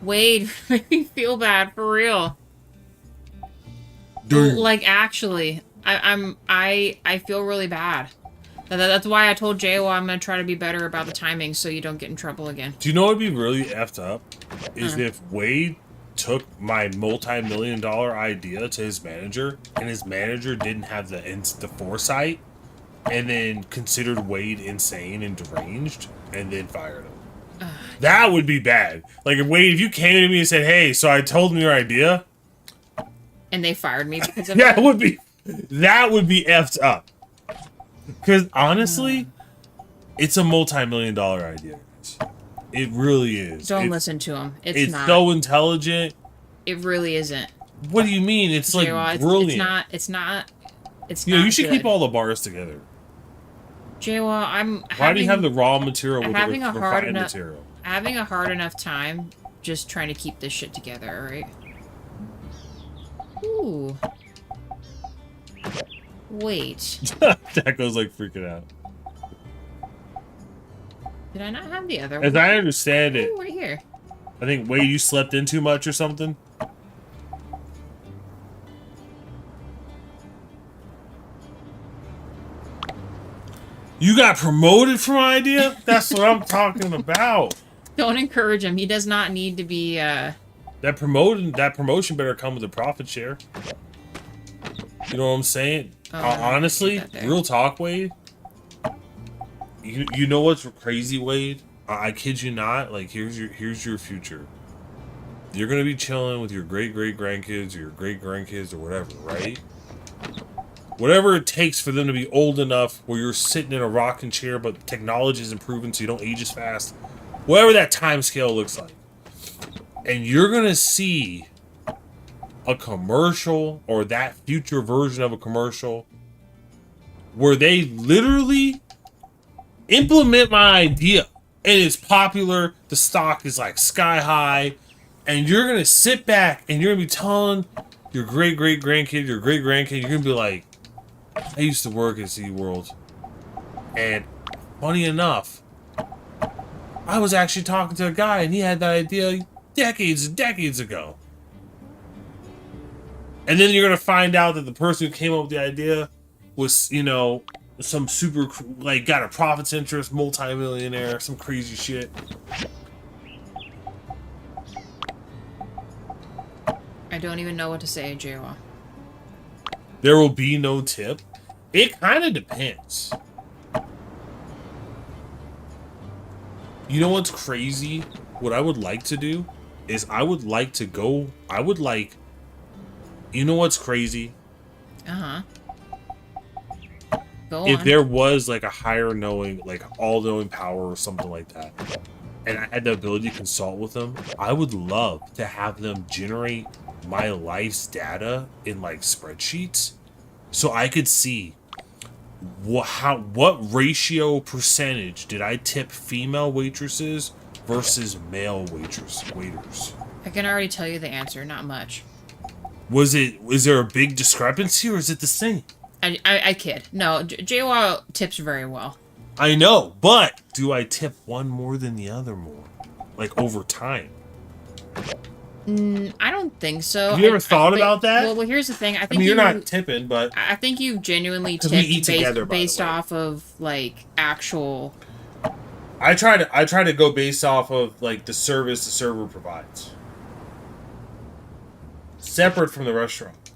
Wade, make me feel bad for real. Dude. Like actually, I feel really bad. That's why I told Jay, I'm gonna try to be better about the timing so you don't get in trouble again. Do you know what would be really effed up? Is if Wade took my multi-million-dollar idea to his manager, and his manager didn't have the foresight, and then considered Wade insane and deranged, and then fired him. That would be bad. Like, if you came to me and said, hey, so I told them your idea, And they fired me because of that it. would be effed up. Because honestly, it's a multi-million-dollar idea. It really is. Don't listen to him. It's not. so intelligent. It really isn't. What do you mean? It's like Jaywa, brilliant. It's not. You know, not you should good. keep all the bars together. Jaywa, Why do you have the raw material with the having a hard refined enough material? having a hard enough time just trying to keep this shit together, alright? Ooh. Wait. That goes like freaking out. Did I not have the other As one? I understand it, Ooh, right here. I think, Wade, you slept in too much or something? You got promoted from idea? That's what I'm talking about. Don't encourage him. He does not need to be, That promotion better come with a profit share. You know what I'm saying? Honestly, real talk, Wade. You know what's crazy, Wade? I kid you not. Like, here's your future. You're gonna be chilling with your great grandkids or your great grandkids or whatever, right? Whatever it takes for them to be old enough where you're sitting in a rocking chair, but technology is improving so you don't age as fast. Whatever that time scale looks like. And you're gonna see a commercial or that future version of a commercial where they literally implement my idea and it's popular, the stock is like sky high, and you're gonna sit back and you're gonna be telling your great grandkid, your great grandkid, you're gonna be like, I used to work at SeaWorld, and funny enough, I was actually talking to a guy and he had that idea decades and decades ago. And then you're gonna find out that the person who came up with the idea was, you know, some super, like, got a profits interest, multi-millionaire, some crazy shit. I don't even know what to say, Jaywa. There will be no tip. It kind of depends. You know what's crazy? What I would like to do is I would like, you know what's crazy? Uh-huh. Go If on. there was like a higher knowing, like all-knowing power or something like that, and I had the ability to consult with them, I would love to have them generate my life's data in like spreadsheets so I could see what ratio percentage did I tip female waitresses versus male waiters. I can already tell you the answer, not much. Is there a big discrepancy or is it the same? I kid. No, JWoww tips very well. I know, but do I tip one more than the other more? Like over time? I don't think so. Have you ever thought about that? Well, here's the thing. I think you're not tipping, but I think you genuinely we eat tip together, by the based way. off of like actual. I try to go based off of like the service the server provides, separate from the restaurant,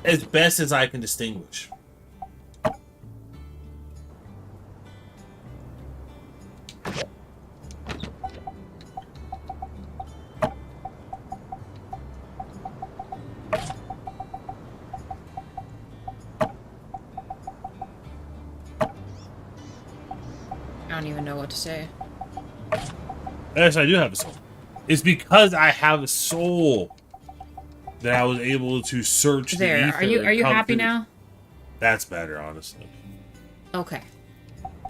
as best as I can distinguish. I don't even know what to say. Yes, I do have a soul. It's because I have a soul that I was able to search the There. ether Are you and come happy through. now? That's better, honestly. Okay.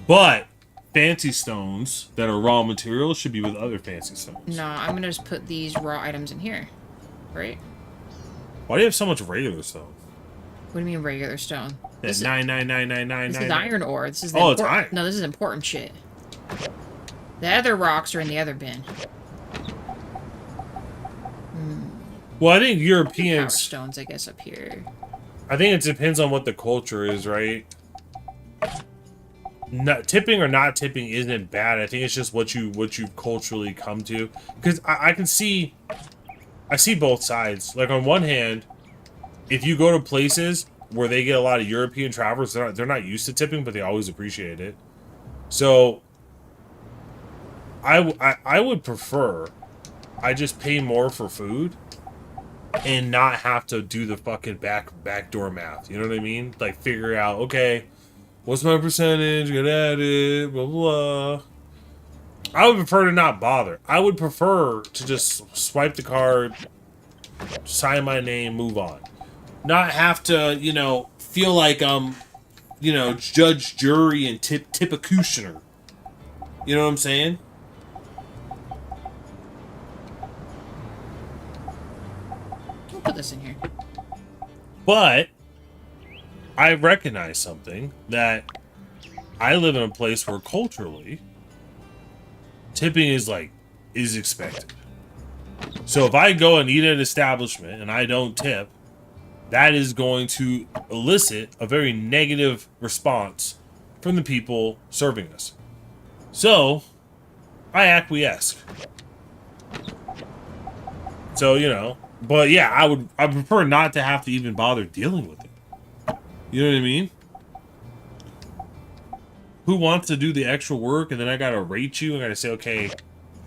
But fancy stones that are raw materials should be with other fancy stones. No, I'm gonna just put these raw items in here. Right? Why do you have so much regular stone? What do you mean regular stone? That's 99999. This is iron ore. This is the Oh, it's iron. No, this is important shit. The other rocks are in the other bin. Well, I think Power Europeans. stones, I guess, up here. I think it depends on what the culture is, right? Not tipping or not tipping isn't bad. I think it's just what you culturally come to. Because I see both sides. Like on one hand, if you go to places where they get a lot of European travelers, they're not used to tipping, but they always appreciate it. So I would prefer I just pay more for food and not have to do the fucking backdoor math. You know what I mean? Like figure out, okay, what's my percentage? Get at it, blah blah. I would prefer to not bother. I would prefer to just swipe the card, sign my name, move on. Not have to, feel like I'm, judge, jury, and tip-a-cutioner. You know what I'm saying? I'll put this in here. But I recognize something that I live in a place where culturally tipping is expected. So if I go and eat at an establishment and I don't tip, that is going to elicit a very negative response from the people serving us. So I acquiesce. So, but yeah, I prefer not to have to even bother dealing with it. You know what I mean? Who wants to do the extra work and then I gotta rate you and I gotta say, okay,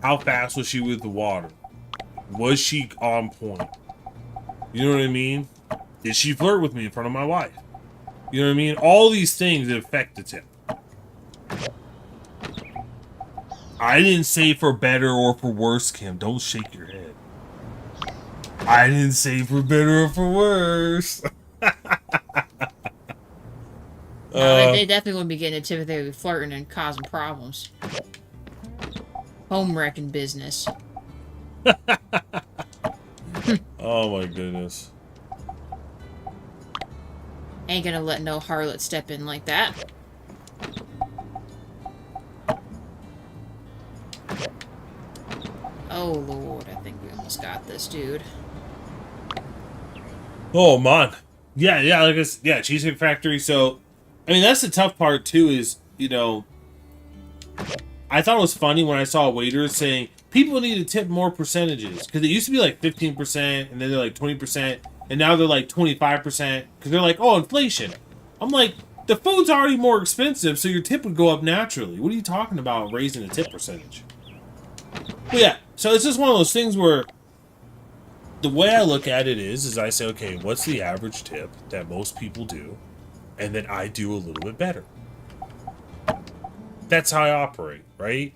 how fast was she with the water? Was she on point? You know what I mean? Did she flirt with me in front of my wife? You know what I mean? All these things that affect the tip. I didn't say for better or for worse, Kim. Don't shake your head. I didn't say for better or for worse. They definitely wouldn't be getting a tip if they were flirting and causing problems. Home wrecking business. Oh my goodness. Ain't gonna let no harlot step in like that. Oh lord, I think we almost got this, dude. Oh man. Yeah, Cheesecake Factory. So, I mean, that's the tough part too is, I thought it was funny when I saw waiters saying, people need to tip more percentages. Because it used to be like 15%, and then they're like 20%, and now they're like 25%, because they're like, oh, inflation. I'm like, the food's already more expensive, so your tip would go up naturally. What are you talking about raising the tip percentage? But yeah, so it's just one of those things where the way I look at it is I say, okay, what's the average tip that most people do? And then I do a little bit better. That's how I operate, right?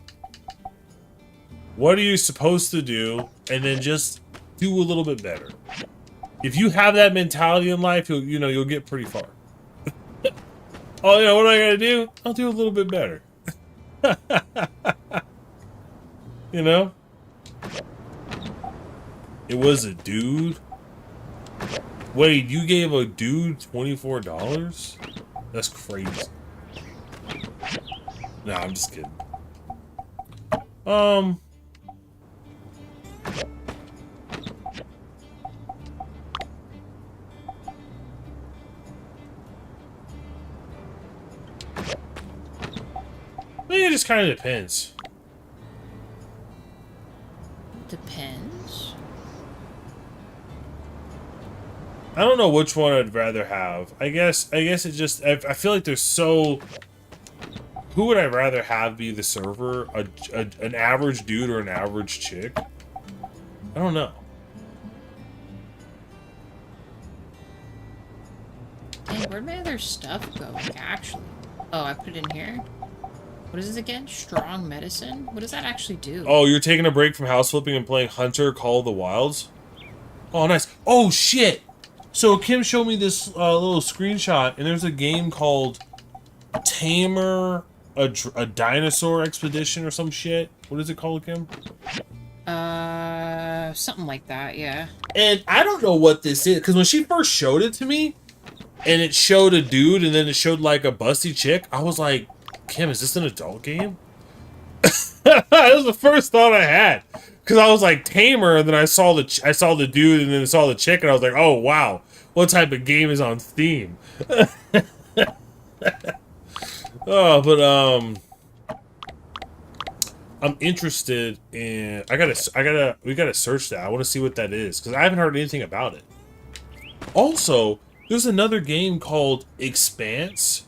What are you supposed to do? And then just do a little bit better. If you have that mentality in life, you'll get pretty far. Oh, what do I gotta do? I'll do a little bit better. It was a dude Wait, you gave a dude $24? That's crazy. Nah, I'm just kidding. I think it just kind of depends. Depends. I don't know which one I'd rather have. I guess it just. I feel like there's so. Who would I rather have be the server? An average dude or an average chick? I don't know. Dang, where'd my other stuff go? Like, actually. Oh, I put it in here. What is this again? Strong medicine? What does that actually do? Oh, you're taking a break from house flipping and playing Hunter Call of the Wilds? Oh, nice. Oh, shit! So Kim showed me this little screenshot, and there's a game called Tamer, a Dinosaur Expedition or some shit. What is it called, Kim? Something like that, yeah. And I don't know what this is, because when she first showed it to me, and it showed a dude, and then it showed, like, a busty chick, I was like, Kim, is this an adult game? That was the first thought I had, because I was like Tamer, and then I saw the dude, and then I saw the chick, and I was like, oh wow, what type of game is on Steam? Oh, but I'm interested in. We gotta search that. I want to see what that is because I haven't heard anything about it. Also, there's another game called Expanse.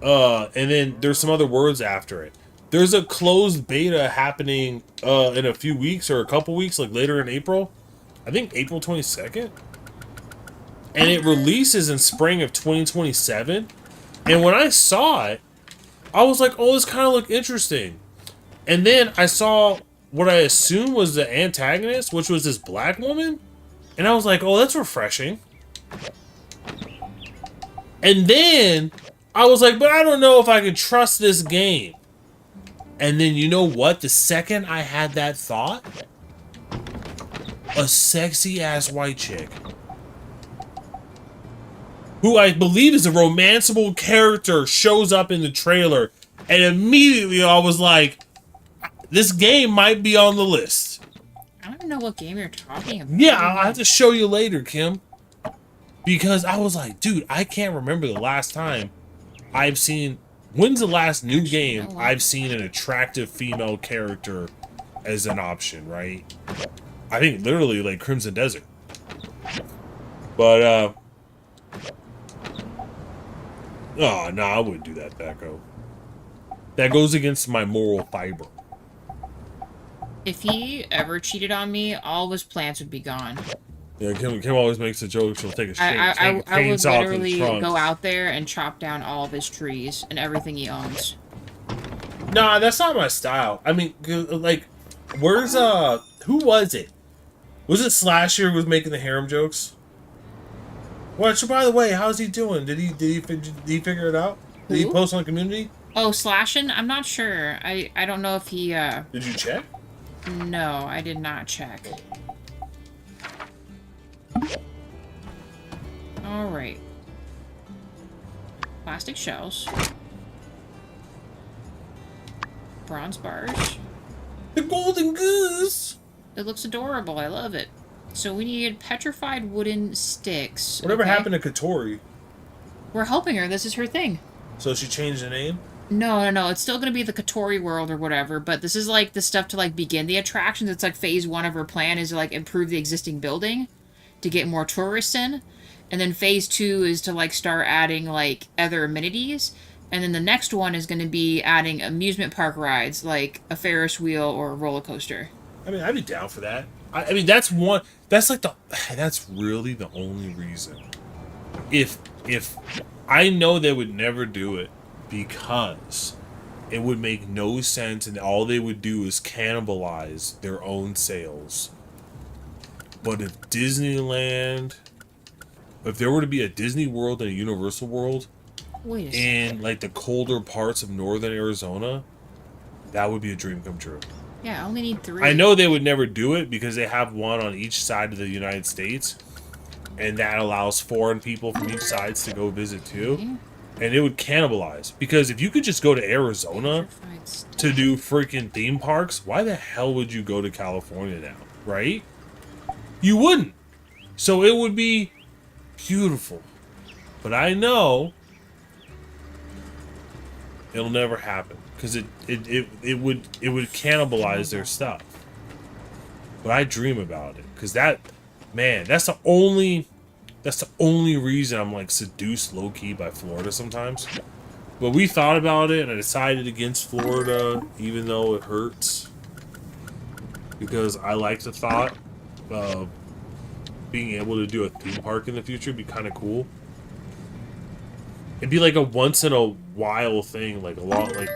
And then there's some other words after it. There's a closed beta happening in a few weeks or a couple weeks, like later in April. I think April 22nd. And it releases in spring of 2027. And when I saw it, I was like, oh, this kind of looked interesting. And then I saw what I assumed was the antagonist, which was this black woman. And I was like, oh, that's refreshing. And then I was like, but I don't know if I can trust this game. And then you know what? The second I had that thought, a sexy ass white chick, who I believe is a romanceable character, shows up in the trailer, and immediately I was like, this game might be on the list. I don't even know what game you're talking about. Yeah, I'll have to show you later, Kim. Because I was like, dude, I can't remember the last time I've seen... When's the last new game I've seen an attractive female character as an option, right? I think literally like Crimson Desert. But, oh, no, I wouldn't do that, Becco. That goes against my moral fiber. If he ever cheated on me, all of his plants would be gone. Yeah, Kim always makes a joke. She'll take a I would chainsaw literally off go out there and chop down all of his trees and everything he owns. Nah, that's not my style. I mean, like, where's who was it? Was it Slasher who was making the harem jokes? What? So by the way, how's he doing? Did he figure it out? Did he post on the community? Oh, Slashin'? I'm not sure. I don't know if he Did you check? No, I did not check. Alright. Plastic shells. Bronze bars. The golden goose! It looks adorable. I love it. So we need petrified wooden sticks. Whatever happened to Katori? We're helping her. This is her thing. So she changed the name? No. It's still going to be the Katori world or whatever, but this is like the stuff to like begin the attractions. It's like phase 1 of her plan is to like improve the existing building to get more tourists in. And then phase 2 is to like start adding like other amenities. And then the next one is going to be adding amusement park rides like a Ferris wheel or a roller coaster. I mean, I'd be down for that. I mean, that's one. That's like that's really the only reason. If I know they would never do it because it would make no sense and all they would do is cannibalize their own sales. But if Disneyland, if there were to be a Disney World and a Universal World in like the colder parts of northern Arizona, that would be a dream come true. Yeah, I only need 3. I know they would never do it because they have one on each side of the United States. and that allows foreign people from each sides to go visit too. And it would cannibalize, because if you could just go to Arizona to do freaking theme parks, why the hell would you go to California now, right? You wouldn't. So it would be beautiful. But I know it'll never happen, because it would cannibalize their stuff. But I dream about it, because that's the only reason I'm like seduced low-key by Florida sometimes. But we thought about it and I decided against Florida, even though it hurts, because I like the thought of being able to do a theme park in the future. Would be kind of cool. It'd be like a once in a while thing, like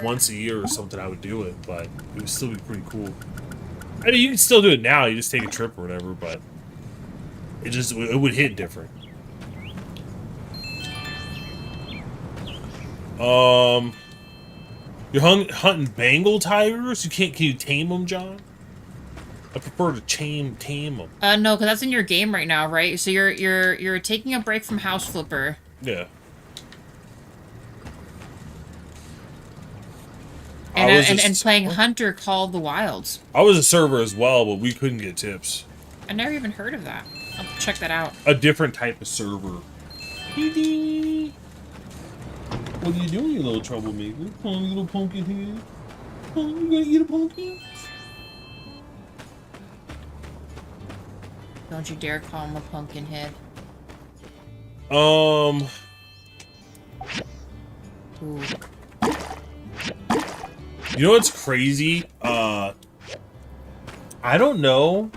once a year or something. I would do it, but it would still be pretty cool. I mean, you can still do it now. You just take a trip or whatever, but it would hit different. You're hunting Bengal tigers? Can you tame them, John? I prefer to tame them. No, because that's in your game right now, right? So you're taking a break from House Flipper. Yeah. And playing Hunter Call of the Wilds. I was a server as well, but we couldn't get tips. I never even heard of that. I'll check that out. A different type of server. What are you doing, you little troublemaker? Oh, you little pumpkin head. Oh, you gonna eat a pumpkin? Don't you dare call him a pumpkin head. Ooh. You know what's crazy? I don't know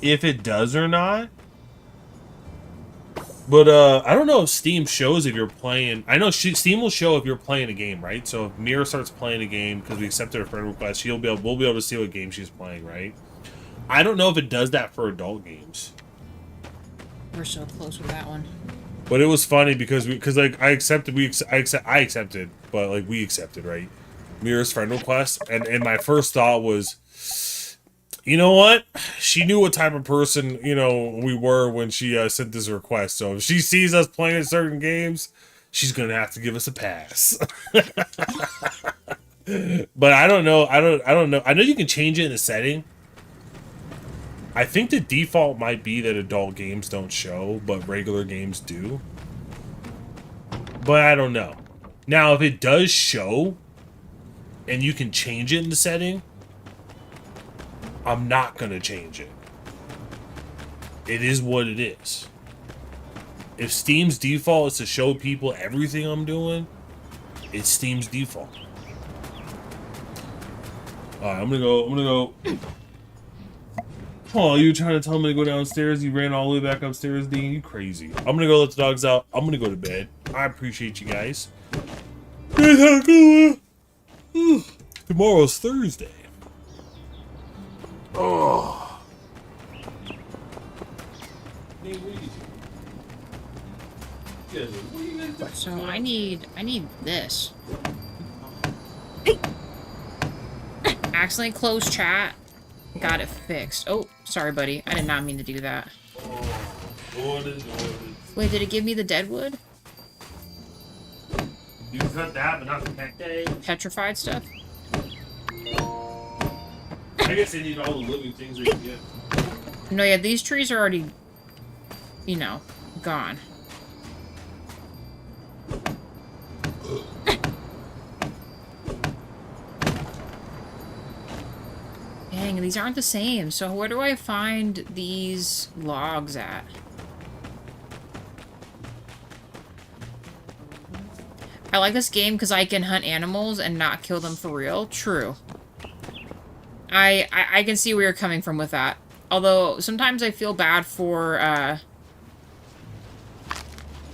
if it does or not. But I don't know if Steam shows if you're playing. I know Steam will show if you're playing a game, right? So if Mira starts playing a game because we accepted her friend request, we'll be able to see what game she's playing, right? I don't know if it does that for adult games. We're so close with that one. But it was funny because like I accepted, but like we accepted, right? Mira's friend request, and my first thought was, you know what? She knew what type of person, we were when she sent this request. So if she sees us playing certain games, she's gonna have to give us a pass. But I don't know. I don't know. I know you can change it in the setting. I think the default might be that adult games don't show, but regular games do. But I don't know. Now, if it does show, and you can change it in the setting, I'm not gonna change it. It is what it is. If Steam's default is to show people everything I'm doing, it's Steam's default. Alright, I'm gonna go. Oh, you were trying to tell me to go downstairs? You ran all the way back upstairs, Dean? You crazy. I'm gonna go let the dogs out. I'm gonna go to bed. I appreciate you guys. Tomorrow's Thursday. Oh. So I need this. Accidentally closed chat. Got it fixed. Oh, sorry, buddy. I did not mean to do that. Wait, did it give me the dead wood? You can cut that, but not the petrified stuff? I guess they need all the living things we can get. No, yeah, these trees are already, gone. Dang, these aren't the same. So where do I find these logs at? I like this game because I can hunt animals and not kill them for real. True. I can see where you're coming from with that. Although, sometimes I feel bad for,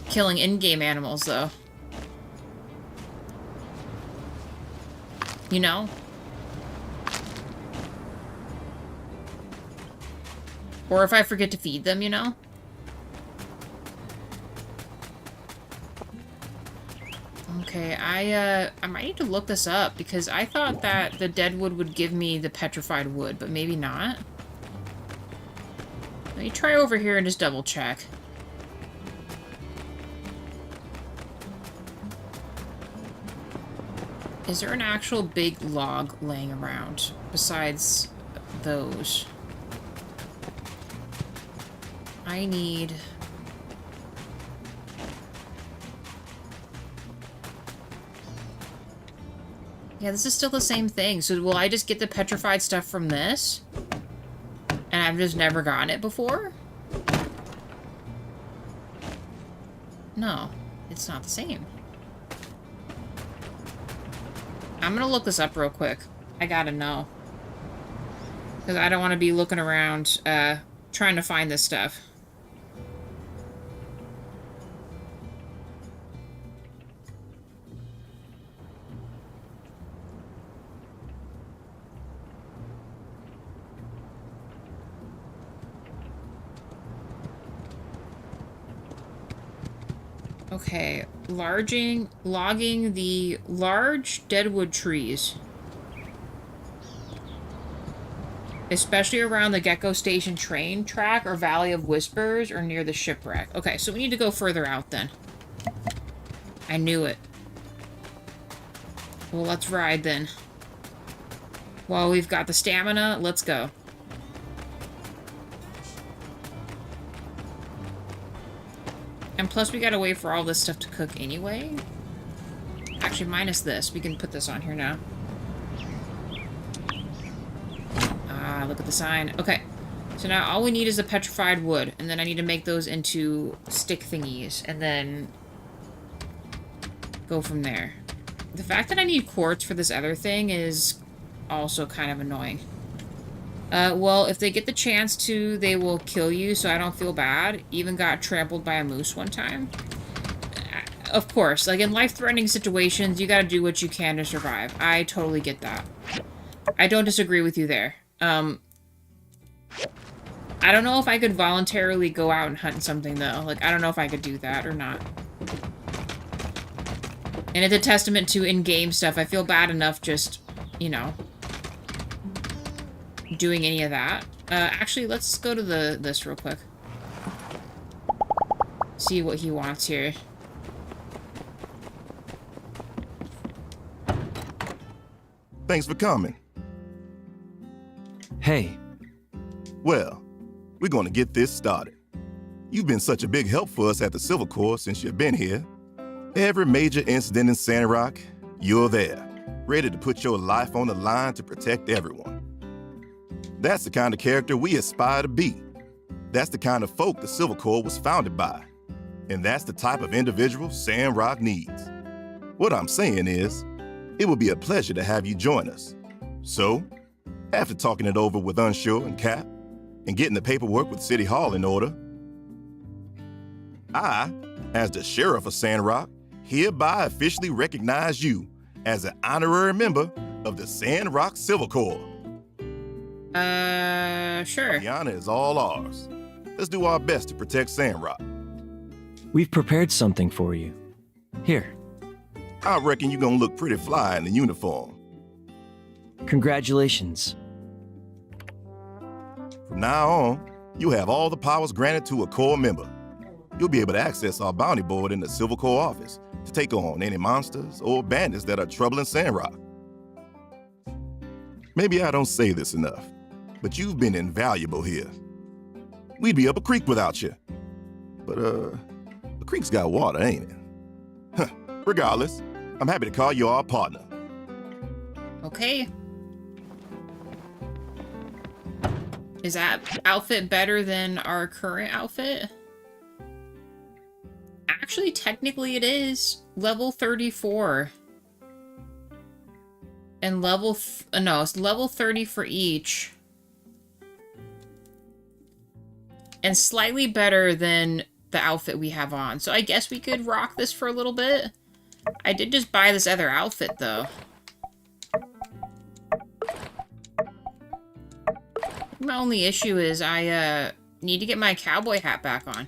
killing in-game animals, though. You know? Or if I forget to feed them, Okay, I might need to look this up, because I thought that the dead wood would give me the petrified wood, but maybe not. Let me try over here and just double check. Is there an actual big log laying around besides those? I need... Yeah, this is still the same thing. So will I just get the petrified stuff from this? And I've just never gotten it before? No, it's not the same. I'm gonna look this up real quick. I gotta know. Because I don't want to be looking around, trying to find this stuff. Okay, logging the large deadwood trees. Especially around the Gecko Station train track or Valley of Whispers or near the shipwreck. Okay, so we need to go further out then. I knew it. Well, let's ride then. While we've got the stamina, let's go. And plus we gotta wait for all this stuff to cook anyway. Actually, minus this. We can put this on here now. Ah, look at the sign. Okay. So now all we need is the petrified wood. And then I need to make those into stick thingies. And then go from there. The fact that I need quartz for this other thing is also kind of annoying. Well, if they get the chance to, they will kill you, so I don't feel bad. Even got trampled by a moose one time. Of course, like in life-threatening situations, you gotta do what you can to survive. I totally get that. I don't disagree with you there. I don't know if I could voluntarily go out and hunt something, though. Like, I don't know if I could do that or not. And it's a testament to in-game stuff. I feel bad enough just, you know, doing any of that. Actually, let's go to this real quick. See what he wants here. Thanks for coming. Hey. Well, we're going to get this started. You've been such a big help for us at the Civil Corps since you've been here. Every major incident in Sandrock, you're there, ready to put your life on the line to protect everyone. That's the kind of character we aspire to be. That's the kind of folk the Civil Corps was founded by. And that's the type of individual Sandrock needs. What I'm saying is, it would be a pleasure to have you join us. So, after talking it over with Unsure and Cap, and getting the paperwork with City Hall in order, I, as the Sheriff of Sandrock, hereby officially recognize you as an honorary member of the Sandrock Civil Corps. Sure. The honor is all ours. Let's do our best to protect Sandrock. We've prepared something for you. Here. I reckon you're gonna look pretty fly in the uniform. Congratulations. From now on, you have all the powers granted to a Corps member. You'll be able to access our bounty board in the Civil Corps office to take on any monsters or bandits that are troubling Sandrock. Maybe I don't say this enough, but you've been invaluable here. We'd be up a creek without you. But, the creek's got water, ain't it? Huh. Regardless, I'm happy to call you our partner. Okay. Is that outfit better than our current outfit? Actually, technically it is. Level 34. And level... no, it's level 30 for each. And slightly better than the outfit we have on. So I guess we could rock this for a little bit. I did just buy this other outfit, though. My only issue is I, need to get my cowboy hat back on.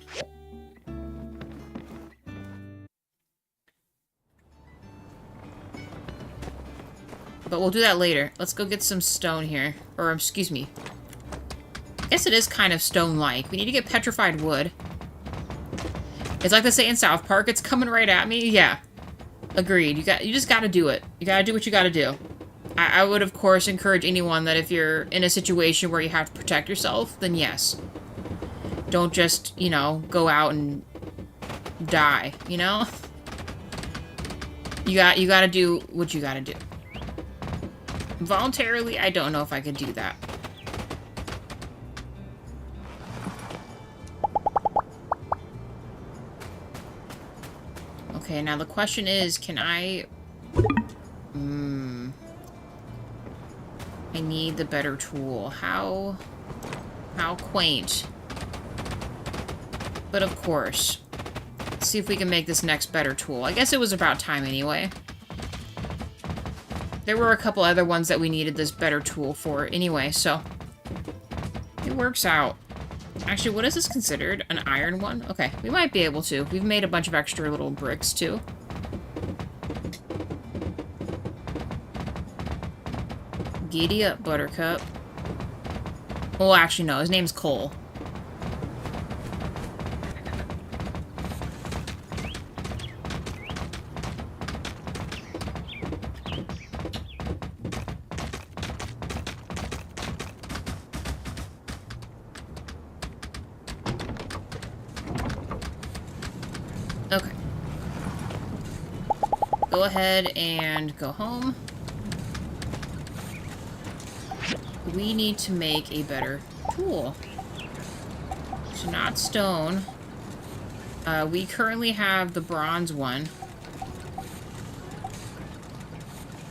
But we'll do that later. Let's go get some stone here. Or, excuse me. I guess it is kind of stone-like. We need to get petrified wood. It's like they say in South Park, it's coming right at me. Yeah. Agreed. You just gotta do it. You gotta do what you gotta do. I would, of course, encourage anyone that if you're in a situation where you have to protect yourself, then yes. Don't just, you know, go out and die, you know? You gotta do what you gotta do. Voluntarily, I don't know if I could do that. Okay, now the question is, can I... I need the better tool. How quaint. But of course. Let's see if we can make this next better tool. I guess it was about time anyway. There were a couple other ones that we needed this better tool for anyway, so... It works out. Actually, what is this considered? An iron one? Okay, we might be able to. We've made a bunch of extra little bricks, too. Giddy up, Buttercup. Well, actually, no. His name's Cole. Okay. Go ahead and go home. We need to make a better tool. So not stone. We currently have the bronze one.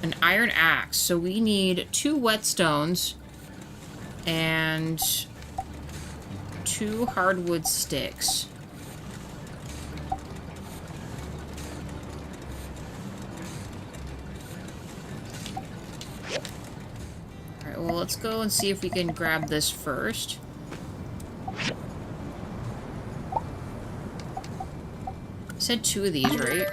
An iron axe. So we need 2 whetstones and 2 hardwood sticks. Well, let's go and see if we can grab this first. I said 2 of these, right?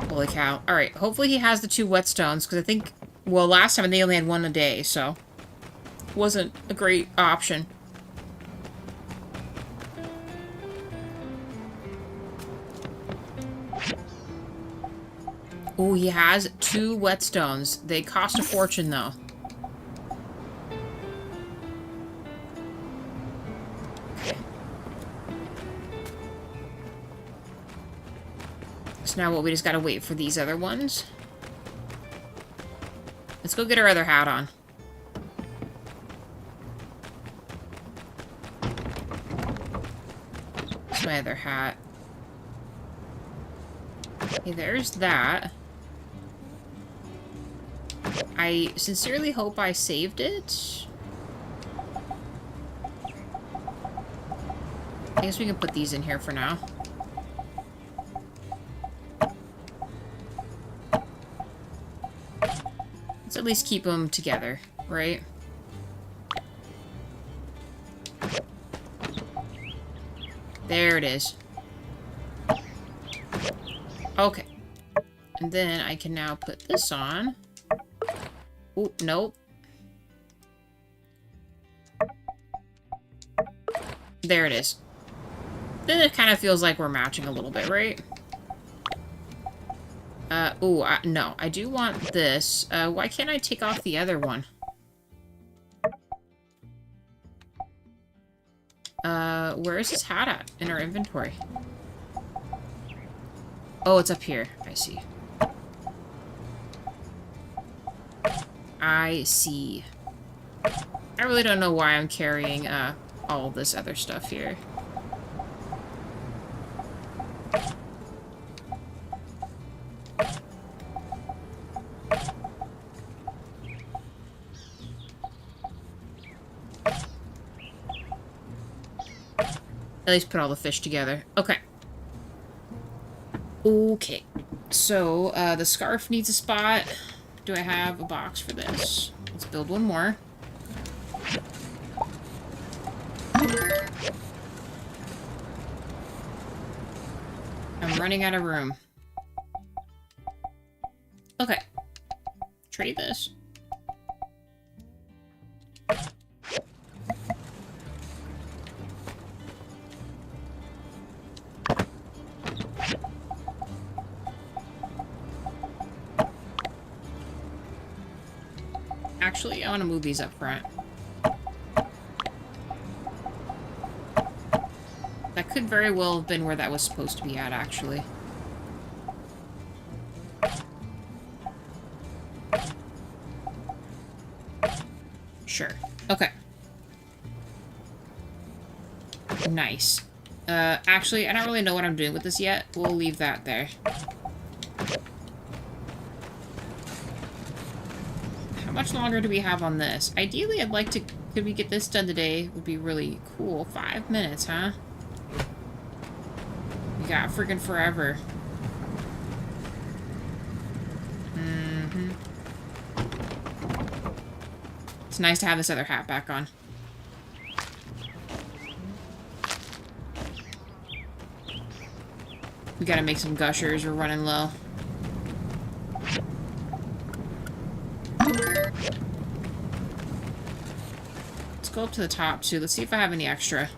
Holy cow. Alright, hopefully he has the 2 whetstones, because I think... Well, last time they only had 1 a day, so... Wasn't a great option. Oh, he has 2 whetstones. They cost a fortune, though. Okay. So now what? We just gotta wait for these other ones. Let's go get our other hat on. That's my other hat. Okay, there's that. I sincerely hope I saved it. I guess we can put these in here for now. Let's at least keep them together, right? There it is. Okay. And then I can now put this on. Oh, nope. There it is. Then it kind of feels like we're matching a little bit, right? No. I do want this. Why can't I take off the other one? Where is his hat at in our inventory? Oh, it's up here. I see. I see. I really don't know why I'm carrying, all this other stuff here. At least put all the fish together. Okay. Okay. So, the scarf needs a spot. Do I have a box for this? Let's build one more. I'm running out of room. Okay. Trade this. Actually, I want to move these up front. That could very well have been where that was supposed to be at, actually. Sure. Okay. Nice. Actually, I don't really know what I'm doing with this yet. We'll leave that there. How much longer do we have on this? Ideally, I'd like to... Could we get this done today? Would be really cool. 5 minutes, huh? We got freaking forever. Mm-hmm. It's nice to have this other hat back on. We gotta make some gushers. We're running low. Let's go up to the top, too. Let's see if I have any extra.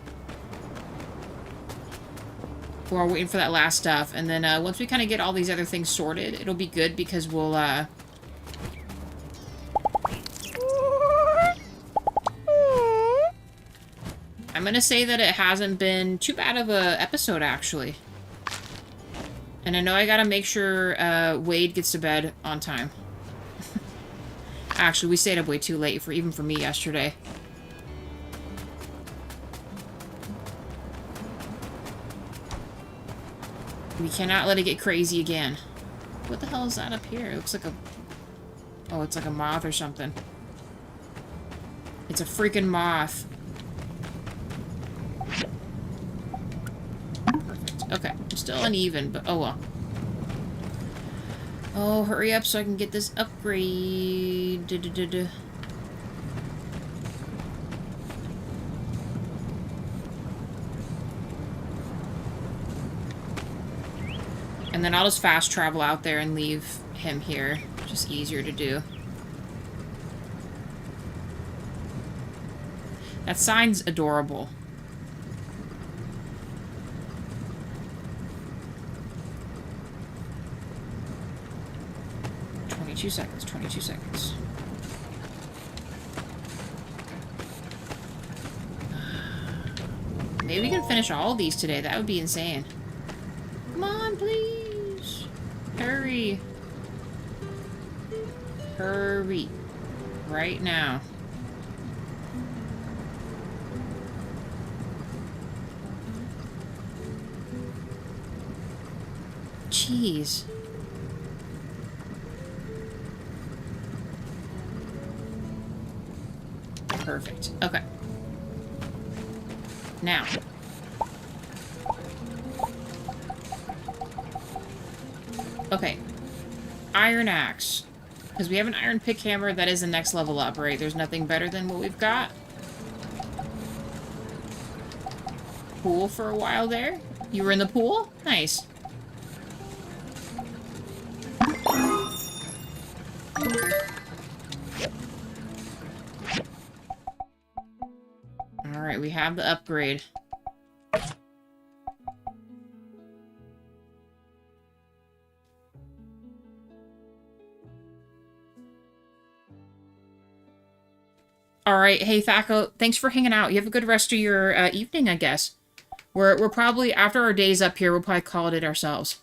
While we're waiting for that last stuff. And then once we kind of get all these other things sorted, it'll be good because we'll... I'm gonna say that it hasn't been too bad of a episode, actually. And I know I gotta make sure Wade gets to bed on time. Actually, we stayed up way too late, even for me yesterday. We cannot let it get crazy again. What the hell is that up here? It looks like a... Oh, it's like a moth or something. It's a freaking moth. Okay, I'm still uneven, but oh well. Oh, hurry up so I can get this upgrade. And then I'll just fast travel out there and leave him here. Just easier to do. That sign's adorable. 22 seconds, 22 seconds. Maybe we can finish all of these today. That would be insane. Come on, please. Hurry. Hurry. Right now. Jeez. Perfect. Okay. Now. Okay. Iron axe. Because we have an iron pick hammer that is the next level up, right? There's nothing better than what we've got. Pool for a while there. You were in the pool? Nice. Alright, we have the upgrade. Alright, hey Thaco, thanks for hanging out. You have a good rest of your evening, I guess. We're probably, after our days up here, we'll probably call it ourselves.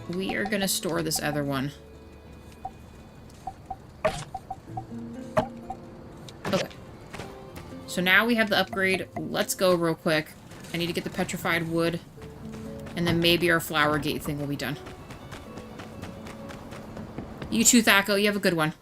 We are gonna store this other one. Okay. So now we have the upgrade. Let's go real quick. I need to get the petrified wood. And then maybe our flower gate thing will be done. You too, Thaco. You have a good one.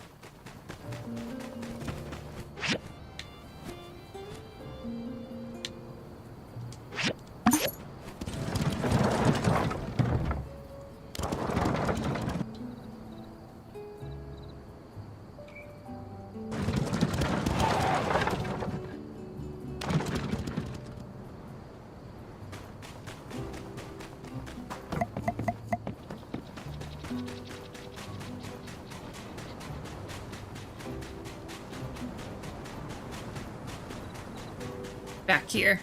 Back here.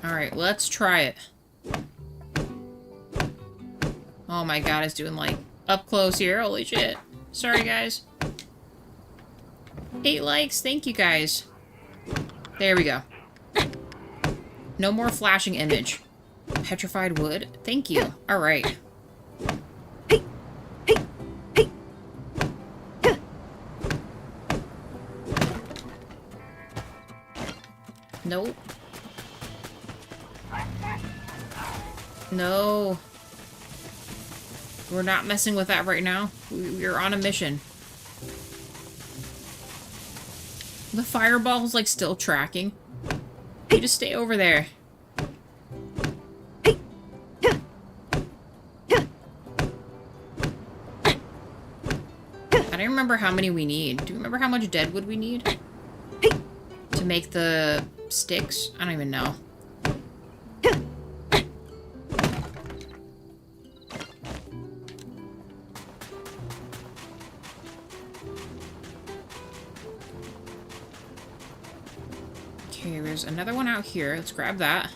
Alright, let's try it. Oh my god, it's doing like up close here. Holy shit. Sorry, guys. 8 likes. Thank you, guys. There we go. No more flashing image. Petrified wood. Thank you. Alright. Nope. No. We're not messing with that right now. We're on a mission. The fireball's like still tracking. You just stay over there. I don't remember how many we need. Do you remember how much deadwood we need? To make the sticks? I don't even know. Okay, there's another one out here. Let's grab that.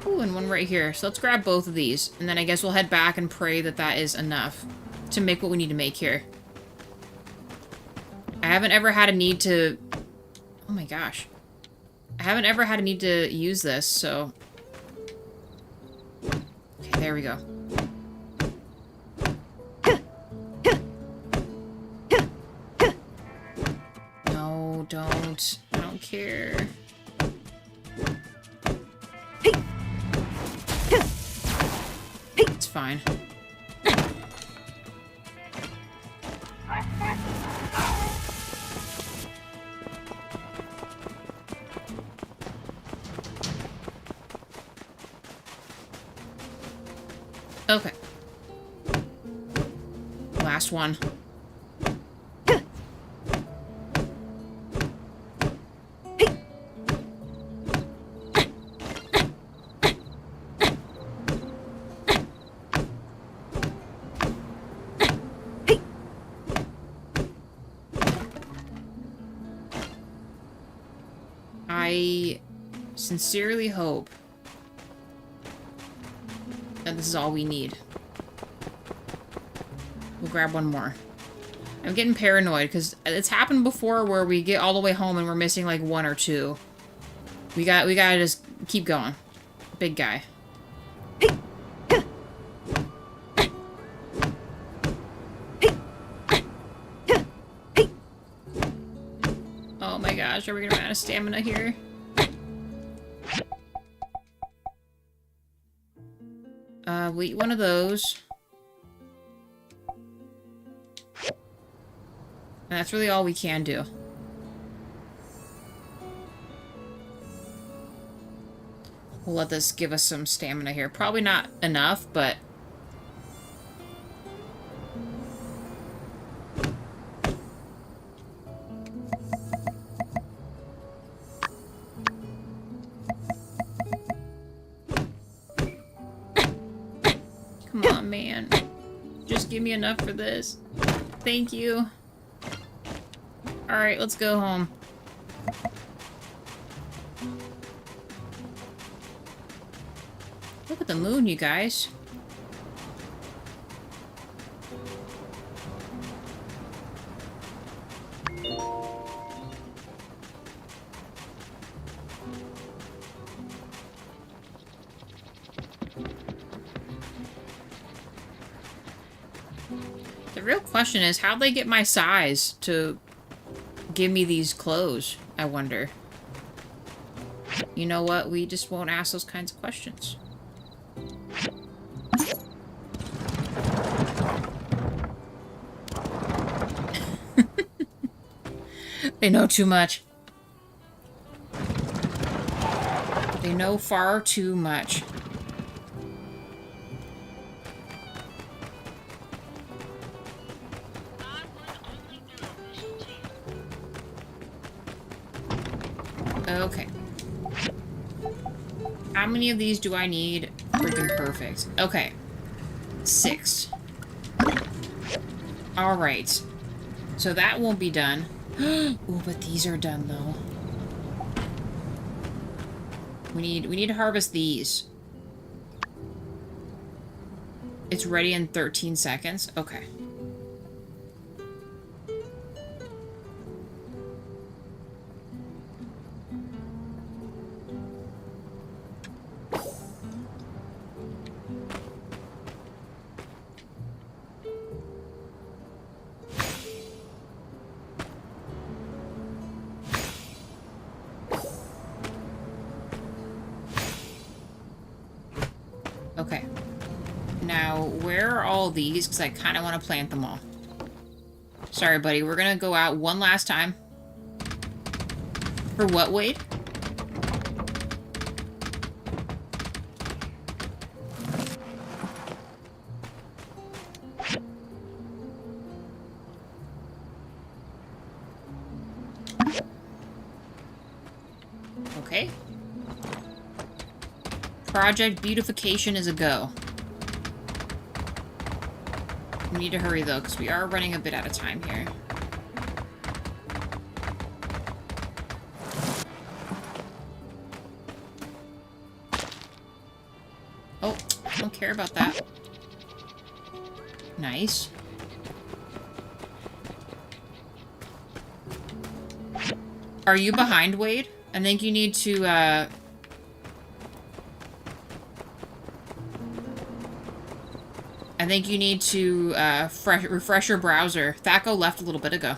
Ooh, and one right here. So let's grab both of these. And then I guess we'll head back and pray that that is enough to make what we need to make here. I haven't ever had a need to... Oh my gosh. I haven't ever had a need to use this, so... Okay, there we go. No, don't. I don't care. It's fine. Okay. Last one. I sincerely hope that this is all we need. We'll grab one more. I'm getting paranoid because it's happened before where we get all the way home and we're missing like 1 or 2. We gotta just keep going. Big guy. Oh my gosh, are we gonna run out of stamina here? We'll eat one of those. And that's really all we can do. We'll let this give us some stamina here. Probably not enough, but... Come on, man. Just give me enough for this. Thank you. Alright, let's go home. Look at the moon, you guys. The real question is, how'd they get my size to give me these clothes, I wonder. You know what? We just won't ask those kinds of questions. They know too much. They know far too much. Okay. How many of these do I need? Freaking perfect. Okay. 6. Alright. So that won't be done. Ooh, but these are done though. We need to harvest these. It's ready in 13 seconds. Okay. Okay. Now, where are all these? Because I kind of want to plant them all. Sorry, buddy. We're going to go out one last time. For what, Wade? Okay. Project beautification is a go. We need to hurry though, because we are running a bit out of time here. Oh, I don't care about that. Nice. Are you behind, Wade? I think you need to, I think you need to refresh your browser. Thaco left a little bit ago.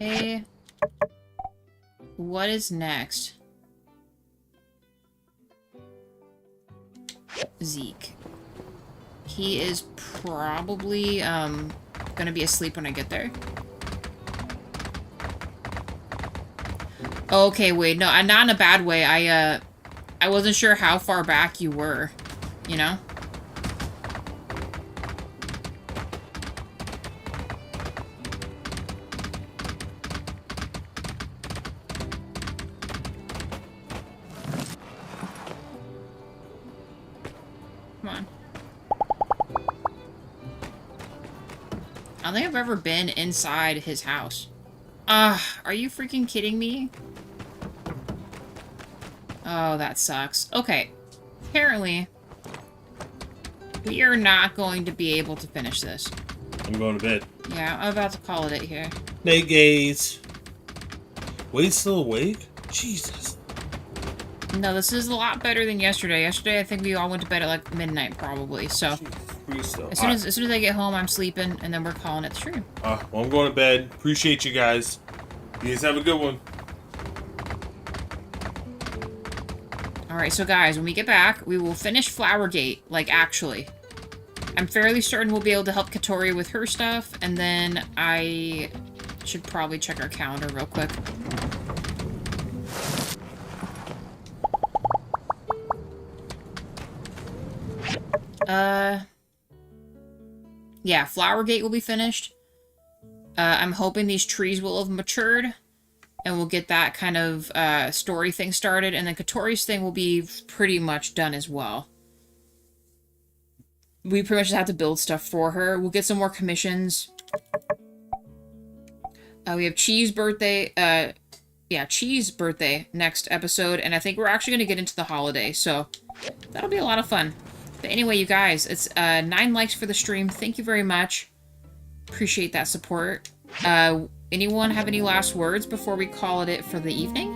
Okay. What is next? Zeke. He is probably, gonna be asleep when I get there. Okay, wait, no, not in a bad way. I wasn't sure how far back you were, you know? Come on. I don't think I've ever been inside his house. Are you freaking kidding me? Oh, that sucks. Okay. Apparently, we are not going to be able to finish this. I'm going to bed. Yeah, I'm about to call it here. Night gaze. Wade's still awake? Jesus. No, this is a lot better than yesterday. Yesterday, I think we all went to bed at like midnight, probably. So, as soon as I get home, I'm sleeping, and then we're calling it the stream. Well, I'm going to bed. Appreciate you guys. You guys have a good one. Alright, so guys, when we get back, we will finish Flowergate, like, actually. I'm fairly certain we'll be able to help Katori with her stuff, and then I should probably check our calendar real quick. Yeah, Flowergate will be finished. I'm hoping these trees will have matured, and we'll get that kind of story thing started, and then Katori's thing will be pretty much done as well. We pretty much just have to build stuff for her. We'll get some more commissions. We have Chee's birthday, yeah, Chee's birthday next episode, and I think we're actually going to get into the holiday, so that'll be a lot of fun. But anyway, you guys, it's 9 likes for the stream. Thank you very much. Appreciate that support. Anyone have any last words before we call it for the evening?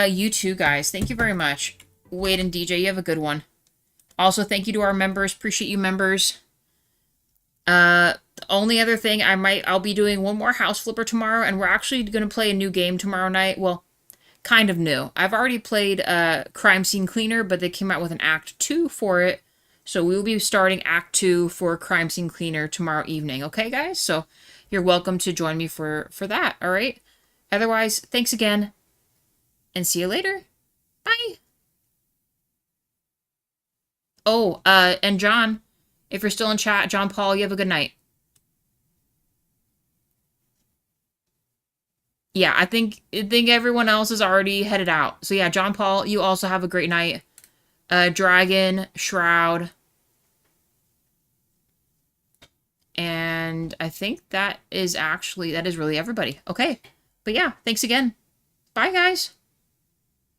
You too, guys. Thank you very much. Wade and DJ, you have a good one. Also, thank you to our members. Appreciate you, members. The only other thing I'll be doing one more house flipper tomorrow, and we're actually going to play a new game tomorrow night. Well, kind of new. I've already played Crime Scene Cleaner, but they came out with an Act 2 for it. So we will be starting Act 2 for Crime Scene Cleaner tomorrow evening. Okay, guys? So you're welcome to join me for that, all right? Otherwise, thanks again, and see you later. Bye. Oh, and John, if you're still in chat, John Paul, you have a good night. Yeah, I think everyone else is already headed out. So yeah, John Paul, you also have a great night. Dragon, Shroud. And I think that is really everybody. Okay. But yeah, thanks again. Bye, guys.